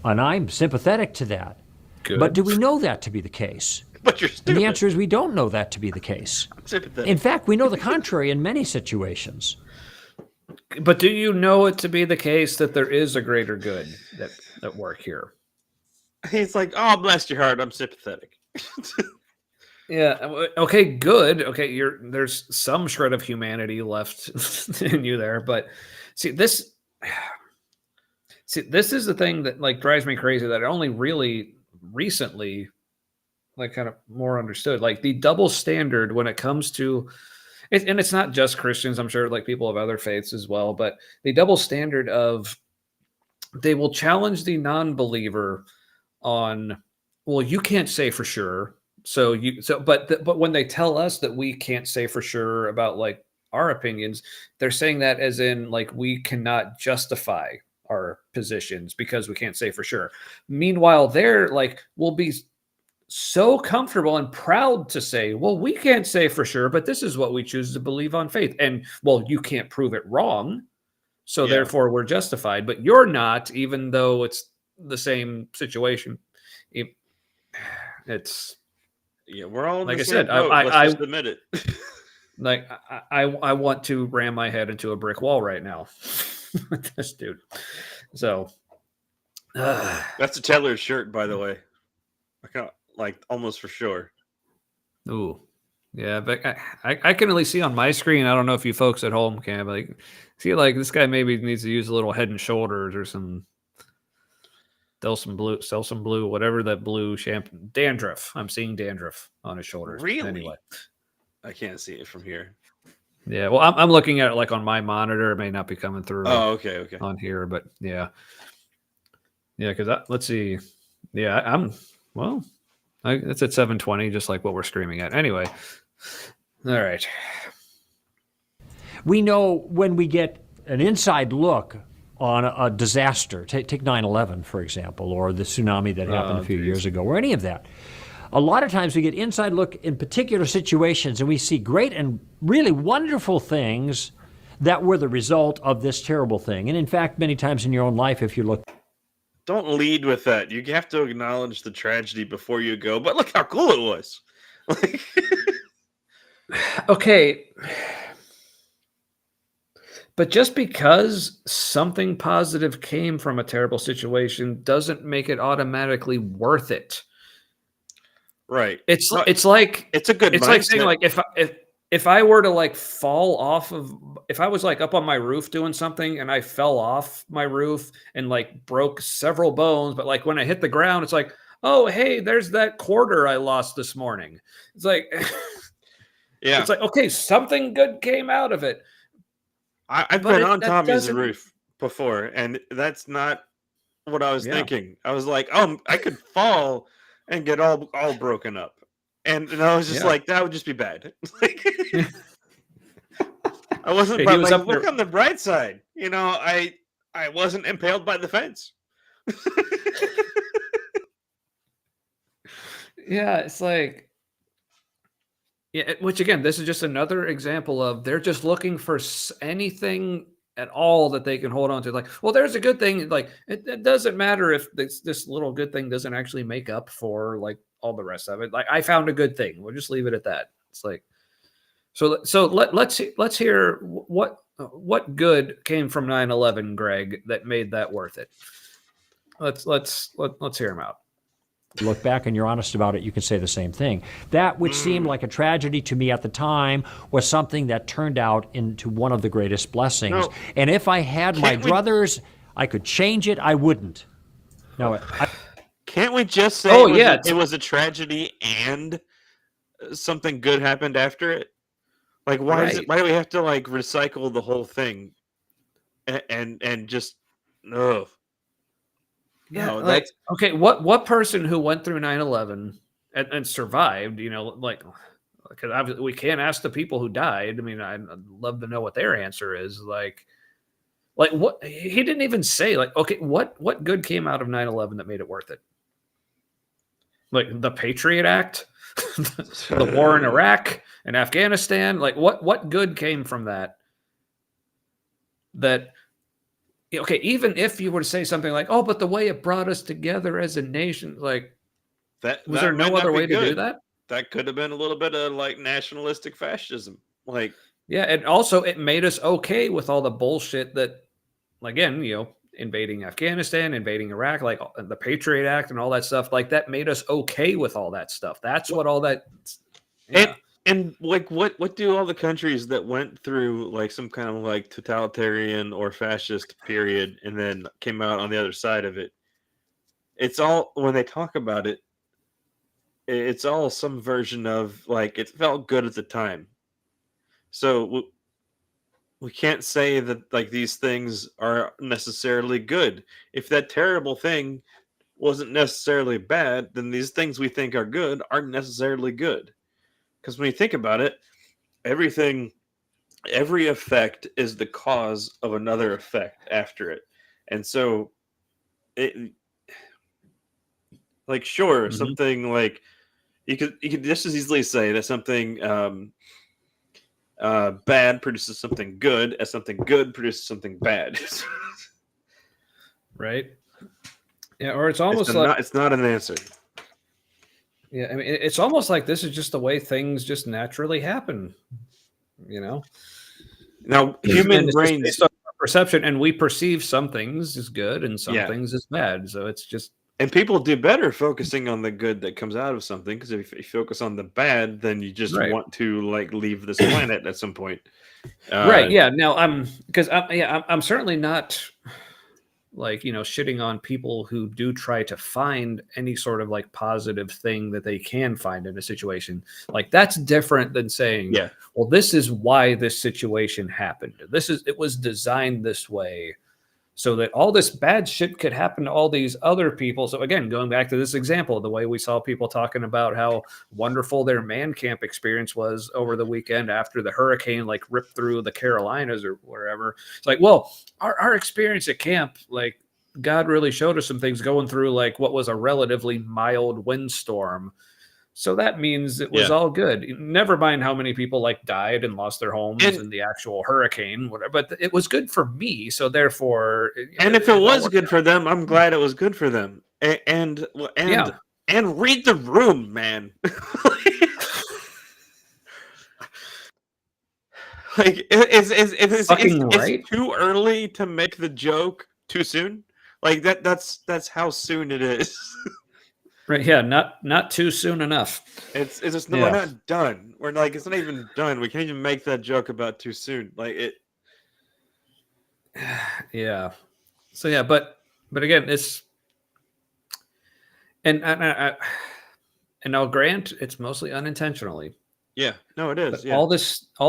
And I'm sympathetic to that. Good. But do we know that to be the case? But you're stupid. And the answer is we don't know that to be the case. I'm sympathetic. In fact, we know the contrary in many situations. But do you know it to be the case that there is a greater good at work here? He's like, oh, bless your heart, I'm sympathetic. Yeah. Okay. Good. Okay. There's some shred of humanity left in you there, but this is the thing that like drives me crazy, that I only really recently like kind of more understood, like the double standard when it comes to it. And it's not just Christians. I'm sure like people of other faiths as well, but the double standard of they will challenge the non-believer on, well, you can't say for sure. But when they tell us that we can't say for sure about like our opinions, they're saying that as in like we cannot justify our positions because we can't say for sure. Meanwhile, they're like, we'll be so comfortable and proud to say, well, we can't say for sure, but this is what we choose to believe on faith. And well, you can't prove it wrong. So therefore we're justified, but you're not, even though it's the same situation. It's, yeah, we're all like I said. Let's just admit it. Like I want to ram my head into a brick wall right now with this dude. So that's a Taylor's shirt, by the way. I can't, like almost for sure. Ooh, yeah, but I can really see on my screen. I don't know if you folks at home can, but like, see, like this guy maybe needs to use a little Head and Shoulders or some. Sell some blue, whatever that blue shampoo. Dandruff. I'm seeing dandruff on his shoulders. Really? Anyway, I can't see it from here. Yeah, well, I'm looking at it like on my monitor. It may not be coming through. Oh, okay. On here, but yeah. Because let's see. Yeah, it's at 720, just like what we're streaming at. Anyway, all right. We know when we get an inside look on a disaster, take 9/11, for example, or the tsunami that happened a few years ago, or any of that. A lot of times we get inside look in particular situations, and we see great and really wonderful things that were the result of this terrible thing. And in fact, many times in your own life, if you look... Don't lead with that. You have to acknowledge the tragedy before you go, but look how cool it was. Okay. But just because something positive came from a terrible situation doesn't make it automatically worth it. Right. It's No, it's like it's a good it's like saying mindset. like if I were to like fall off of if I was like up on my roof doing something and I fell off my roof and like broke several bones, but like when I hit the ground, it's like, oh hey, there's that quarter I lost this morning. It's like Yeah. it's like okay, something good came out of it. I've But been on that Tommy's doesn't roof before, and that's not what I was Yeah. thinking. I was like, oh, I could fall and get all broken up. And I was just Yeah. like, that would just be bad. Like, I wasn't He but was like, up look there. on the bright side. You know, I wasn't impaled by the fence. Yeah, it's like yeah, which again, this is just another example of they're just looking for anything at all that they can hold on to. Like, well, there's a good thing. Like, it doesn't matter if this little good thing doesn't actually make up for like all the rest of it. Like, I found a good thing. We'll just leave it at that. It's like, let's hear what good came from 9/11, Greg, that made that worth it. Let's hear him out. Look back and you're honest about it, you can say the same thing. That which seemed like a tragedy to me at the time was something that turned out into one of the greatest blessings. No. And if I had my druthers, I could change it, I wouldn't. No, Can't we just say Oh, it was a tragedy and something good happened after it? Like, why Right. why do we have to like recycle the whole thing and just no. Yeah, No, like that's okay, what person who went through 9/11 and survived, you know, like because we can't ask the people who died. I mean, I'd love to know what their answer is. Like what he didn't even say. Like, okay, what good came out of 9/11 that made it worth it? Like the Patriot Act, the war in Iraq and Afghanistan. Like what good came from that? That okay, even if you were to say something like, "Oh, but the way it brought us together as a nation," like, was there might no not other be way to do good. that? That could have been a little bit of like nationalistic fascism. Like, Yeah, and also it made us okay with all the bullshit that, again, you know, invading Afghanistan, invading Iraq, like the Patriot Act and all that stuff. Like that made us okay with all that stuff. That's what all that. Yeah. and like what do all the countries that went through like some kind of like totalitarian or fascist period and then came out on the other side of it? It's all when they talk about it, it's all some version of like it felt good at the time. So we can't say that like these things are necessarily good. If that terrible thing wasn't necessarily bad, then these things we think are good aren't necessarily good. Because when you think about it, every effect is the cause of another effect after it. And so it like sure, Mhm. something like you could just as easily say that something bad produces something good as something good produces something bad. Right. Yeah, or it's almost like It's not an answer. yeah, I mean, it's almost like this is just the way things just naturally happen. You know, Now, and human it's just brains, based on our perception, and we perceive some things as good and some yeah, things as bad. So it's just and people do better focusing on the good that comes out of something because if you focus on the bad, then you just right. want to like leave this planet at some point. Right. Yeah. Now I'm certainly not like, you know, shitting on people who do try to find any sort of like positive thing that they can find in a situation. Like that's different than saying, Yeah. well, this is why this situation happened. It was designed this way so that all this bad shit could happen to all these other people. So again, going back to this example, the way we saw people talking about how wonderful their man camp experience was over the weekend after the hurricane like ripped through the Carolinas or wherever. It's like, well, our experience at camp, like God really showed us some things going through like what was a relatively mild windstorm. So that means it was all good. Never mind how many people like died and lost their homes in the actual hurricane, whatever. But it was good for me. So therefore, And if it was good for them, I'm glad it was good for them. And read the room, man. Like Fucking right. it's too early to make the joke too soon. Like that's how soon it is. Right. Yeah. Not too soon enough. It's just no, we're Yeah. not done. We're like it's not even done. We can't even make that joke about too soon. Like it. Yeah. So yeah, but again, it's and I'll grant it's mostly unintentionally. Yeah. No, it is. But Yeah. all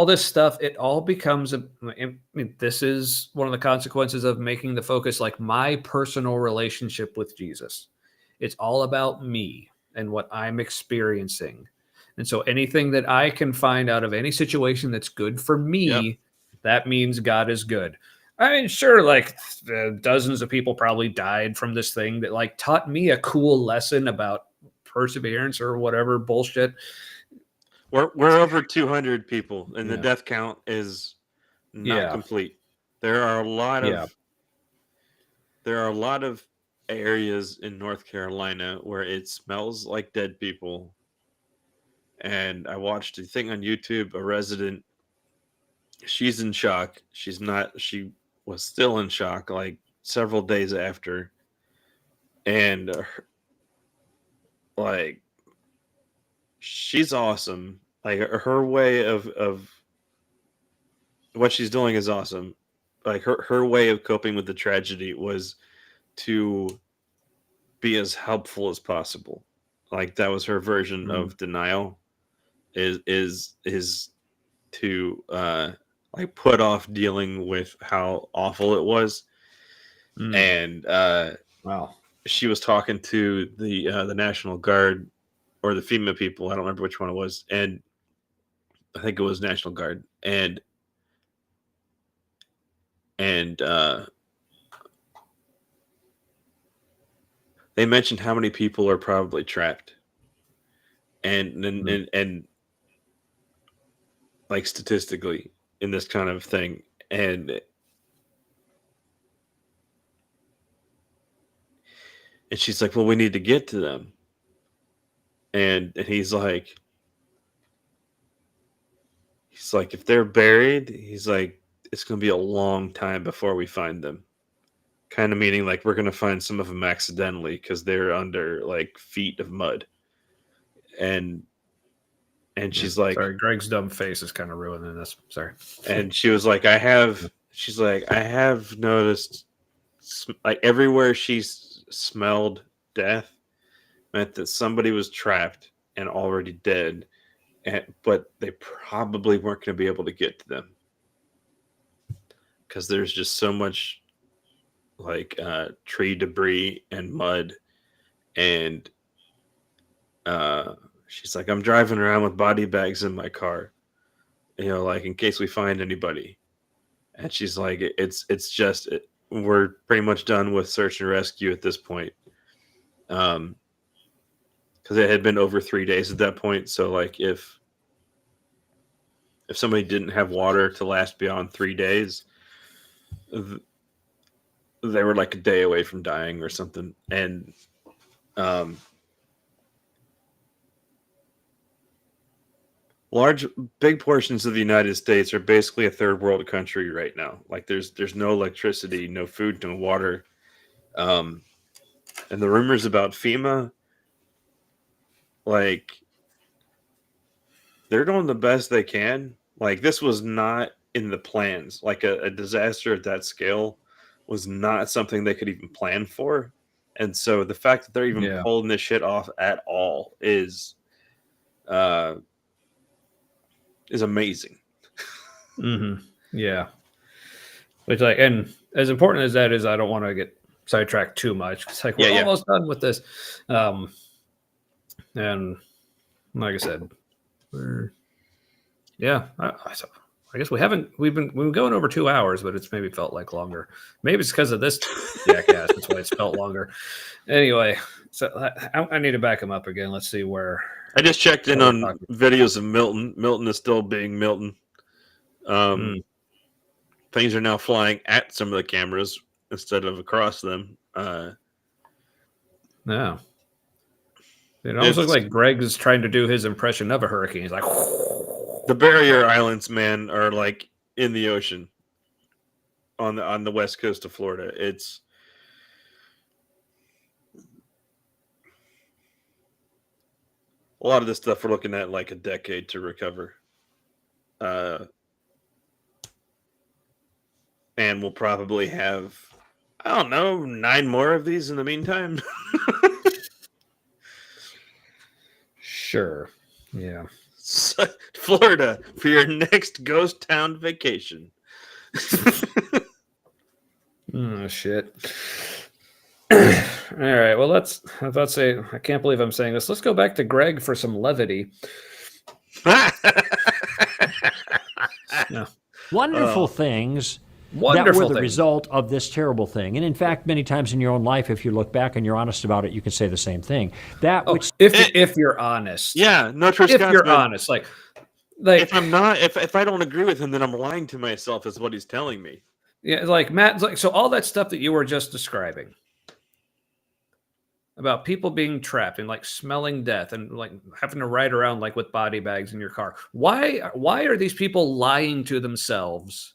this stuff, it all becomes I mean, this is one of the consequences of making the focus like my personal relationship with Jesus. It's all about me and what I'm experiencing. And so anything that I can find out of any situation that's good for me, Yep. that means God is good. I mean, sure, like dozens of people probably died from this thing that like taught me a cool lesson about perseverance or whatever bullshit. We're over 200 people, and the Yeah. death count is not Yeah. complete. There are a lot Yeah. of there are a lot of areas in North Carolina where it smells like dead people. And I watched a thing on YouTube, a resident, she's in shock. She was still in shock like several days after. And like she's awesome. Like her way of what she's doing is awesome. Like her way of coping with the tragedy was to be as helpful as possible. Like that was her version of denial. Is to like put off dealing with how awful it was. And Wow. she was talking to the National Guard or the FEMA people. I don't remember which one it was, and I think it was National Guard. And they mentioned how many people are probably trapped, and like statistically in this kind of thing, and she's like, well, we need to get to them, and he's like, if they're buried, he's like, it's gonna be a long time before we find them. Kind of meaning like we're gonna find some of them accidentally because they're under like feet of mud. And she's like, Sorry, Greg's dumb face is kind of ruining this. Sorry. and she was like, she's like, I have noticed like everywhere she's smelled death meant that somebody was trapped and already dead, but they probably weren't going to be able to get to them because there's just so much like tree debris and mud. And she's like, I'm driving around with body bags in my car, like in case we find anybody. And she's like, we're pretty much done with search and rescue at this point. Because it had been over 3 days at that point. So like if somebody didn't have water to last beyond 3 days, they were like a day away from dying or something. And big portions of the United States are basically a third world country right now. Like there's no electricity, no food, no water. And the rumors about FEMA, like they're doing the best they can. Like this was not in the plans. Like a disaster at that scale was not something they could even plan for. And so the fact that they're even pulling this shit off at all is amazing. Mm-hmm. Yeah. Which like, and as important as that is, I don't want to get sidetracked too much. It's like we're almost done with this. And like I said, I guess we've been going over 2 hours, but it's maybe felt like longer. Maybe it's because of this jackass. That's why it's felt longer. Anyway, so I need to back him up again. Let's see where. I just checked in on videos of Milton. Milton is still being Milton. Things are now flying at some of the cameras instead of across them. Yeah. It almost looks like Greg is trying to do his impression of a hurricane. He's like, the barrier islands, man, are like in the ocean on the west coast of Florida. It's a lot of this stuff we're looking at like a decade to recover. And we'll probably have, I don't know, 9 more of these in the meantime. Sure. Yeah. So, Florida for your next ghost town vacation. Oh shit. All right. Well, I was about to say, I can't believe I'm saying this. Let's go back to Greg for some levity. No. Wonderful things that Wonderful were the things. result of this terrible thing. And in fact, many times in your own life, if you look back and you're honest about it, you can say the same thing. That which If you're honest. Yeah, no true If Scotsman. you're honest. Like if I'm not, if I don't agree with him, then I'm lying to myself, is what he's telling me. Yeah, like Matt, like so all that stuff that you were just describing about people being trapped and like smelling death and like having to ride around like with body bags in your car. Why are these people lying to themselves,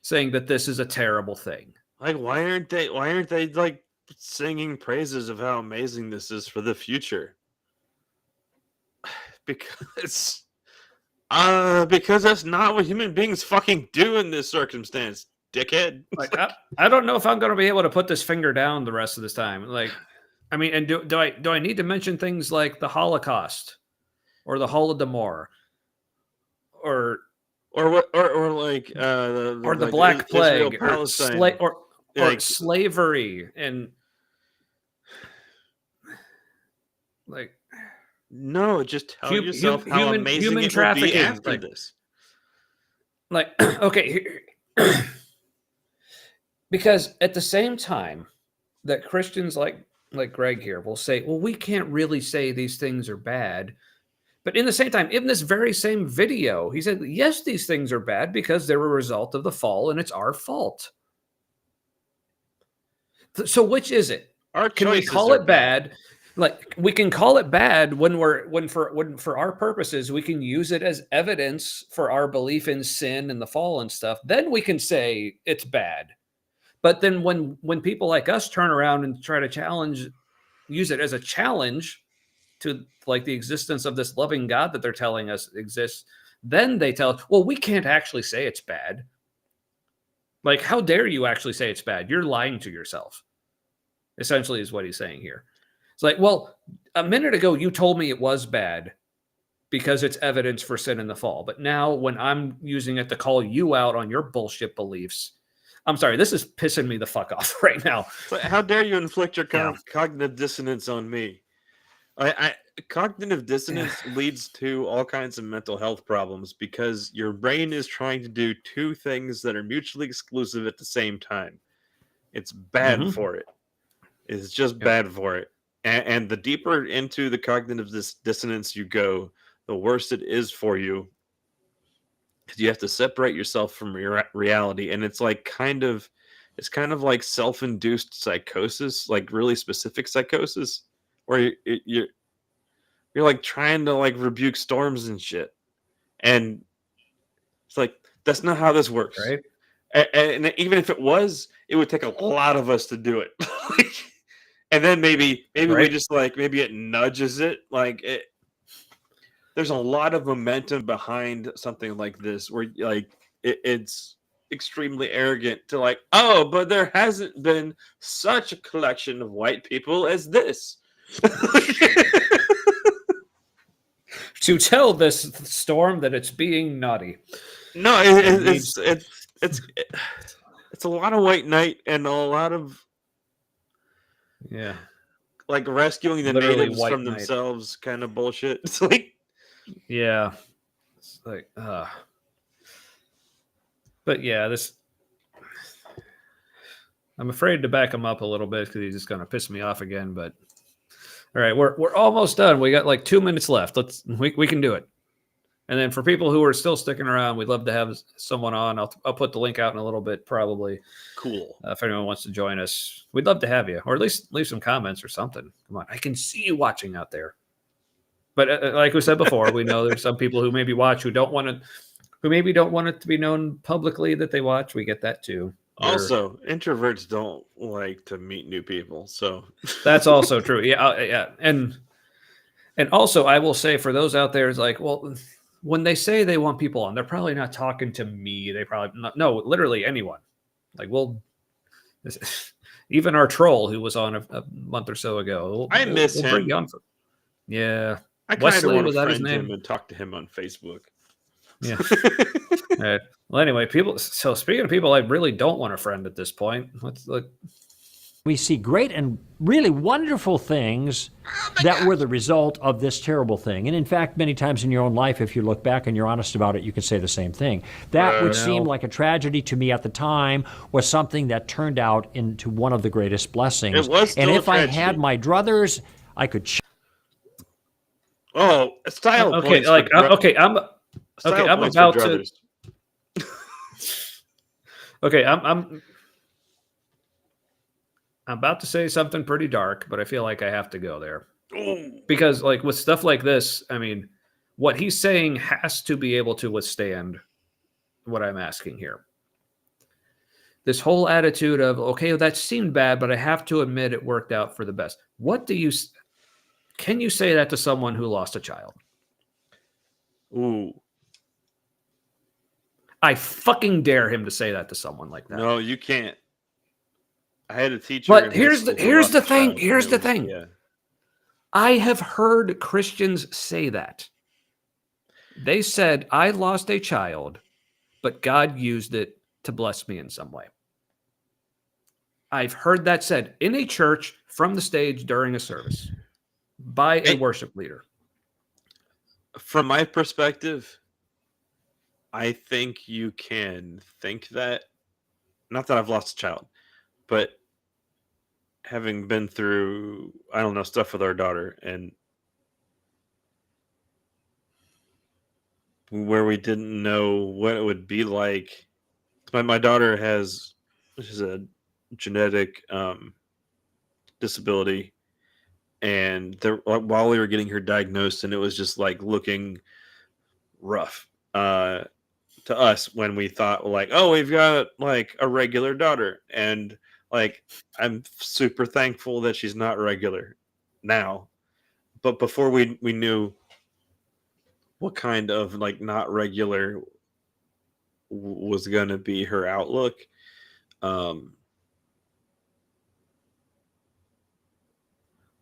saying that this is a terrible thing? Like, why aren't they like singing praises of how amazing this is for the future? Because that's not what human beings fucking do in this circumstance, dickhead. Like I don't know if I'm going to be able to put this finger down the rest of this time. Like, I mean, and do I need to mention things like the Holocaust or the Holodomor or like the Black Plague or slavery and like no, just tell yourself how amazing human it trafficking will be after like, this. Like, okay, because at the same time that Christians like Greg here will say, well, we can't really say these things are bad. But in the same time, in this very same video, he said, yes, these things are bad because they're a result of the fall and it's our fault. So which is it? Can we call it bad? Like we can call it bad when for our purposes, we can use it as evidence for our belief in sin and the fall and stuff. Then we can say it's bad. But then when people like us turn around and try to use it as a challenge to like the existence of this loving God that they're telling us exists, then they tell us, well, we can't actually say it's bad. Like, how dare you actually say it's bad? You're lying to yourself, essentially, is what he's saying here. It's like, well, a minute ago, you told me it was bad because it's evidence for sin in the fall. But now when I'm using it to call you out on your bullshit beliefs, I'm sorry, this is pissing me the fuck off right now. But how dare you inflict your cognitive dissonance on me? Cognitive dissonance leads to all kinds of mental health problems because your brain is trying to do two things that are mutually exclusive at the same time. It's bad for it. It's just bad for it. And the deeper into the cognitive dissonance you go, the worse it is for you. Because you have to separate yourself from your reality, and it's kind of like self-induced psychosis, like really specific psychosis, where you're like trying to like rebuke storms and shit, and it's like that's not how this works, right? And even if it was, it would take a lot of us to do it, and then maybe we just maybe it nudges it like it. There's a lot of momentum behind something like this where it's extremely arrogant to like, oh, but there hasn't been such a collection of white people as this. To tell this storm that it's being naughty. No, it's a lot of white knight and a lot of like rescuing the Literally natives from themselves kind of bullshit. It's like it's like but yeah, this I'm afraid to back him up a little bit because he's just gonna piss me off again. But all right, we're almost done. We got like 2 minutes left. We can do it. And then for people who are still sticking around, we'd love to have someone on. I'll put the link out in a little bit, probably. Cool. If anyone wants to join us, we'd love to have you, or at least leave some comments or something. Come on, I can see you watching out there. But like we said before, we know there's some people who maybe watch who don't want to, who maybe don't want it to be known publicly that they watch. We get that too. Also, introverts don't like to meet new people, so That's also true. Yeah, and also I will say for those out there, is like, well, when they say they want people on, they're probably not talking to me. They probably no, literally anyone. Like, even our troll who was on a month or so ago. I miss him. Bring you on yeah, I kind of Wesley, want was to that his friend name? him and talk to him on Facebook. Yeah. All right. Well, anyway, people. So speaking of people, I really don't want a friend at this point. Let's look. We see great and really wonderful things that were the result of this terrible thing. And in fact, many times in your own life, if you look back and you're honest about it, you can say the same thing. That would seem like a tragedy to me at the time, was something that turned out into one of the greatest blessings. It was still and if a I tragedy. had my druthers, I could. Oh, style Okay, points. like for I'm points for about to. druthers. Okay, I'm about to say something pretty dark, but I feel like I have to go there. Ooh. Because like with stuff like this, I mean, what he's saying has to be able to withstand what I'm asking here. This whole attitude of, okay, that seemed bad, but I have to admit it worked out for the best. Can you say that to someone who lost a child? Ooh. I fucking dare him to say that to someone like that. No, you can't. I had a teacher. But in high here's school the who lost a thing. child, Here's and the it was- thing. Yeah. I have heard Christians say that. They said, I lost a child, but God used it to bless me in some way. I've heard that said in a church from the stage during a service by a worship leader. From my perspective, I think you can think that. Not that I've lost a child, but having been through, I don't know, stuff with our daughter, and where we didn't know what it would be like. My daughter has a genetic disability, and while we were getting her diagnosed, and it was just like looking rough to us when we thought like, oh, we've got like a regular daughter, and like I'm super thankful that she's not regular now, but before we knew what kind of like not regular was going to be her outlook,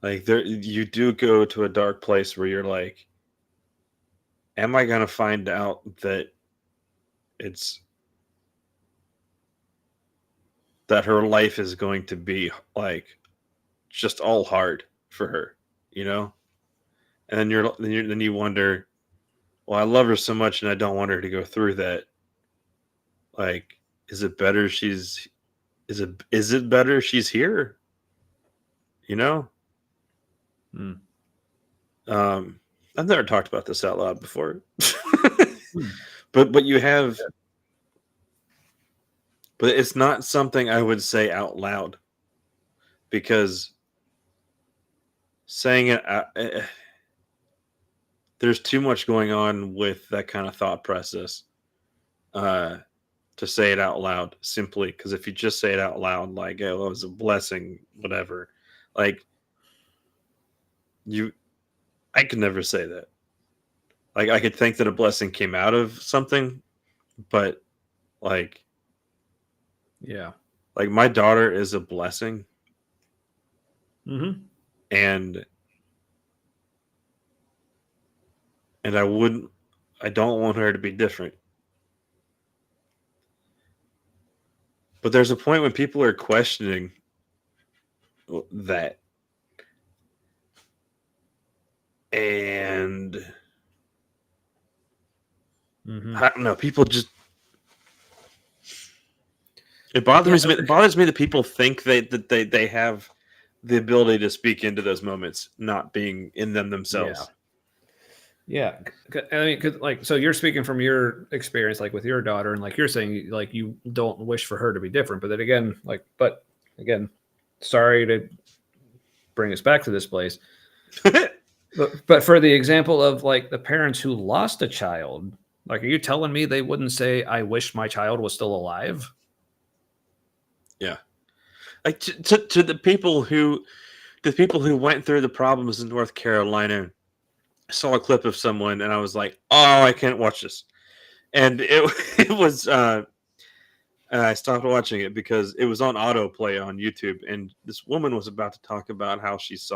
like there you do go to a dark place where you're like, am I going to find out that her life is going to be like just all hard for her, and then you wonder, well, I love her so much and I don't want her to go through that. Like, is it better she's here? I've never talked about this out loud before. but you have, but it's not something I would say out loud, because saying it, there's too much going on with that kind of thought process to say it out loud, simply because if you just say it out loud, like, oh, it was a blessing, whatever, like I could never say that. Like, I could think that a blessing came out of something, but like, yeah, like my daughter is a blessing. Mm-hmm. And I don't want her to be different. But there's a point when people are questioning that. And I don't know, people just, it bothers me. It bothers me that people think that they have the ability to speak into those moments, not being in them themselves. Yeah. I mean, cause like, so you're speaking from your experience, like with your daughter, and like you're saying, like you don't wish for her to be different. But then again, sorry to bring us back to this place. But for the example of like the parents who lost a child, Like, are you telling me they wouldn't say, "I wish my child was still alive"? Yeah. Like to the people who went through the problems in North Carolina, I saw a clip of someone and I was like, "Oh, I can't watch this." And it it was I stopped watching it because it was on autoplay on YouTube, and this woman was about to talk about how she's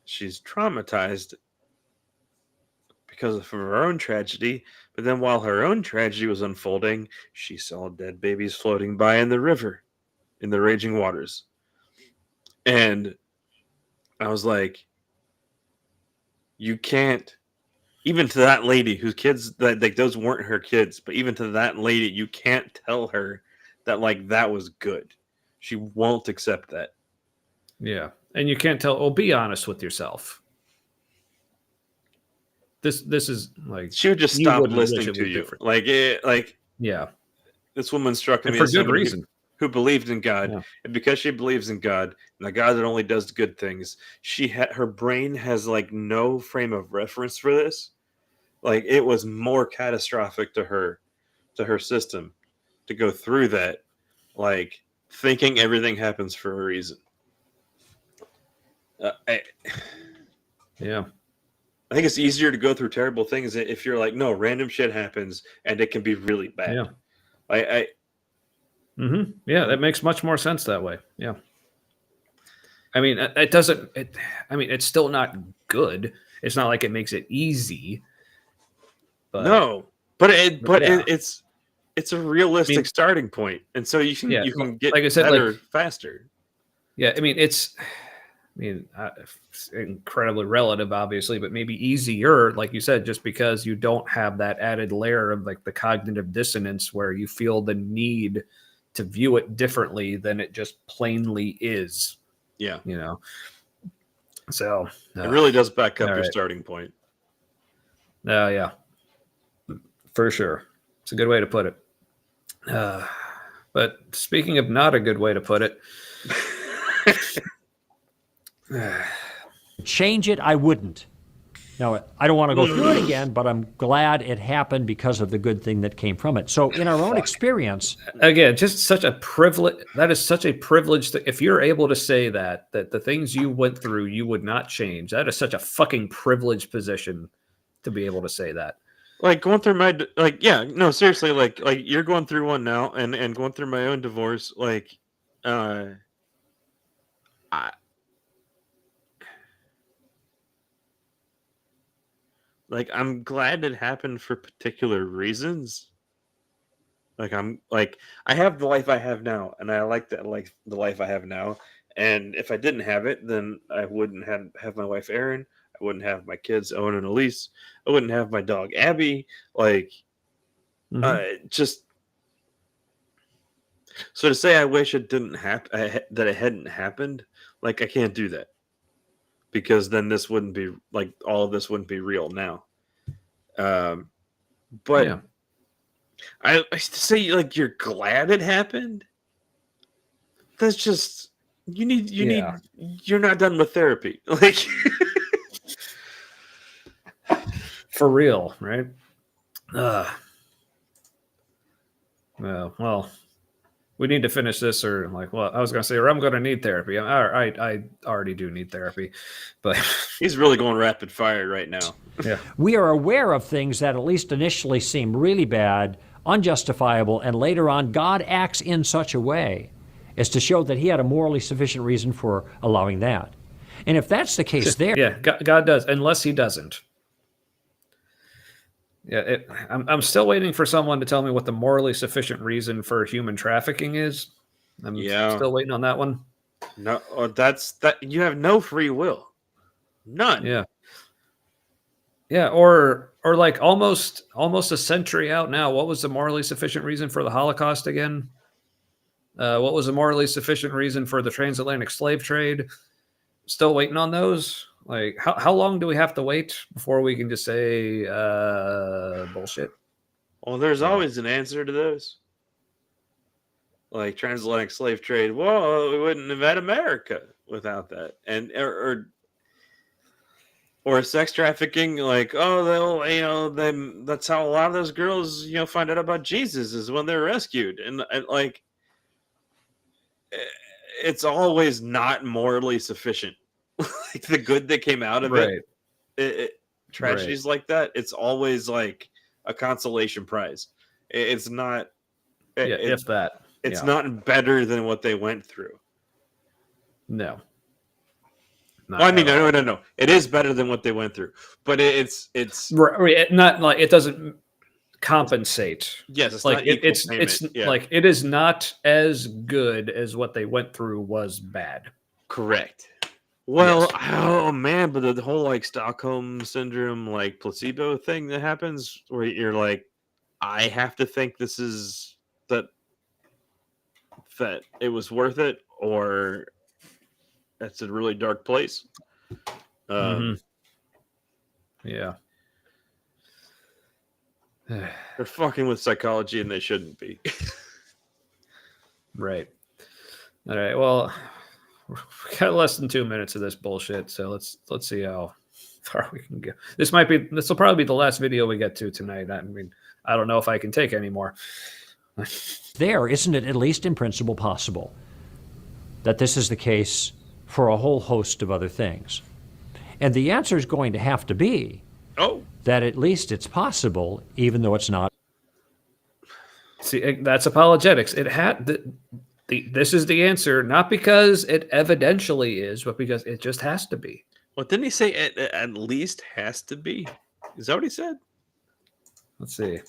traumatized because of her own tragedy, but then while her own tragedy was unfolding, she saw dead babies floating by in the river, in the raging waters. And I was like, you can't, even to that lady whose kids, that like those weren't her kids, but even to that lady, you can't tell her that like that was good. She won't accept that. Yeah, and you can't tell. Oh, be honest with yourself. This is like She would just you stop wouldn't wish listening it to was you. different. Yeah, This woman struck and me for as good somebody reason. who believed in God, Yeah. and because she believes in God and the God that only does good things, her brain has like no frame of reference for this. Like it was more catastrophic to her system to go through that, like thinking everything happens for a reason. I Yeah, think it's easier to go through terrible things if you're like, no, random shit happens and it can be really bad. yeah. I Yeah, that makes much more sense that way. Yeah. I mean, it doesn't. I mean, it's still not good. It's not like it makes it easy. But no, but yeah. it's a realistic I mean, starting point, and so you can get like I said, better like faster. yeah. I mean, it's incredibly relative, obviously, but maybe easier, like you said, just because you don't have that added layer of like the cognitive dissonance where you feel the need to view it differently than it just plainly is. Yeah, So it really does back up all your right. starting point. Yeah, for sure. It's a good way to put it. But speaking of not a good way to put it, Change it, I wouldn't. Now, I don't want to go through it again, but I'm glad it happened because of the good thing that came from it. So, in our own experience, again, just such a privilege. That is such a privilege. If you're able to say that the things you went through, you would not change. That is such a fucking privileged position to be able to say that. Like going through my yeah, no, seriously, like you're going through one now, and going through my own divorce, like, I like I'm glad it happened for particular reasons. Like I have the life I have now, and I like that, like the life I have now. And if I didn't have it, then I wouldn't have my wife Erin. I wouldn't have my kids Owen and Elise. I wouldn't have my dog Abby. Like, just so to say, I wish it didn't happen, that it hadn't happened. Like, I can't do that because then this wouldn't be like all of this wouldn't be real now. But Yeah. I say like you're glad it happened. That's just you're not done with therapy. Like For real, right? Well, we need to finish this, or like, well, I was going to say, or I'm going to need therapy. I already do need therapy, but he's really going rapid fire right now. yeah, we are aware of things that at least initially seem really bad, unjustifiable, and later on, God acts in such a way as to show that he had a morally sufficient reason for allowing that. And if that's the case there, yeah, God does, unless he doesn't. Yeah, I'm still waiting for someone to tell me what the morally sufficient reason for human trafficking is. I'm still waiting on that one. No, that's that. You have no free will, none. Yeah, or like almost a century out now. What was the morally sufficient reason for the Holocaust again? What was the morally sufficient reason for the transatlantic slave trade? Still waiting on those. Like, how long do we have to wait before we can just say bullshit? Well, there's always an answer to those. Like transatlantic slave trade. Well, we wouldn't have had America without that, and or sex trafficking, like, oh, they'll, then that's how a lot of those girls, find out about Jesus is when they're rescued, and like, it's always not morally sufficient. Like the good that came out of it, tragedies like that, it's always like a consolation prize. It's not, if that, it's not better than what they went through. No. Well, I mean, no. It is better than what they went through, but it's not like it doesn't compensate. Yes, it's like not equal it's payment. like it is not as good as what they went through was bad. Correct. Well, Yes. oh man, but the whole like Stockholm syndrome, like placebo thing that happens, where you're like, I have to think this is that it was worth it, or that's a really dark place. Yeah. They're fucking with psychology, and they shouldn't be. Right. All right. Well, we got less than 2 minutes of this bullshit, so let's see how far we can go. This will probably be the last video we get to tonight. I mean, I don't know if I can take any more. There, isn't it at least in principle possible that this is the case for a whole host of other things? And the answer is going to have to be that at least it's possible, even though it's not. See, that's apologetics. This is the answer, not because it evidentially is, but because it just has to be. Well, didn't he say it at least has to be? Is that what he said? Let's see.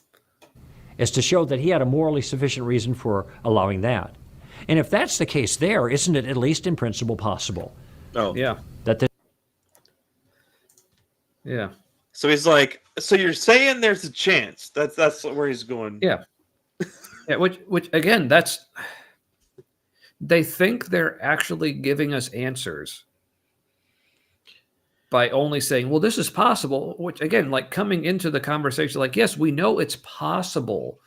Is to show that he had a morally sufficient reason for allowing that. And if that's the case there, isn't it at least in principle possible? Oh. Yeah. That this Yeah. So he's like, so you're saying there's a chance. That's where he's going. Yeah. Yeah, which again, they think they're actually giving us answers by only saying, well, this is possible, which again, like coming into the conversation, like, yes, we know it's possible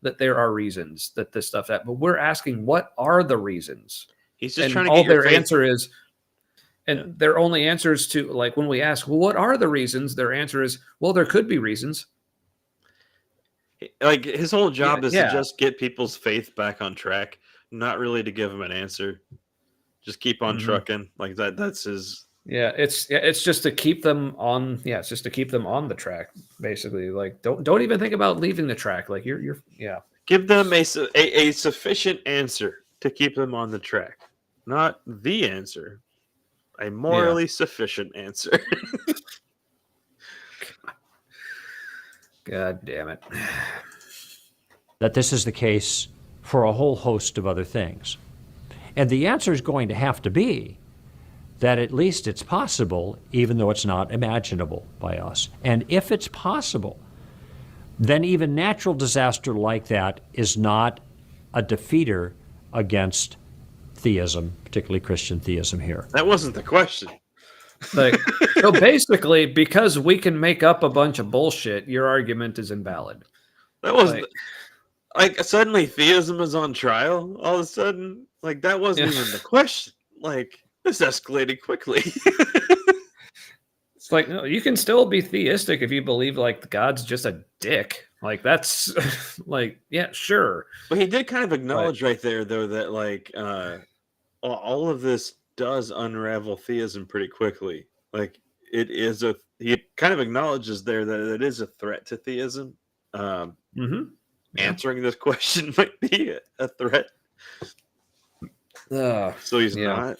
that there are reasons that this stuff happened, but we're asking, what are the reasons? He's just and trying to all get your their faith. answer is, and their only answers to, like, when we ask, well, what are the reasons? Their answer is, well, there could be reasons. Like his whole job is Yeah. to just get people's faith back on track, not really to give them an answer. Just keep on trucking like that. That's his. Yeah, it's just to keep them on. Yeah, it's just to keep them on the track, basically. Like, don't even think about leaving the track. Like you're yeah. Give them a sufficient answer to keep them on the track, not the answer. A morally sufficient answer. God damn it. that this is the case for a whole host of other things. And the answer is going to have to be that at least it's possible, even though it's not imaginable by us. And if it's possible, then even natural disaster like that is not a defeater against theism, particularly Christian theism here. That wasn't the question. Like, so basically, because we can make up a bunch of bullshit, your argument is invalid. That was like suddenly theism is on trial all of a sudden. Like that wasn't even the question. Like this escalated quickly. It's like, no, you can still be theistic if you believe like God's just a dick. Like that's like, yeah, sure. But he did kind of acknowledge right there though that like all of this does unravel theism pretty quickly. Like it is he kind of acknowledges there that it is a threat to theism. Answering this question might be a threat. So he's not.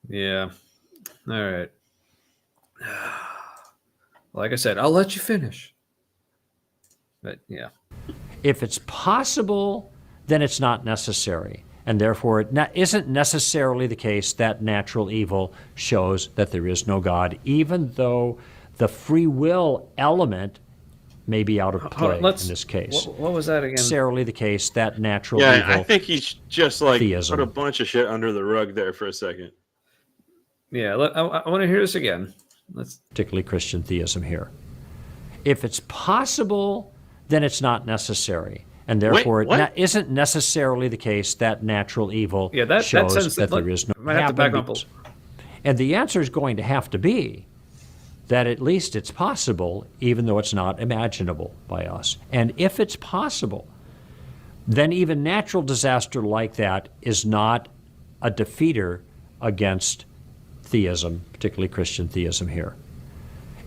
Yeah. All right. Like I said, I'll let you finish. But yeah. If it's possible, then it's not necessary. And therefore, it isn't necessarily the case that natural evil shows that there is no God, even though the free will element may be out of play in this case. What was that again? Necessarily the case that natural evil. Yeah, I think he's just like theism. put a bunch of shit under the rug there for a second. Yeah, I want to hear this again. Particularly Christian theism here. If it's possible, then it's not necessary. And therefore, it isn't necessarily the case that natural evil shows that there is no might have to back up. And the answer is going to have to be that at least it's possible, even though it's not imaginable by us. And if it's possible, then even natural disaster like that is not a defeater against theism, particularly Christian theism here.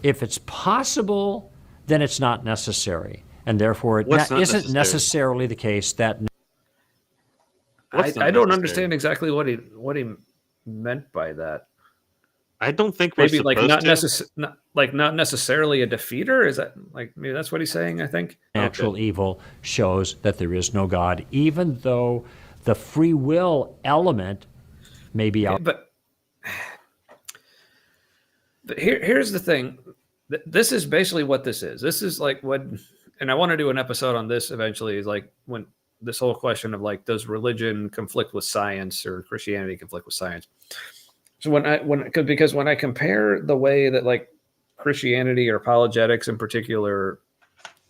If it's possible, then it's not necessary. And therefore, it isn't necessarily the case that... I don't understand exactly what he meant by that. I don't think we're maybe like not not necessarily a defeater. Is that like maybe that's what he's saying? I think natural evil shows that there is no God, even though the free will element may be out. But here's the thing. This is basically what this is. This is like what, and I want to do an episode on this eventually. Is like when this whole question of like, does religion conflict with science or Christianity conflict with science? So because when I compare the way that like Christianity or apologetics in particular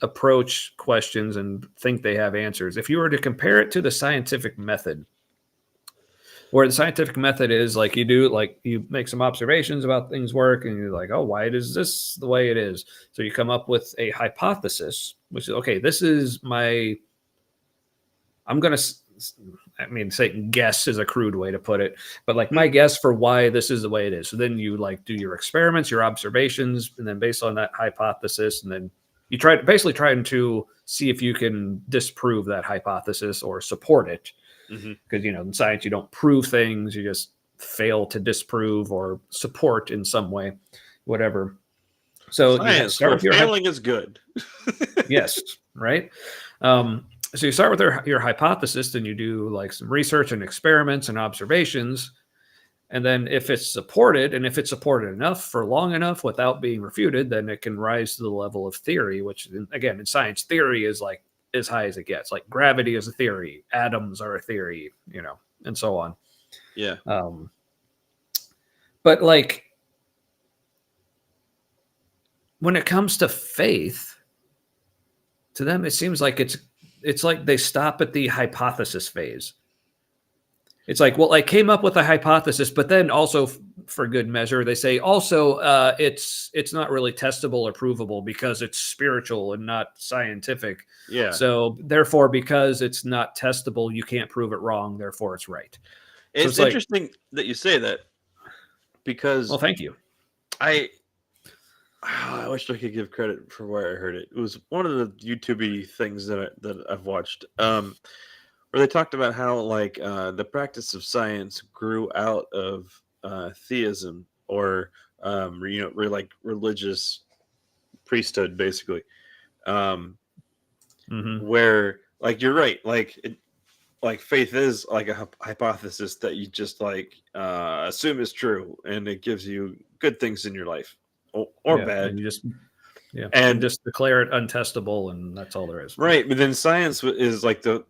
approach questions and think they have answers, if you were to compare it to the scientific method, where the scientific method is like you make some observations about things work and you're like, oh, why is this the way it is? So you come up with a hypothesis, which is, okay, this is saying guess is a crude way to put it, but like my guess for why this is the way it is. So then you like do your experiments, your observations, and then based on that hypothesis, and then you basically trying to see if you can disprove that hypothesis or support it. Because, in science, you don't prove things, you just fail to disprove or support in some way, whatever. So science, failing is good. Yes, right. So you start with your hypothesis, and you do like some research and experiments and observations. And then if it's supported, and if it's supported enough for long enough without being refuted, then it can rise to the level of theory, which again, in science, theory is like as high as it gets. Like gravity is a theory, atoms are a theory, and so on. Yeah. But like when it comes to faith, to them, it seems like it's like they stop at the hypothesis phase. It's like, well, I came up with a hypothesis, but then also for good measure, they say also it's not really testable or provable because it's spiritual and not scientific. Yeah. So therefore, because it's not testable, you can't prove it wrong. Therefore, it's right. It's interesting that you say that because. Well, thank you. I wish I could give credit for where I heard it. It was one of the YouTube-y things that I've watched. Where they talked about how like the practice of science grew out of theism or like religious priesthood, basically. Where like you're right, like faith is like a hypothesis that you just like assume is true, and it gives you good things in your life or bad. And you just just declare it untestable, and that's all there is. Right, but then science is like the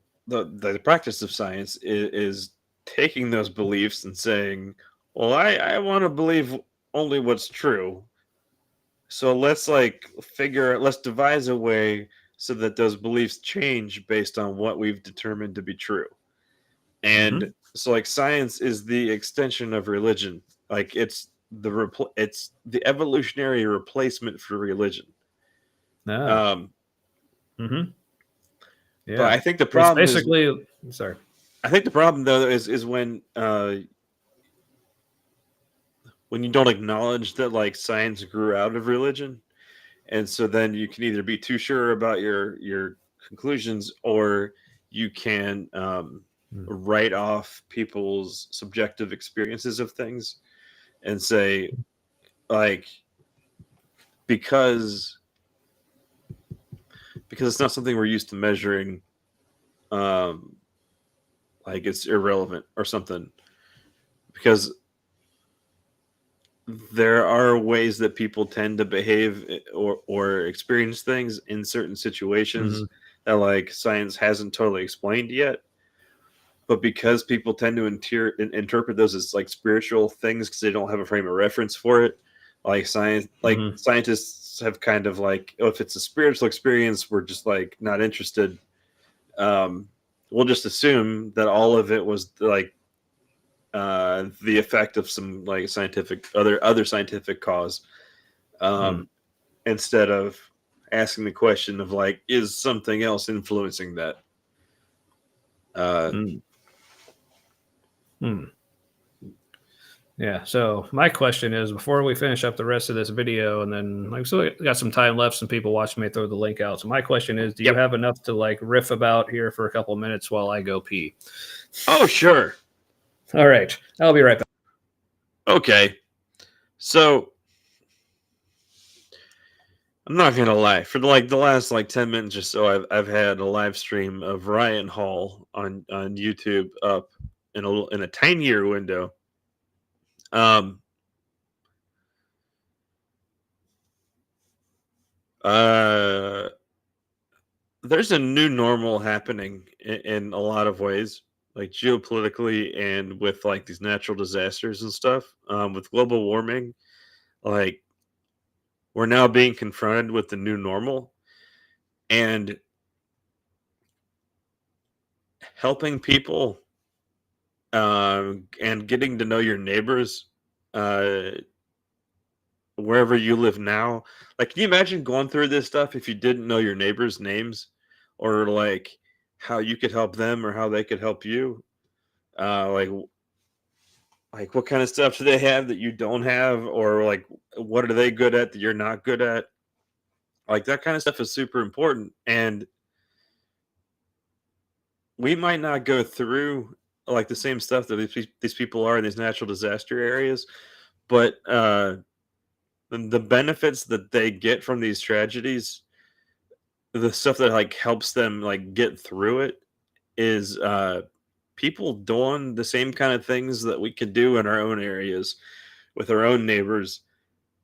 practice of science is taking those beliefs and saying, well, I want to believe only what's true. So let's devise a way so that those beliefs change based on what we've determined to be true. And so like science is the extension of religion. Like it's the evolutionary replacement for religion. Yeah. But I think the problem I think the problem though is when you don't acknowledge that like science grew out of religion, and so then you can either be too sure about your conclusions, or you can write off people's subjective experiences of things and say like because it's not something we're used to measuring, like it's irrelevant or something, because there are ways that people tend to behave or experience things in certain situations that like science hasn't totally explained yet, but because people tend to interpret those as like spiritual things because they don't have a frame of reference for it, like scientists have kind of like, oh, if it's a spiritual experience, we're just like not interested. We'll just assume that all of it was like the effect of some like other scientific cause, instead of asking the question of like, is something else influencing that? Yeah. So my question is, before we finish up the rest of this video, and then like, so we got some time left, some people watching me throw the link out. So my question is, do you have enough to like riff about here for a couple of minutes while I go pee? Oh, sure. All right. I'll be right back. Okay. So I'm not gonna lie. For like the last like 10 minutes or so, I've had a live stream of Ryan Hall on YouTube up in a tinier window. There's a new normal happening in a lot of ways, like geopolitically and with like these natural disasters and stuff. With global warming, like we're now being confronted with the new normal, and helping people and getting to know your neighbors wherever you live now. Like, can you imagine going through this stuff if you didn't know your neighbors' names, or like how you could help them or how they could help you? Like what kind of stuff do they have that you don't have, or like what are they good at that you're not good at? Like that kind of stuff is super important, and we might not go through like the same stuff that these people are in these natural disaster areas, but the benefits that they get from these tragedies, the stuff that like helps them like get through it, is people doing the same kind of things that we could do in our own areas with our own neighbors,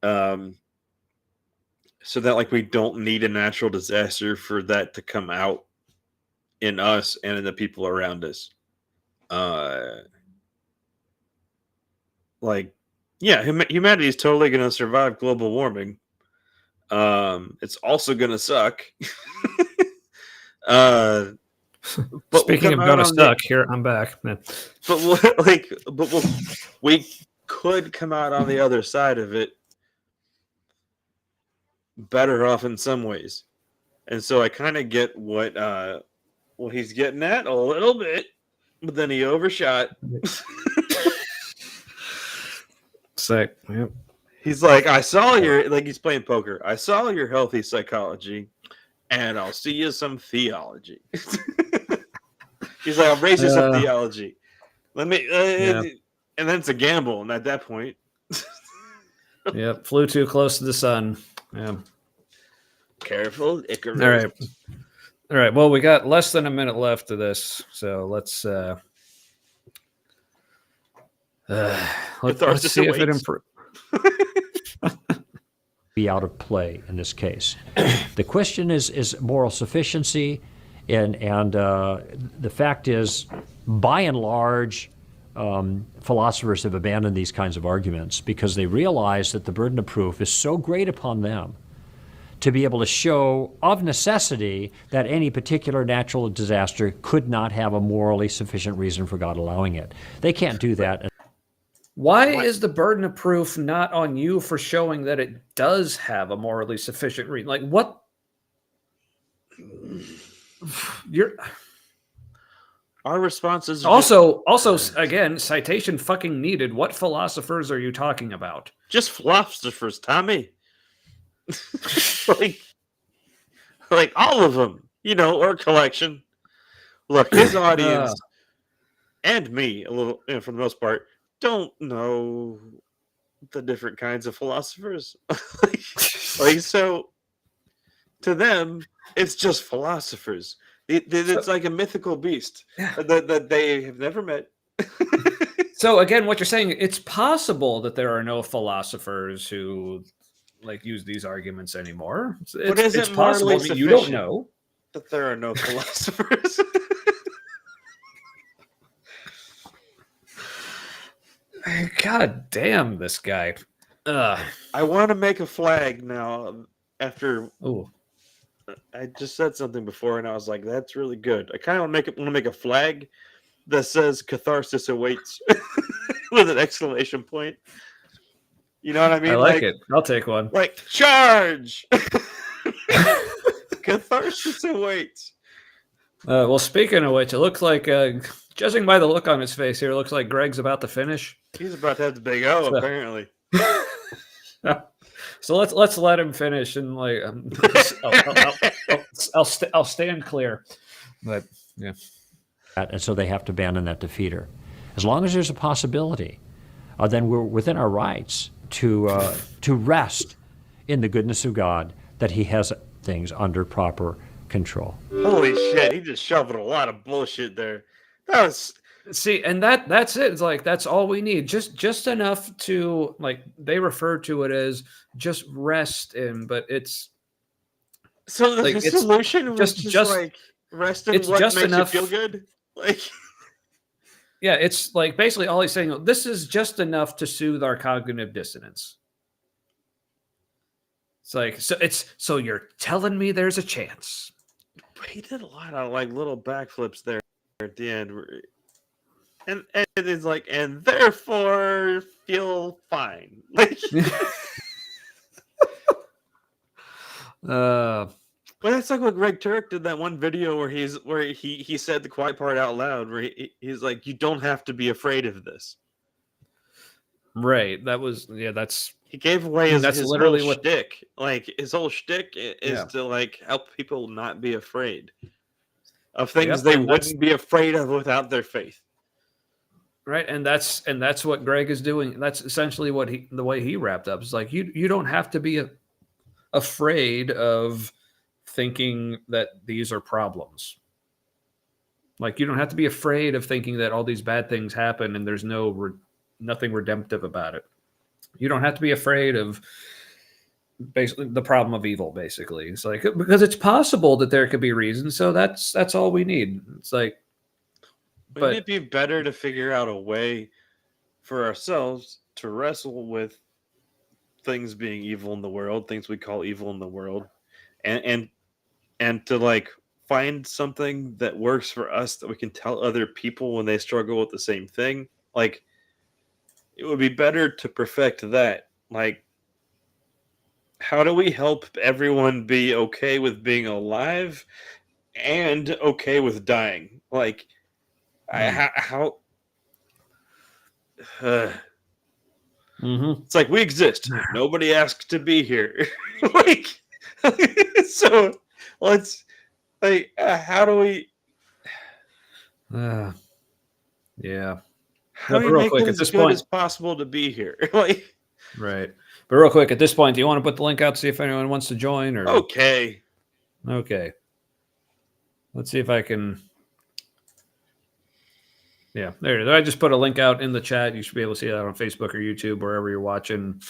so that like we don't need a natural disaster for that to come out in us and in the people around us. Like, yeah, humanity is totally going to survive global warming. It's also going to suck. But Speaking of gonna suck, here I'm back. But we could come out on the other side of it better off in some ways, and so I kind of get what he's getting at a little bit, but then he overshot. Sick. Yep. He's like, I saw your, like he's playing poker. I saw your healthy psychology, and I'll see you some theology. He's like, I'll raise you some theology. Let me, and then it's a gamble. And at that point, yep, flew too close to the sun. Yeah. Careful, Icarus. All right. Well, we got less than a minute left of this, so let's see if it improves. Be out of play in this case. The question is moral sufficiency, and the fact is, by and large, philosophers have abandoned these kinds of arguments because they realize that the burden of proof is so great upon them to be able to show of necessity that any particular natural disaster could not have a morally sufficient reason for God allowing it. They can't do that. Why is the burden of proof not on you for showing that it does have a morally sufficient reason? Like what? Our responses also again, citation fucking needed. What philosophers are you talking about? Just philosophers, Tommy. like all of them, or collection. Look, his audience and me, a little, for the most part, don't know the different kinds of philosophers. So to them, it's just philosophers. It's like a mythical beast that they have never met. So again, what you're saying, it's possible that there are no philosophers who use these arguments anymore. It's possible that you don't know that there are no philosophers. God damn this guy. I want to make a flag now after. Oh, I just said something before and I was like, that's really good. I kind of want to make a flag that says catharsis awaits. with an exclamation point. You know what I mean? I like it. I'll take one. Like, charge! Catharsis awaits. Well, speaking of which, it looks like, judging by the look on his face here, it looks like Greg's about to finish. He's about to have the big O, So- apparently. So let's let him finish, and like I'll stand clear. But yeah, And so they have to abandon that defeater. As long as there's a possibility, then we're within our rights to rest in the goodness of God, that He has things under proper control. Holy shit, he just shoveled a lot of bullshit there. That was... see, and that's it. It's like that's all we need, just enough to, like, they refer to it as just rest in, but it's So the like, it's solution was just like rest in it's what just makes enough- you feel good? Like, yeah, it's like basically all he's saying. This is just enough to soothe our cognitive dissonance. It's like so you're telling me there's a chance. he did a lot of like little backflips there at the end. And it's like, and therefore feel fine. Like, Uh, well, that's like what Greg Turk did that one video where he said the quiet part out loud, where he's like, you don't have to be afraid of this. right. That was that's He gave away his, that's his literally whole what- shtick. Like, his whole shtick is Yeah. to like help people not be afraid of things Yep, they and that's- wouldn't be afraid of without their faith. right, and that's what Greg is doing. That's essentially what the way he wrapped up. It's like you don't have to be afraid of thinking that these are problems. Like, you don't have to be afraid of thinking that all these bad things happen and there's nothing redemptive about it. You don't have to be afraid of basically the problem of evil. Basically, it's like, because it's possible that there could be reasons. So that's all we need. It's like, Wouldn't it be better to figure out a way for ourselves to wrestle with things being evil in the world, things we call evil in the world, and to like find something that works for us that we can tell other people when they struggle with the same thing? Like, it would be better to perfect that. Like, how do we help everyone be okay with being alive and okay with dying? Like, how it's like, we exist. Nobody asked to be here. Like, so let's like, how do we? yeah. How do we real make quick, it at as this good point- as possible to be here? Like, Right. But real quick, at this point, do you want to put the link out to see if anyone wants to join? Or okay, okay. Let's see if I can. Yeah, there it is. I just put a link out in the chat. You should be able to see that on Facebook or YouTube, wherever you're watching.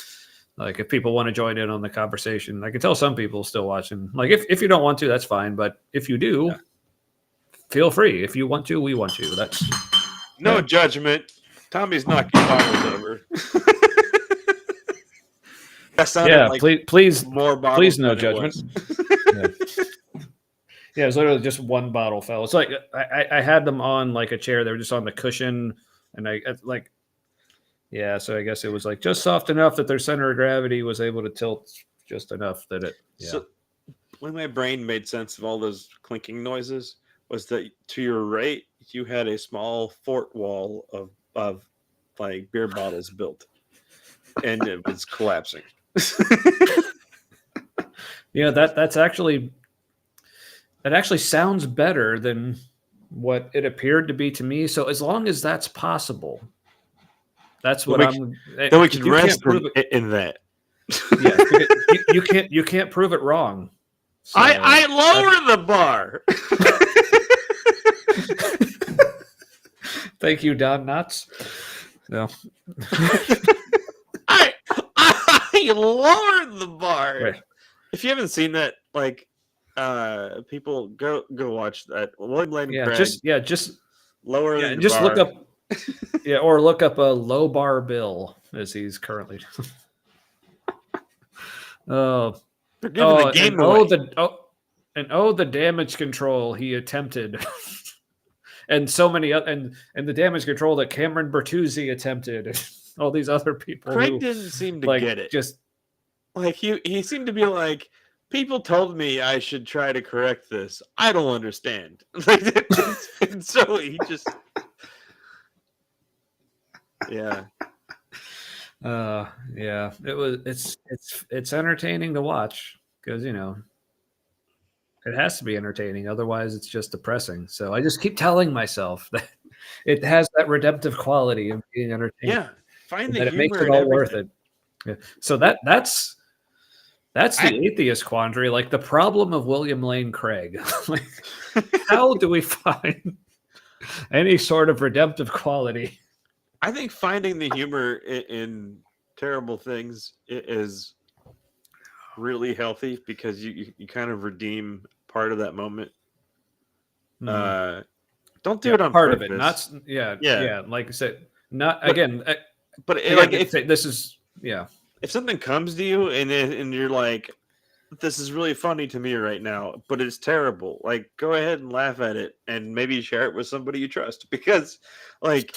Like, if people want to join in on the conversation, I can tell some people still watching. Like, if you don't want to, that's fine. But if you do, feel free. If you want to, we want to. That's no judgment. Tommy's knocking bottles over. That sounded yeah. like Please, more bottles. please, no than it judgment. was. Yeah, it's literally just one bottle fell. It's like I had them on like a chair. They were just on the cushion, and I like, yeah. So I guess it was like just soft enough that their center of gravity was able to tilt just enough that it. Yeah. So, when my brain made sense of all those clinking noises, was that to your right you had a small fort wall of like beer bottles built, and it was collapsing. Yeah, that actually sounds better than what it appeared to be to me. So as long as that's possible, that's what I'm. Then we can you rest can't prove it. in that. Yeah, you can't prove it wrong. So, I lower the bar. Thank you, Don Knotts. No. I lowered the bar. Right. If you haven't seen that, like, people go watch that. William Lane Yeah, Craig, just lower yeah, the just bar. look up. Yeah, or look up a low bar bill as he's currently. Oh, They're giving the game and away. the damage control he attempted. and so many and the damage control that Cameron Bertuzzi attempted, and all these other people. Craig who, didn't seem to like, get it. Just like he seemed to be like, people told me I should try to correct this. I don't understand. And so he just, yeah. Yeah, it's entertaining to watch because it has to be entertaining, otherwise it's just depressing. So I just keep telling myself that it has that redemptive quality of being entertaining. Yeah, find and the that it makes humor it in all worth everything. it. Yeah. So that's the atheist quandary, like the problem of William Lane Craig. Like, how do we find any sort of redemptive quality? I think finding the humor in terrible things is really healthy because you kind of redeem part of that moment. Don't do it on part purpose. of it, not yeah. Like I said, not but, again. But again, like this is if something comes to you and you're like, this is really funny to me right now, but it's terrible. Like, go ahead and laugh at it, and maybe share it with somebody you trust, because, like,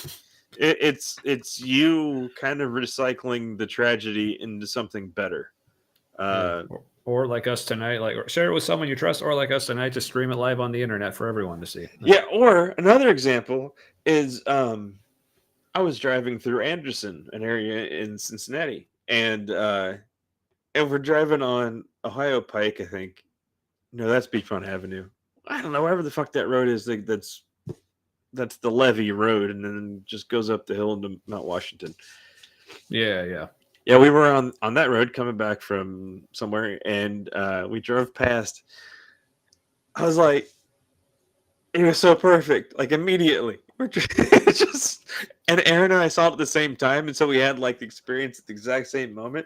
it's you kind of recycling the tragedy into something better. Or like us tonight, like share it with someone you trust, or like us tonight, to stream it live on the internet for everyone to see. Yeah. Or another example is, I was driving through Anderson, an area in Cincinnati, and we're driving on Ohio Pike, I think. No, that's Beachfront Avenue. I don't know, wherever the fuck that road is. Like, that's the Levee Road, and then just goes up the hill into Mount Washington. Yeah. Yeah, we were on that road coming back from somewhere, and we drove past. I was like, it was so perfect, like immediately. We're just, and Aaron and I saw it at the same time, and so we had like the experience at the exact same moment.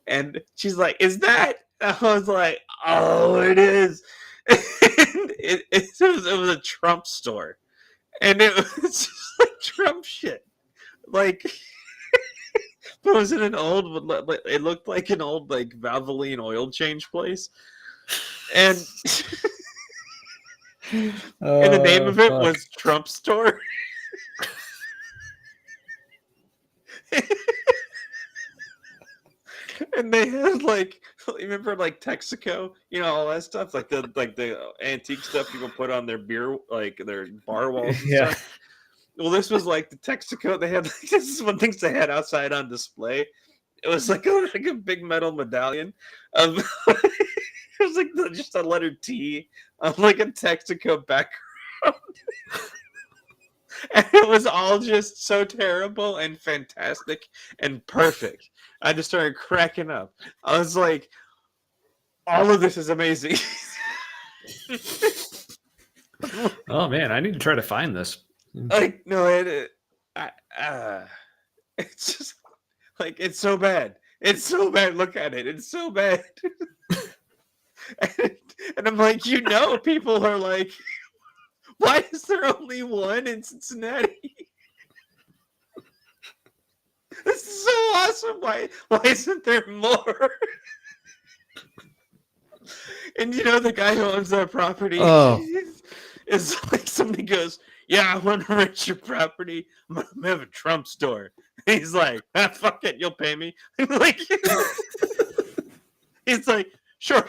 And she's like, "Is that?" I was like, "Oh, it is." It was a Trump store, and it was just like Trump shit. Like, was it an old? It looked like an old like Valvoline oil change place, and and the name of it was Trump Store. And they had like, remember like Texaco, all that stuff, like the antique stuff people put on their beer, like their bar walls and stuff. Well, this was like the Texaco. They had like, this is one things they had outside on display. It was like a big metal medallion of it was like just a letter T on like a Texaco background. And it was all just so terrible and fantastic and perfect. I just started cracking up. I was like, all of this is amazing. Oh man, I need to try to find this. Like, no, it's just like, it's so bad. It's so bad. Look at it. It's so bad. And I'm like, people are like, why is there only one in Cincinnati? This is so awesome. Why isn't there more? And the guy who owns that property is like, somebody goes, "Yeah, I want to rent your property. I'm going to have a Trump store." And he's like, "Fuck it, you'll pay me." Like, he's like, sure.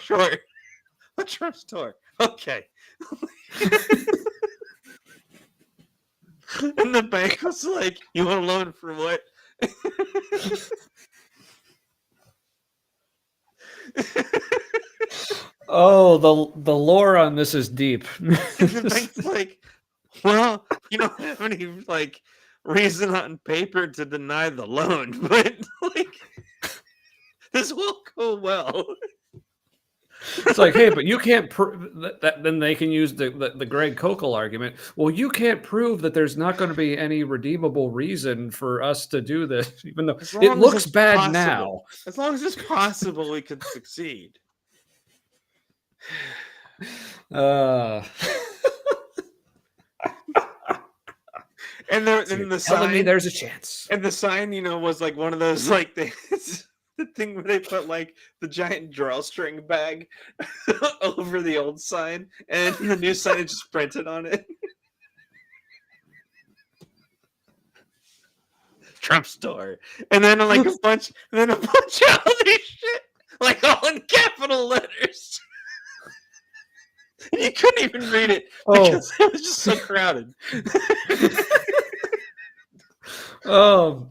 A Trump store. Okay. And the bank was like, "You want a loan for what?" Oh, the lore on this is deep. The bank's like, "Well, you don't have any like reason on paper to deny the loan, but like this will go well." It's like, hey, but you can't prove that. Then they can use the Greg Kokel argument. Well, you can't prove that there's not going to be any redeemable reason for us to do this, even though it looks bad possible. now. As long as it's possible, we could succeed. And the telling sign, me there's a chance. And the sign, was like one of those like the thing where they put like the giant drawstring bag over the old sign, and the new sign is just printed on it. Trump store, and then like a bunch of other shit, like all in capital letters. And you couldn't even read it because it was just so crowded. Oh,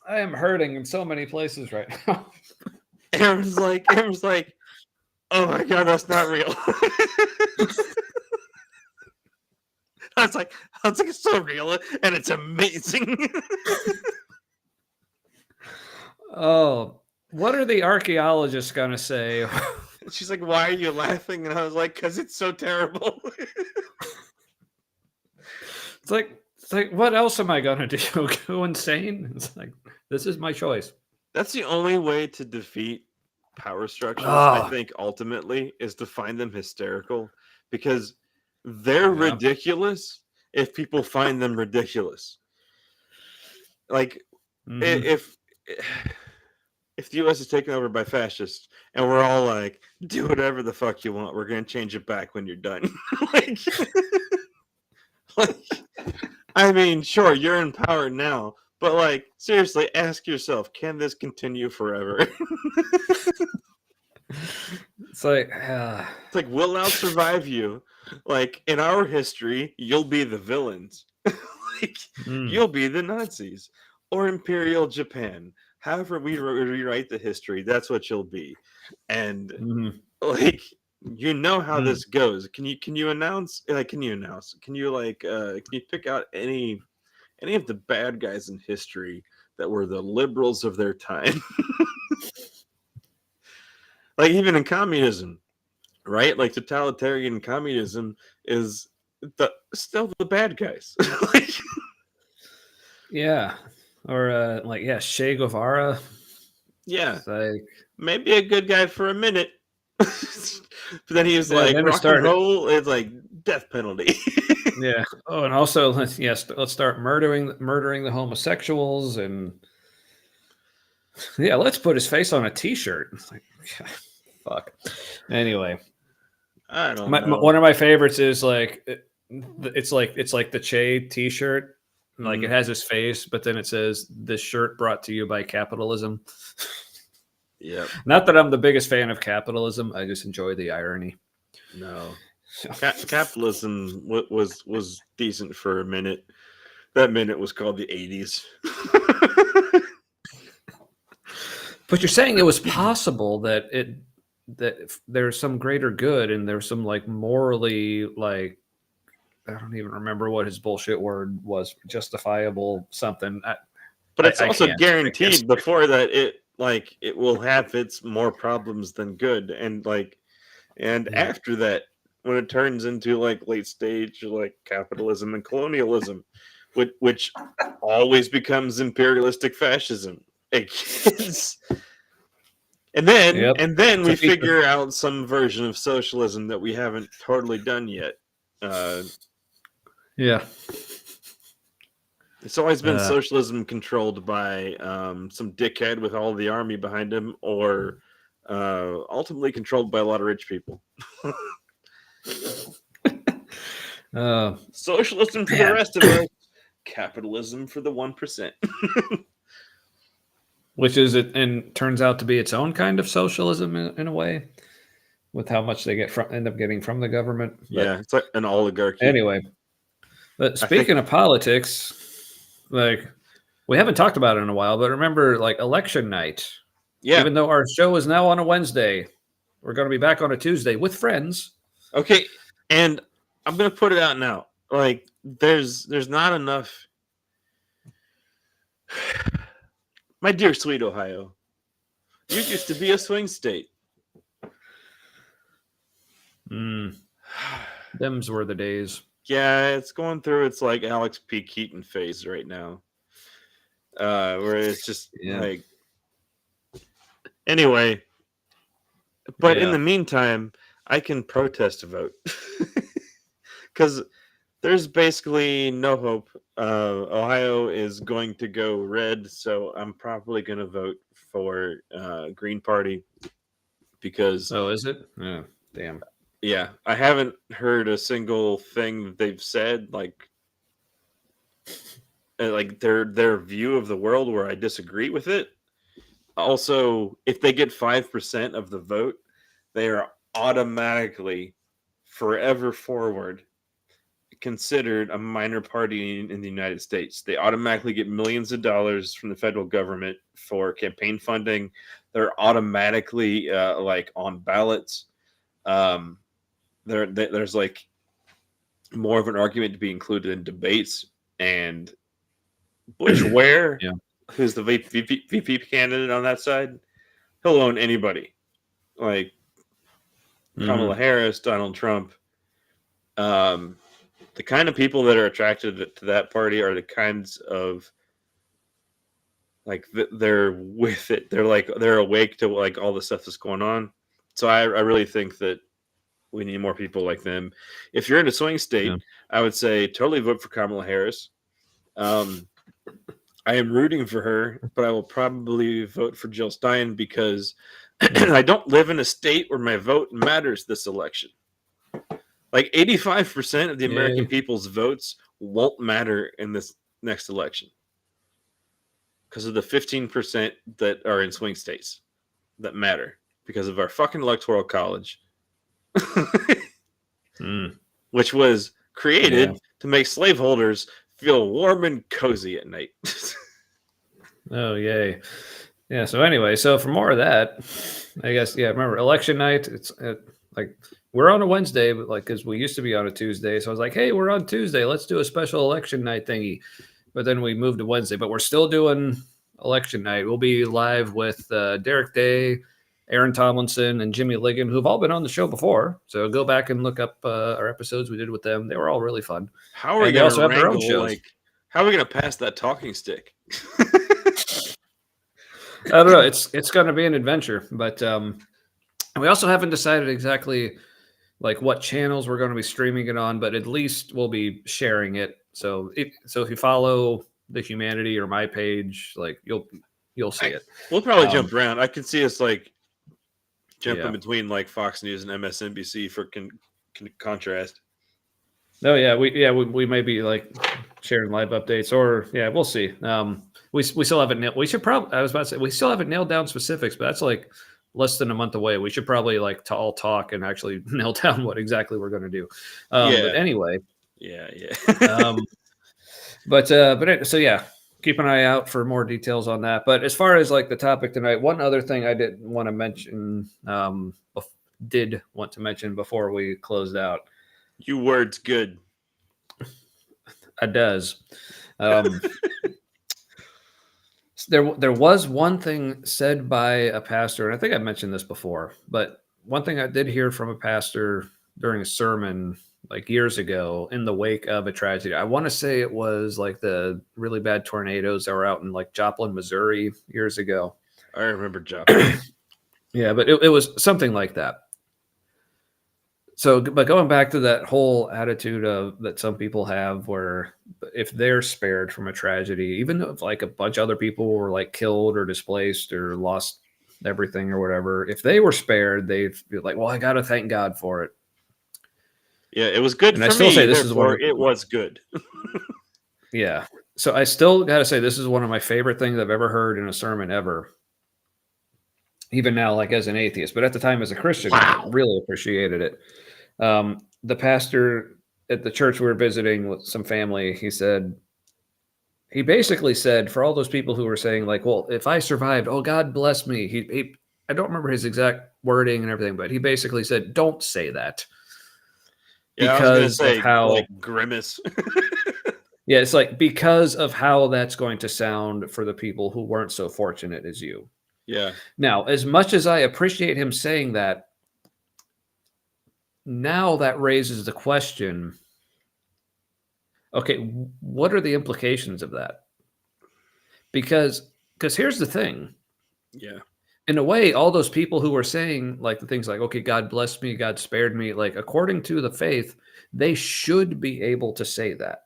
I am hurting in so many places right now. Aaron's like, oh my god, that's not real. I was like, it's so real and it's amazing. Oh, what are the archaeologists gonna say? She's like, why are you laughing? And I was like, because it's so terrible. It's like, what else am I gonna do? Go insane? It's like, this is my choice. That's the only way to defeat power structures, I think, ultimately, is to find them hysterical, because they're ridiculous if people find them ridiculous. Like, if the U.S. is taken over by fascists and we're all like, do whatever the fuck you want, we're going to change it back when you're done. like, I mean, sure, you're in power now, but like, seriously, ask yourself, can this continue forever? It's like, we'll now survive you. Like, in our history, you'll be the villains. You'll be the Nazis or Imperial Japan. However we rewrite the history, that's what you'll be. And like, you know how this goes. Can you announce? Can you pick out any of the bad guys in history that were the liberals of their time? Like, even in communism, right? Like, totalitarian communism is still the bad guys. yeah. Or Che Guevara. Yeah, like, maybe a good guy for a minute, but then he was like, rock and roll is like death penalty. Yeah. Oh, and also let's start murdering the homosexuals, and let's put his face on a T-shirt. It's like, fuck. Anyway, I don't know. One of my favorites is like it's like the Che T-shirt. Like, it has his face, but then it says, "This shirt brought to you by capitalism." Yeah. Not that I'm the biggest fan of capitalism. I just enjoy the irony. No. Capitalism was decent for a minute. That minute was called the 80s. But you're saying it was possible that there's some greater good, and there's some like morally, like, I don't even remember what his bullshit word was, justifiable something. But it's also guaranteed before that it will have its more problems than good, and after that, when it turns into like late stage like capitalism and colonialism, which always becomes imperialistic fascism. And then we figure out some version of socialism that we haven't totally done yet. Yeah. It's always been socialism controlled by some dickhead with all the army behind him, or ultimately controlled by a lot of rich people. Socialism for the rest of us, capitalism for the 1%. Which is it, and turns out to be its own kind of socialism in a way, with how much they end up getting from the government. But it's like an oligarchy. Anyway, but speaking of politics, like, we haven't talked about it in a while, but remember, like, election night. Yeah. Even though our show is now on a Wednesday, we're going to be back on a Tuesday with friends. Okay, and I'm going to put it out now. Like, there's not enough. My dear sweet Ohio, you used to be a swing state. Them's were the days. Yeah, it's going through its like Alex P. Keaton phase right now, where it's just like. Anyway, but in the meantime, I can protest vote because there's basically no hope. Ohio is going to go red, so I'm probably going to vote for Green Party because. Oh, is it? Yeah, damn. Yeah, I haven't heard a single thing that they've said. Like, like their view of the world where I disagree with it. Also, if they get 5% of the vote, they are automatically forever forward considered a minor party in the United States. They automatically get millions of dollars from the federal government for campaign funding. They're automatically like on ballots. There's like more of an argument to be included in debates. And Bush Ware, Yeah. who's the VP candidate on that side, he'll own anybody. Like Kamala Harris, Donald Trump. The kind of people that are attracted to that party are the kinds of like they're with it. They're awake to like all the stuff that's going on. So I really think that we need more people like them. If you're in a swing state, I would say totally vote for Kamala Harris. I am rooting for her, but I will probably vote for Jill Stein because I don't live in a state where my vote matters this election. Like 85% of the American people's votes won't matter in this next election because of the 15% that are in swing states that matter because of our fucking electoral college, which was created to make slaveholders feel warm and cozy at night. Oh, yay. Yeah. So anyway, so for more of that, I guess, remember election night, it's like we're on a Wednesday, but like, cause we used to be on a Tuesday. So I was like, hey, we're on Tuesday. Let's do a special election night thingy. But then we moved to Wednesday, but we're still doing election night. We'll be live with Derek Day, Aaron Tomlinson, and Jimmy Ligon, who've all been on the show before. So go back and look up our episodes we did with them. They were all really fun. How are we going to wrangle, like, how are we going to pass that talking stick? I don't know. It's going to be an adventure, but we also haven't decided exactly like what channels we're going to be streaming it on, but at least we'll be sharing it. So if you follow the Humanity or my page, like you'll see it. We'll probably jump around. I can see us like jumping between like Fox News and MSNBC for contrast. Oh yeah, we may be like sharing live updates, or we'll see. We still haven't nailed. We should probably. I was about to say we still haven't nailed down specifics, but that's like less than a month away. We should probably like all talk and actually nail down what exactly we're going to do. But anyway, but so yeah, keep an eye out for more details on that. But as far as like the topic tonight, one other thing I did want to mention, before we closed out. You words good. It does. There was one thing said by a pastor, and I think I mentioned this before, but one thing I did hear from a pastor during a sermon like years ago in the wake of a tragedy. I want to say it was like the really bad tornadoes that were out in like Joplin, Missouri years ago. I remember Joplin. Yeah, but it was something like that. So, but going back to that whole attitude of that some people have where if they're spared from a tragedy, even if like a bunch of other people were like killed or displaced or lost everything or whatever, if they were spared, they'd be like, well, I got to thank God for it. Yeah, it was good and for I still me, say this is one it was good. Yeah. So I still got to say this is one of my favorite things I've ever heard in a sermon ever. Even now, like as an atheist, but at the time as a Christian, I really appreciated it. The pastor at the church we were visiting with some family, he basically said for all those people who were saying like, well, if I survived, oh, God bless me. He I don't remember his exact wording and everything, but he basically said, don't say that. Yeah, because I was gonna say, of how like grimace. Yeah, it's like because of how that's going to sound for the people who weren't so fortunate as you. Yeah. Now, as much as I appreciate him saying that, now that raises the question, okay, what are the implications of that? Because here's the thing. Yeah. In a way, all those people who were saying like the things like, okay, God blessed me, God spared me, like according to the faith, they should be able to say that.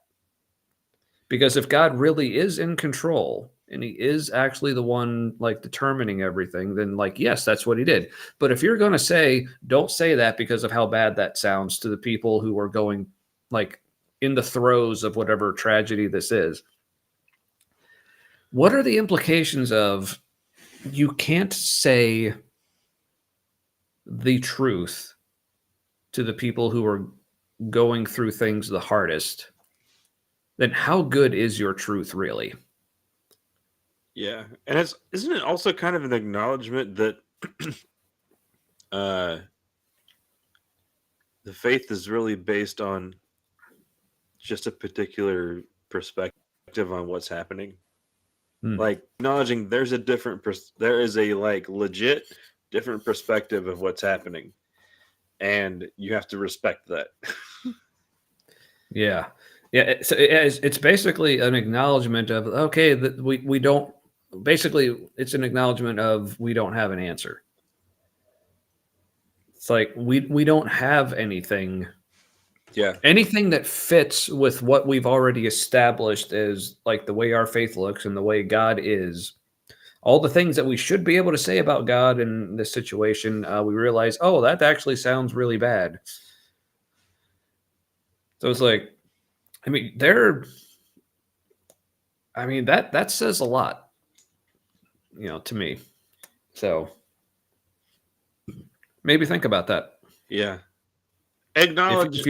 Because if God really is in control and he is actually the one like determining everything, then like, yes, that's what he did. But if you're going to say, don't say that because of how bad that sounds to the people who are going like in the throes of whatever tragedy this is, what are the implications of you can't say the truth to the people who are going through things the hardest? Then how good is your truth really? Yeah, and isn't it also kind of an acknowledgement that the faith is really based on just a particular perspective on what's happening? Like acknowledging there's a there is a like legit different perspective of what's happening, and you have to respect that. Yeah. It's basically an acknowledgement of, okay, that we don't, basically it's an acknowledgement of we don't have an answer. It's like we don't have anything that fits with what we've already established as like the way our faith looks and the way God is. All the things that we should be able to say about God in this situation, we realize, oh, that actually sounds really bad. So it's like, I mean, that says a lot, to me. So maybe think about that. Yeah. Acknowledge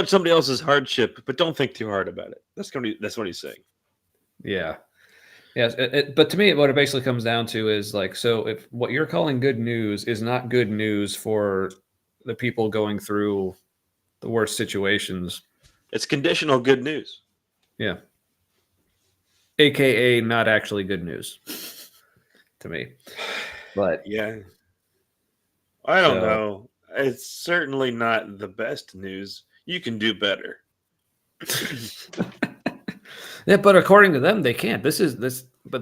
somebody else's hardship, but don't think too hard about it. That's what he's saying. Yeah. Yes. But to me, what it basically comes down to is like, so if what you're calling good news is not good news for the people going through the worst situations, it's conditional good news. Yeah. AKA not actually good news to me. But yeah, I don't know. It's certainly not the best news. You can do better. Yeah, but according to them, they can't. But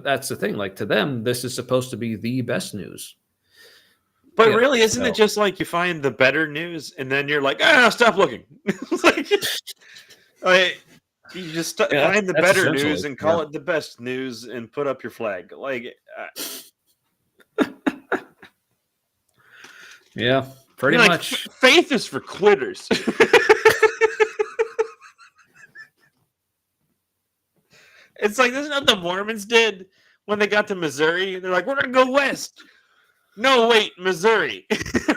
that's the thing. Like to them, this is supposed to be the best news. But really, isn't it just like you find the better news and then you're like, stop looking. You just find the better news and call it the best news and put up your flag. Like, yeah, pretty much. Faith is for quitters. It's like, isn't that what the Mormons did when they got to Missouri? They're like, we're going to go west. No, wait, Missouri.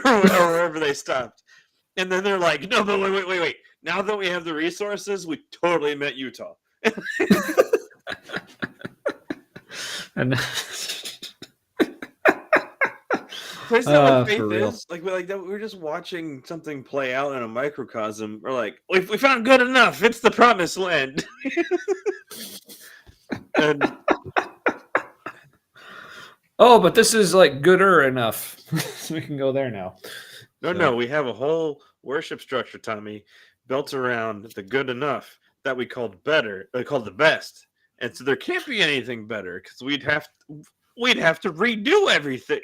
or wherever they stopped. And then they're like, no, but wait. Now that we have the resources, we totally meant Utah. And isn't that what faith is? Like we're just watching something play out in a microcosm. We're like, we found good enough. It's the promised land. And but this is like gooder enough. So we can go there now. No, we have a whole worship structure, Tommy, built around the good enough that we called better, called the best. And so there can't be anything better because we'd have to redo everything.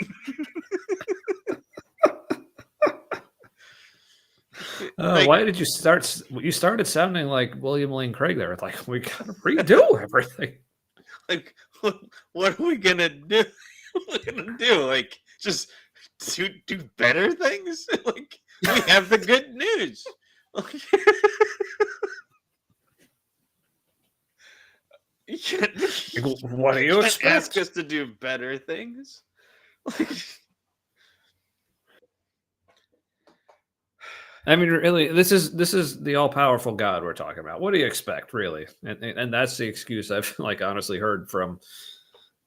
Why did you start? You started sounding like William Lane Craig there. It's like, we got to redo everything. Like, what are we gonna do? What are we gonna do? Like, just do better things? Like, we have the good news. What do you expect? Ask us to do better things? I mean, really, this is the all-powerful God we're talking about. What do you expect, really? And that's the excuse I've honestly heard from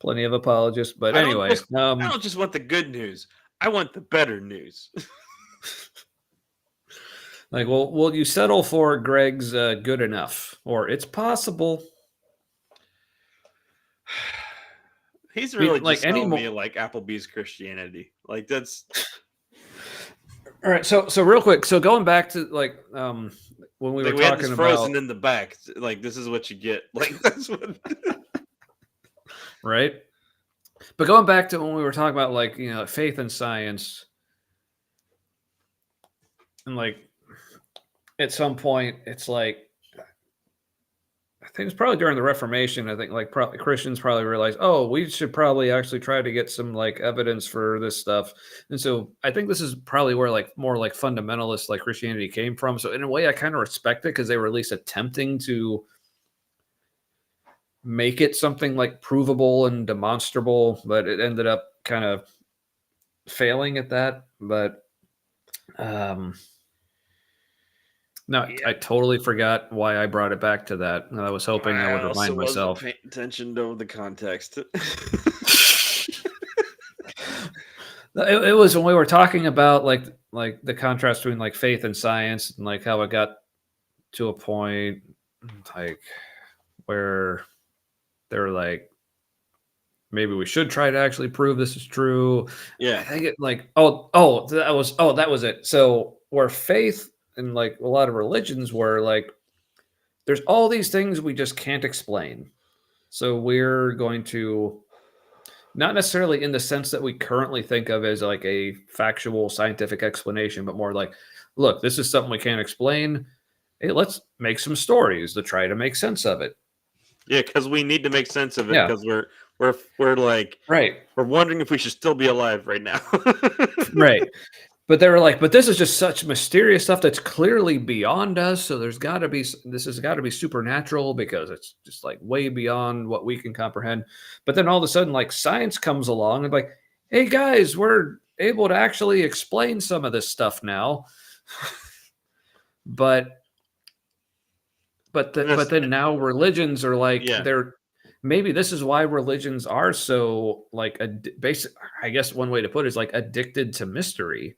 plenty of apologists. But anyway, I don't just want the good news. I want the better news. Will you settle for Greg's good enough, or it's possible? He's really just telling me like Applebee's Christianity. Like that's. All right, so real quick, so going back to when we were talking about frozen in the back, like this is what you get, like that's what, right? But going back to when we were talking about faith and science, and at some point it's I think it's probably during the Reformation. I think probably Christians probably realized, we should probably actually try to get some evidence for this stuff. And so I think this is probably where more fundamentalist Christianity came from. So in a way, I kind of respect it because they were at least attempting to make it something like provable and demonstrable, but it ended up kind of failing at that. But no, Yeah. I totally forgot why I brought it back to that. I was hoping I would remind myself. Paying attention to the context. It was when we were talking about like the contrast between like faith and science, and like how it got to a point like where they're like, maybe we should try to actually prove this is true. Yeah. I think it like that was it. So where faith and like a lot of religions were like, there's all these things we just can't explain. So we're going to, not necessarily in the sense that we currently think of as like a factual scientific explanation, but more like, look, this is something we can't explain. Hey, let's make some stories to try to make sense of it. Yeah, because we need to make sense of it Yeah. because we're like Right. we're wondering if we should still be alive right now. Right. But they were like, but this is just such mysterious stuff that's clearly beyond us. So this has got to be supernatural because it's just like way beyond what we can comprehend. But then all of a sudden, like science comes along and like, hey guys, we're able to actually explain some of this stuff now. but then now religions are like, maybe this is why religions are so like basic. I guess one way to put it is like addicted to mystery.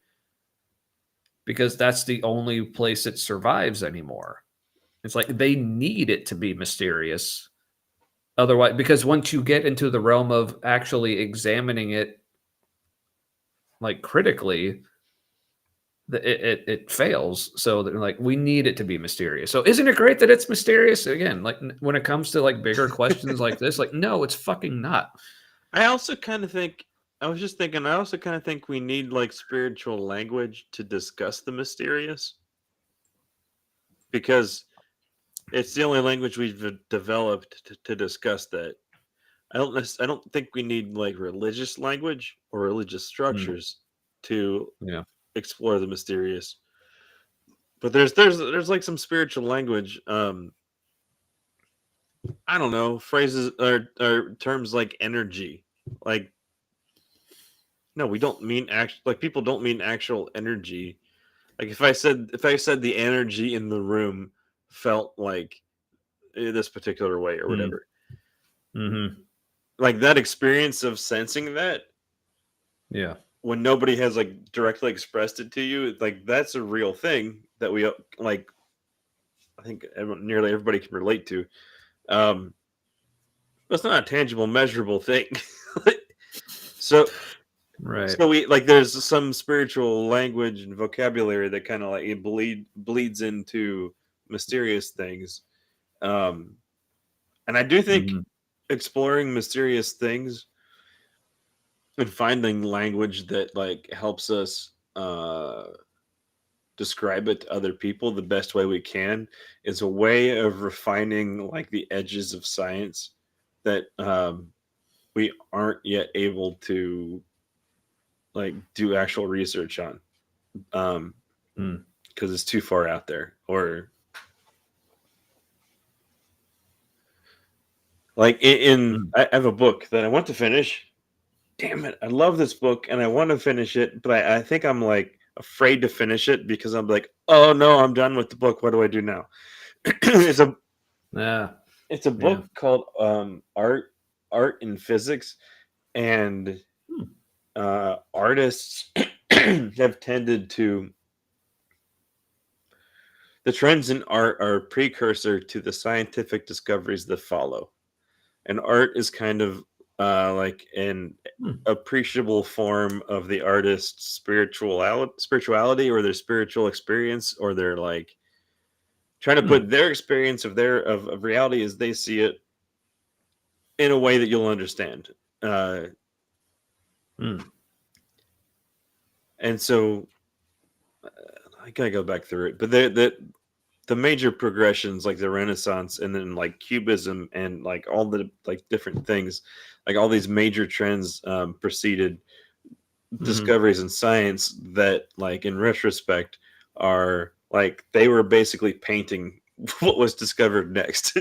Because that's the only place it survives anymore. It's like they need it to be mysterious. Otherwise, because once you get into the realm of actually examining it like critically, it fails. So they're like, we need it to be mysterious. So isn't it great that it's mysterious? Again, like when it comes to like bigger questions like this, like, no, it's fucking not. I also kind of think we need like spiritual language to discuss the mysterious because it's the only language we've developed to discuss that. I don't think we need like religious language or religious structures to explore the mysterious. But there's like some spiritual language. I don't know, phrases or terms like energy, like. No, we don't mean people don't mean actual energy. Like if I said the energy in the room felt like this particular way or whatever. Mm-hmm. Like that experience of sensing that. Yeah. When nobody has like directly expressed it to you, like that's a real thing that we like. I think nearly everybody can relate to. It's not a tangible, measurable thing. So. Right. So we like there's some spiritual language and vocabulary that kind of like it bleeds into mysterious things. And I do think exploring mysterious things and finding language that like helps us describe it to other people the best way we can is a way of refining like the edges of science that we aren't yet able to like do actual research on because it's too far out there or like I have a book that I want to finish. Damn it, I love this book and I want to finish it, but I think I'm like afraid to finish it because I'm like, oh no, I'm done with the book, what do I do now? It's a book called Art in Physics, and artists have tended to the trends in art are precursor to the scientific discoveries that follow, and art is kind of like an appreciable form of the artist's spirituality or their spiritual experience, or their like trying to put their experience of reality as they see it in a way that you'll understand. And so I gotta go back through it, but the major progressions like the Renaissance and then like Cubism and like all the like different things, like all these major trends preceded discoveries in science that like in retrospect are like they were basically painting what was discovered next.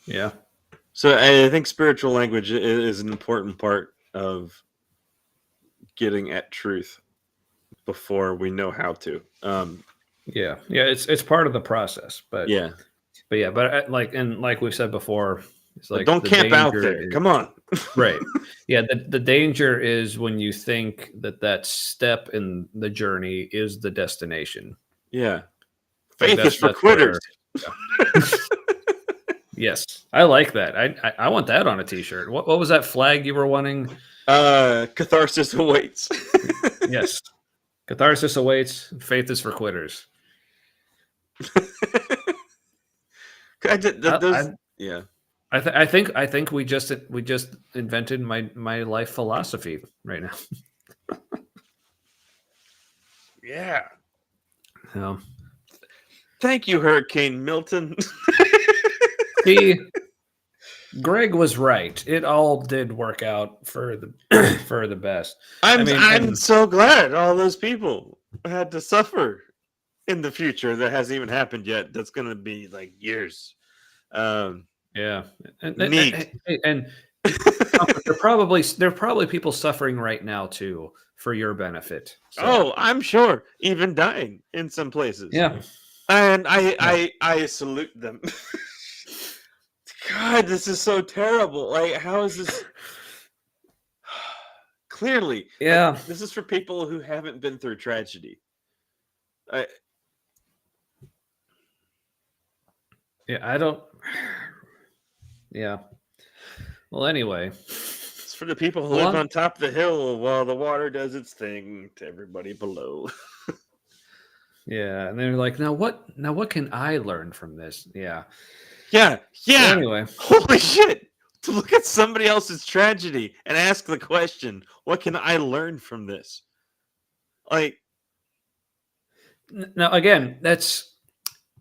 Yeah. So I think spiritual language is an important part of getting at truth before we know how to. Yeah. It's part of the process, but Yeah, like we've said before, it's but like don't the camp out danger there. Come on. right. Yeah, the danger is when you think that step in the journey is the destination. Yeah, Like faith is for that's quitters. where yeah. Yes. I like that. I want that on a t-shirt. What was that flag you were wanting? Catharsis awaits. Yes. Catharsis awaits, faith is for quitters. I, Yeah. I think we just invented my life philosophy right now. Yeah. So, Thank you, Hurricane Milton. see, Greg was right. It all did work out for the for the best. I'm so glad all those people had to suffer in the future that hasn't even happened yet. That's going to be like years. Yeah, Neat. and there are probably people suffering right now too for your benefit. So. Oh, I'm sure, even dying in some places. Yeah, and I salute them. God, this is so terrible. Like, how is this? Clearly, yeah. like, this is for people who haven't been through tragedy. Yeah, I don't. Yeah. Well, anyway, it's for the people who live on top of the hill while the water does its thing to everybody below. Yeah, and they're like, now what can I learn from this? Yeah. Yeah. So anyway, holy shit! To look at somebody else's tragedy and ask the question, "What can I learn from this?" Like, now again, that's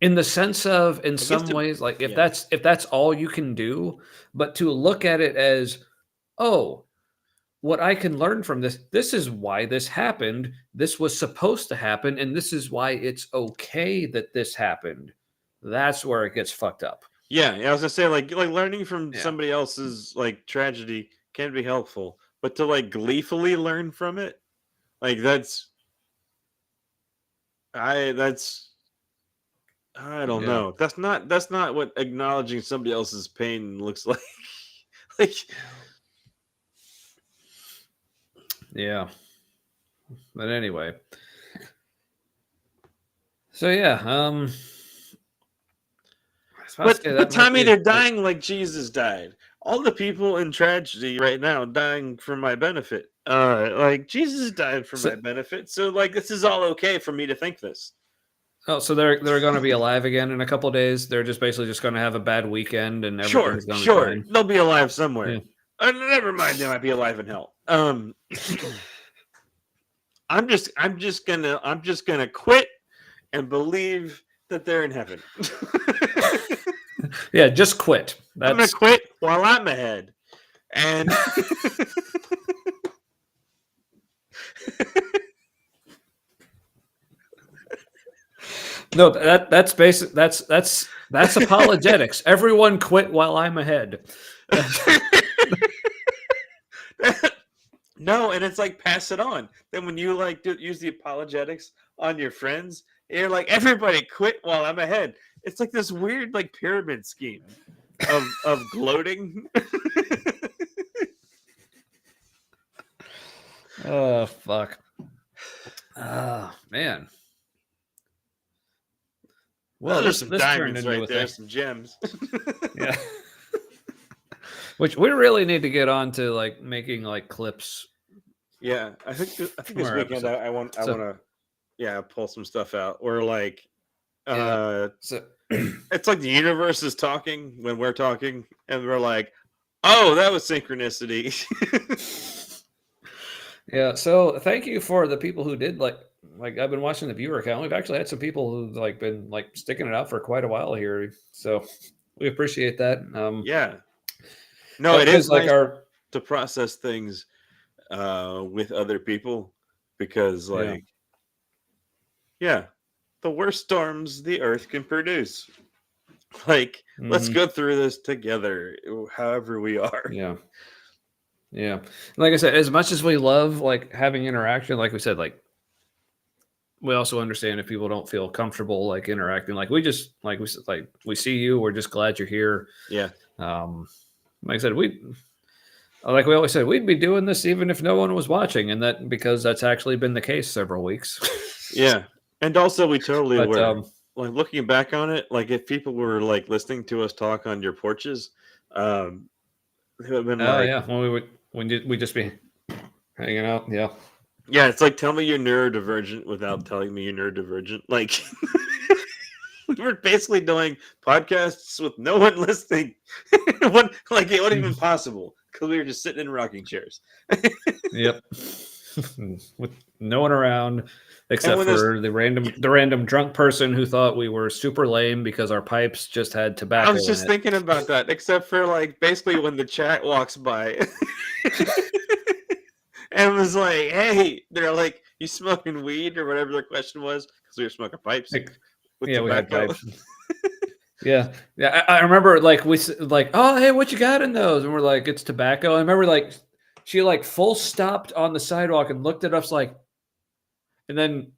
in the sense of, in some ways, like if that's all you can do, but to look at it as, oh, what I can learn from this is why this happened. This was supposed to happen, and this is why it's okay that this happened. That's where it gets fucked up. Yeah, I was gonna say like learning from somebody else's like tragedy can be helpful, but to like gleefully learn from it, like that's I don't know. That's not what acknowledging somebody else's pain looks like. Like, yeah. But anyway. So yeah, but Tommy, they're dying like Jesus died. All the people in tragedy right now dying for my benefit. Like Jesus died for my benefit, so like this is all okay for me to think this. Oh, so they're going to be alive again in a couple of days. They're just basically just going to have a bad weekend and everything's going to be fine. They'll be alive somewhere. Yeah. Never mind, they might be alive in hell. I'm just gonna quit and believe that they're in heaven. Yeah, just quit. I'm gonna quit while I'm ahead, and no, that's basic. That's apologetics. Everyone quit while I'm ahead. No, and it's like pass it on. Then when you like use the apologetics on your friends, you're like everybody quit while I'm ahead. It's like this weird like pyramid scheme of gloating. Oh fuck. Oh man. Well, there's some diamonds right there, some gems. Yeah. Which we really need to get on to like making like clips. Yeah, I think this weekend I want to pull some stuff out. Or like it's like the universe is talking when we're talking, and we're like, oh, that was synchronicity. Yeah, so thank you for the people who did like I've been watching the viewer count. We've actually had some people who've like been like sticking it out for quite a while here. So we appreciate that. Yeah. No, it is like nice to process things with other people because like the worst storms the earth can produce. Like, let's Mhm. go through this together, however we are. Yeah. Yeah. Like I said, as much as we love like having interaction, like we said, like we also understand if people don't feel comfortable like interacting. Like we just like we said, like we see you, we're just glad you're here. Yeah. Like I said, like we always said, we'd be doing this even if no one was watching, and that because that's actually been the case several weeks. Yeah. And also, we totally But were. Like, looking back on it, like, if people were, like, listening to us talk on your porches, they would have been oh like, yeah, when we just be hanging out, yeah. yeah, it's like, tell me you're neurodivergent without telling me you're neurodivergent. Like, we were basically doing podcasts with no one listening. Like, it wasn't even possible because we were just sitting in rocking chairs. Yep. With no one around except when there's- for the random drunk person who thought we were super lame because our pipes just had tobacco. I was just in it. thinking about that, except for, like, basically when the chat walks by and was like, hey, they're like, you smoking weed or whatever the question was, because we were smoking pipes Like, with yeah, we had tobacco. pipes. Yeah. I remember like like, oh hey, what you got in those? And we're like, it's tobacco. I remember like she like full stopped on the sidewalk and looked at us like, and then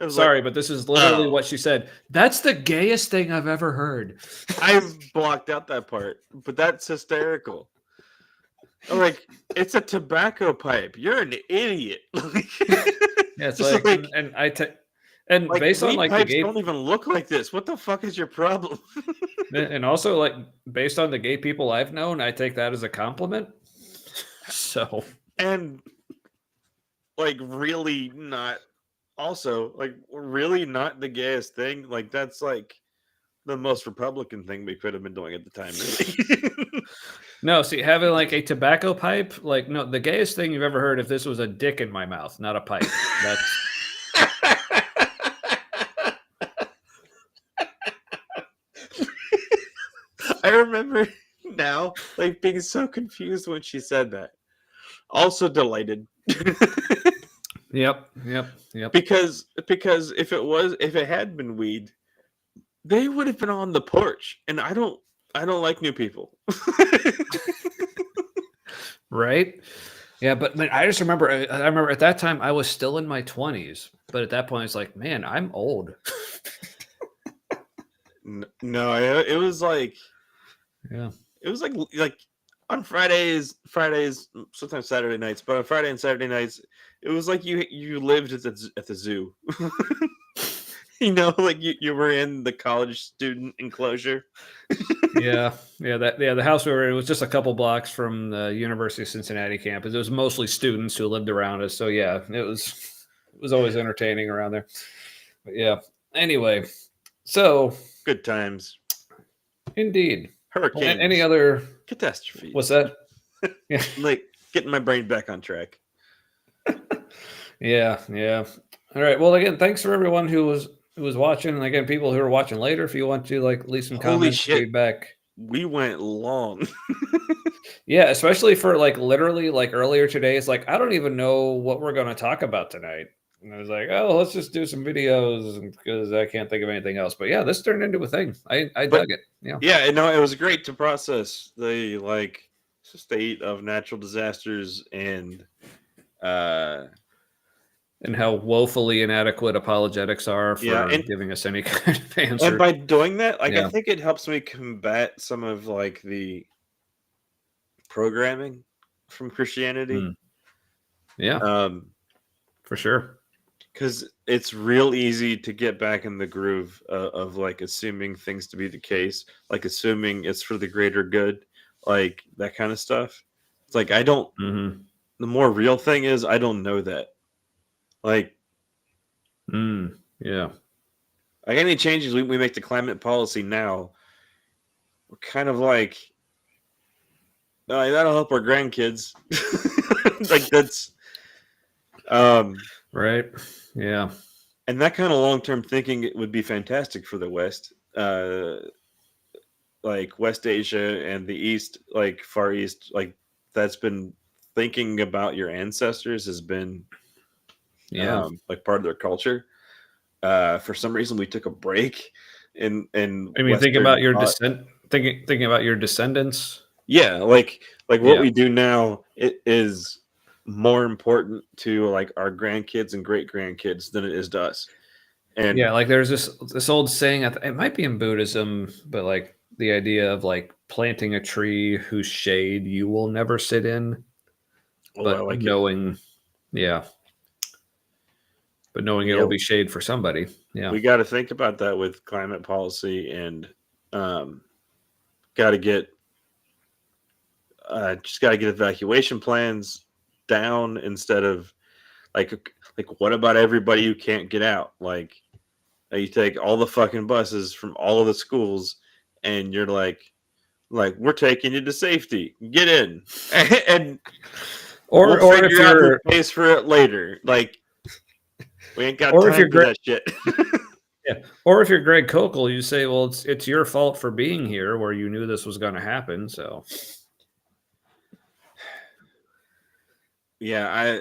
It was sorry, like, but this is literally oh. what she said. That's the gayest thing I've ever heard. I've blocked out that part, but that's hysterical. Like, it's a tobacco pipe. You're an idiot. Yeah, it's Just like, and and like, based on weed like the pipes gay, don't even look like this. What the fuck is your problem? and also like based on the gay people I've known, I take that as a compliment. So, And like, really not. Also, like, really not the gayest thing. Like, that's like the most Republican thing we could have been doing at the time. Really. no, see, having like a tobacco pipe, like no, the gayest thing you've ever heard if this was a dick in my mouth, not a pipe. That's I remember now, like, being so confused when she said that. Also delighted. yep. because if it had been weed, they would have been on the porch, and I don't like new people. Right? Yeah, but man, I just remember. I remember at that time I was still in my 20s, but at that point it's like, man, I'm old. No, it was like, Yeah. it was like on Fridays, sometimes Saturday nights, but on Friday and Saturday nights, it was like you lived at the zoo. You know, like you were in the college student enclosure. Yeah, the house we were in was just a couple blocks from the University of Cincinnati campus. It was mostly students who lived around us. So yeah, it was always entertaining around there. But yeah. Anyway, so Good times. indeed. Hurricanes. Any other catastrophes. what's that? Yeah. Like, getting my brain back on track. Yeah. All right. Well, again, thanks for everyone who was watching, and again, people who are watching later. If you want to like leave some Holy comments, shit. feedback. We went long. Yeah, especially for like literally like earlier today. It's like I don't even know what we're going to talk about tonight. And I was like, oh, let's just do some videos because I can't think of anything else. But yeah, this turned into a thing. I dug it. Yeah. Yeah, no, it was great to process the like state of natural disasters and how woefully inadequate apologetics are for giving us any kind of answer. And by doing that, like, Yeah. I think it helps me combat some of like the programming from Christianity. Yeah. For sure. Because it's real easy to get back in the groove of like assuming things to be the case, like assuming it's for the greater good, like that kind of stuff. It's like I don't. Mm-hmm. The more real thing is I don't know that. Like, yeah. Like any changes we make to climate policy now, we're kind of like, that'll help our grandkids. Like that's, right. Yeah. And that kind of long-term thinking would be fantastic for the West, like West Asia and the East, like Far East, like that's been thinking about your ancestors has been, like part of their culture. For some reason, we took a break in I mean, think Western about your thought. thinking about your descendants. Yeah, like what Yeah. we do now, it is more important to like our grandkids and great grandkids than it is to us. And Yeah, like there's this old saying. It might be in Buddhism, but like the idea of like planting a tree whose shade you will never sit in, I but like it. knowing, yeah, but knowing Yeah. it'll be shade for somebody. Yeah, We got to think about that with climate policy, and got to get just got to get evacuation plans down instead of like what about everybody who can't get out? Like you take all the fucking buses from all of the schools, and you're like we're taking you to safety. Get in, and or we'll if figure out who you're pays for it later. Like we ain't got or if time you're for that shit. yeah, or if you're Greg Kokel, you say, well, it's your fault for being here where you knew this was going to happen. So Yeah,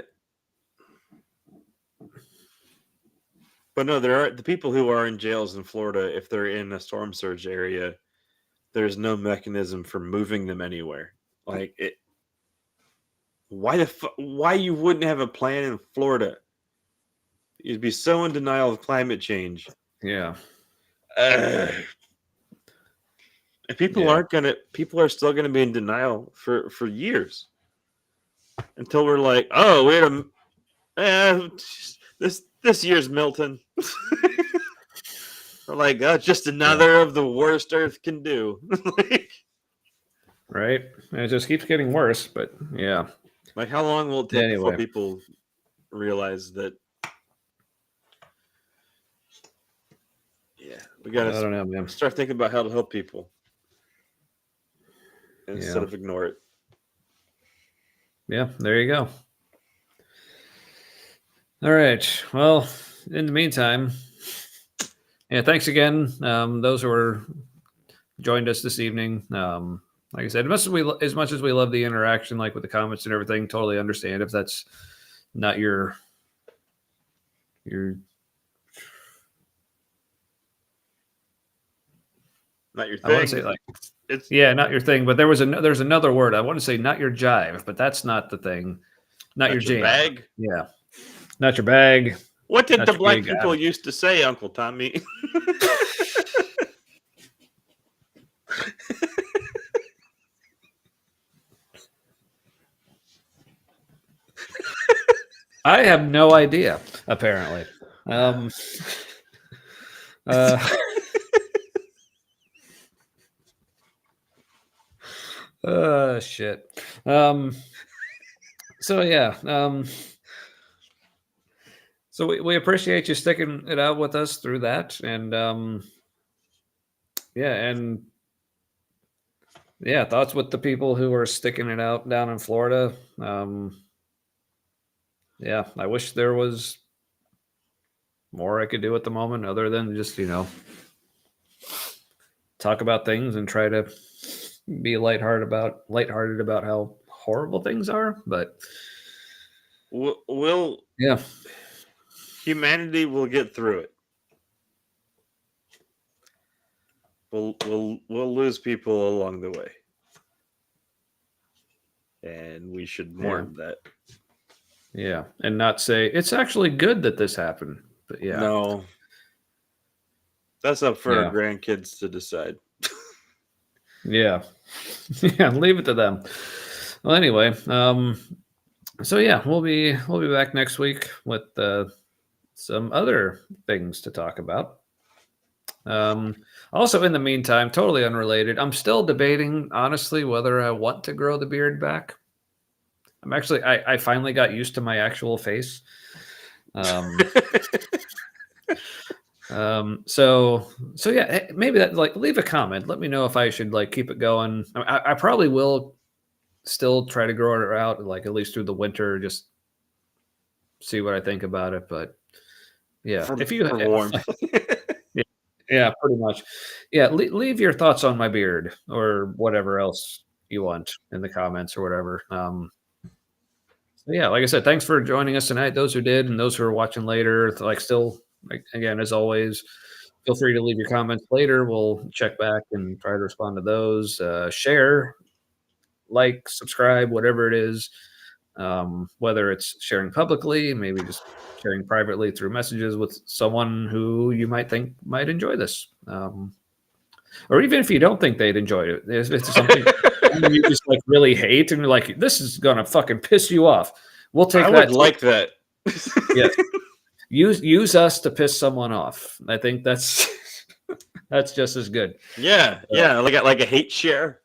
but no, there are the people who are in jails in Florida. If they're in a storm surge area, there's no mechanism for moving them anywhere. Like it, why you wouldn't have a plan in Florida? You'd be so in denial of climate change. yeah, And people Yeah. people are still gonna be in denial for years until we're like, oh, wait a this year's Milton. We're like, oh, just another of the worst Earth can do. right. And it just keeps getting worse. But yeah, Like, how long will it take before Anyway. people realize that? Yeah, we I gotta don't know, man. start thinking about how to help people instead Yeah. of ignore it. Yeah, there you go. All right. Well, in the meantime, yeah, thanks again. Those who are joined us this evening. Like I said, as much as we love the interaction, like with the comments and everything, totally understand if that's not your Not your I want thing. to say like It's not your thing, but there's another word. I want to say not your jive, but that's not the thing. Not your jam. bag. Yeah. Not your bag. What did Not the your black gig. people used to say, Uncle Tommy? I have no idea, apparently. Shit. So yeah. So we appreciate you sticking it out with us through that, and thoughts with the people who are sticking it out down in Florida. I wish there was more I could do at the moment other than just talk about things and try to be lighthearted about how horrible things are. But humanity will get through it. We'll lose people along the way, and we should mourn that. Yeah, and not say it's actually good that this happened. But yeah, no, that's up for our grandkids to decide. Yeah, leave it to them. Well, anyway, so yeah, we'll be back next week with some other things to talk about. Also, in the meantime, totally unrelated, I'm still debating, honestly, whether I want to grow the beard back. I'm actually, I finally got used to my actual face. So yeah, maybe that, like, leave a comment. Let me know if I should like keep it going. I probably will still try to grow it out, like at least through the winter, just see what I think about it. But yeah, if you warm. Yeah, pretty much. Yeah, leave your thoughts on my beard or whatever else you want in the comments or whatever. So yeah, like I said, thanks for joining us tonight. Those who did and those who are watching later, like still, like, again, as always, feel free to leave your comments later. We'll check back and try to respond to those. Share, like, subscribe, whatever it is. Whether it's sharing publicly, maybe just sharing privately through messages with someone who you might think might enjoy this. Or even if you don't think they'd enjoy it, if it's something you just like really hate and you're like, this is gonna fucking piss you off. We'll take I that. would like that. Yes. Use us to piss someone off. I think that's that's just as good. Yeah, like a hate share.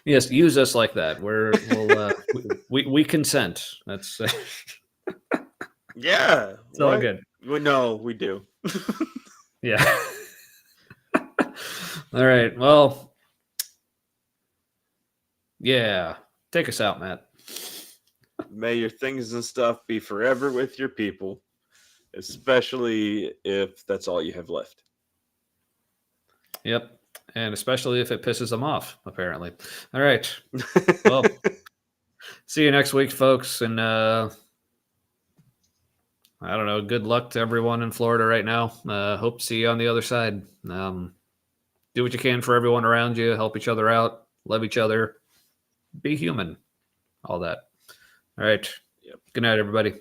Yes, use us like that. We consent. That's Yeah, it's all good. No, we do. Yeah. All right. Well, yeah. Take us out, Matt. May your things and stuff be forever with your people, especially if that's all you have left. Yep. And especially if it pisses them off, apparently. All right. Well, see you next week, folks. And I don't know. Good luck to everyone in Florida right now. Hope to see you on the other side. Do what you can for everyone around you. Help each other out. Love each other. Be human. All that. All right. Yep. Good night, everybody.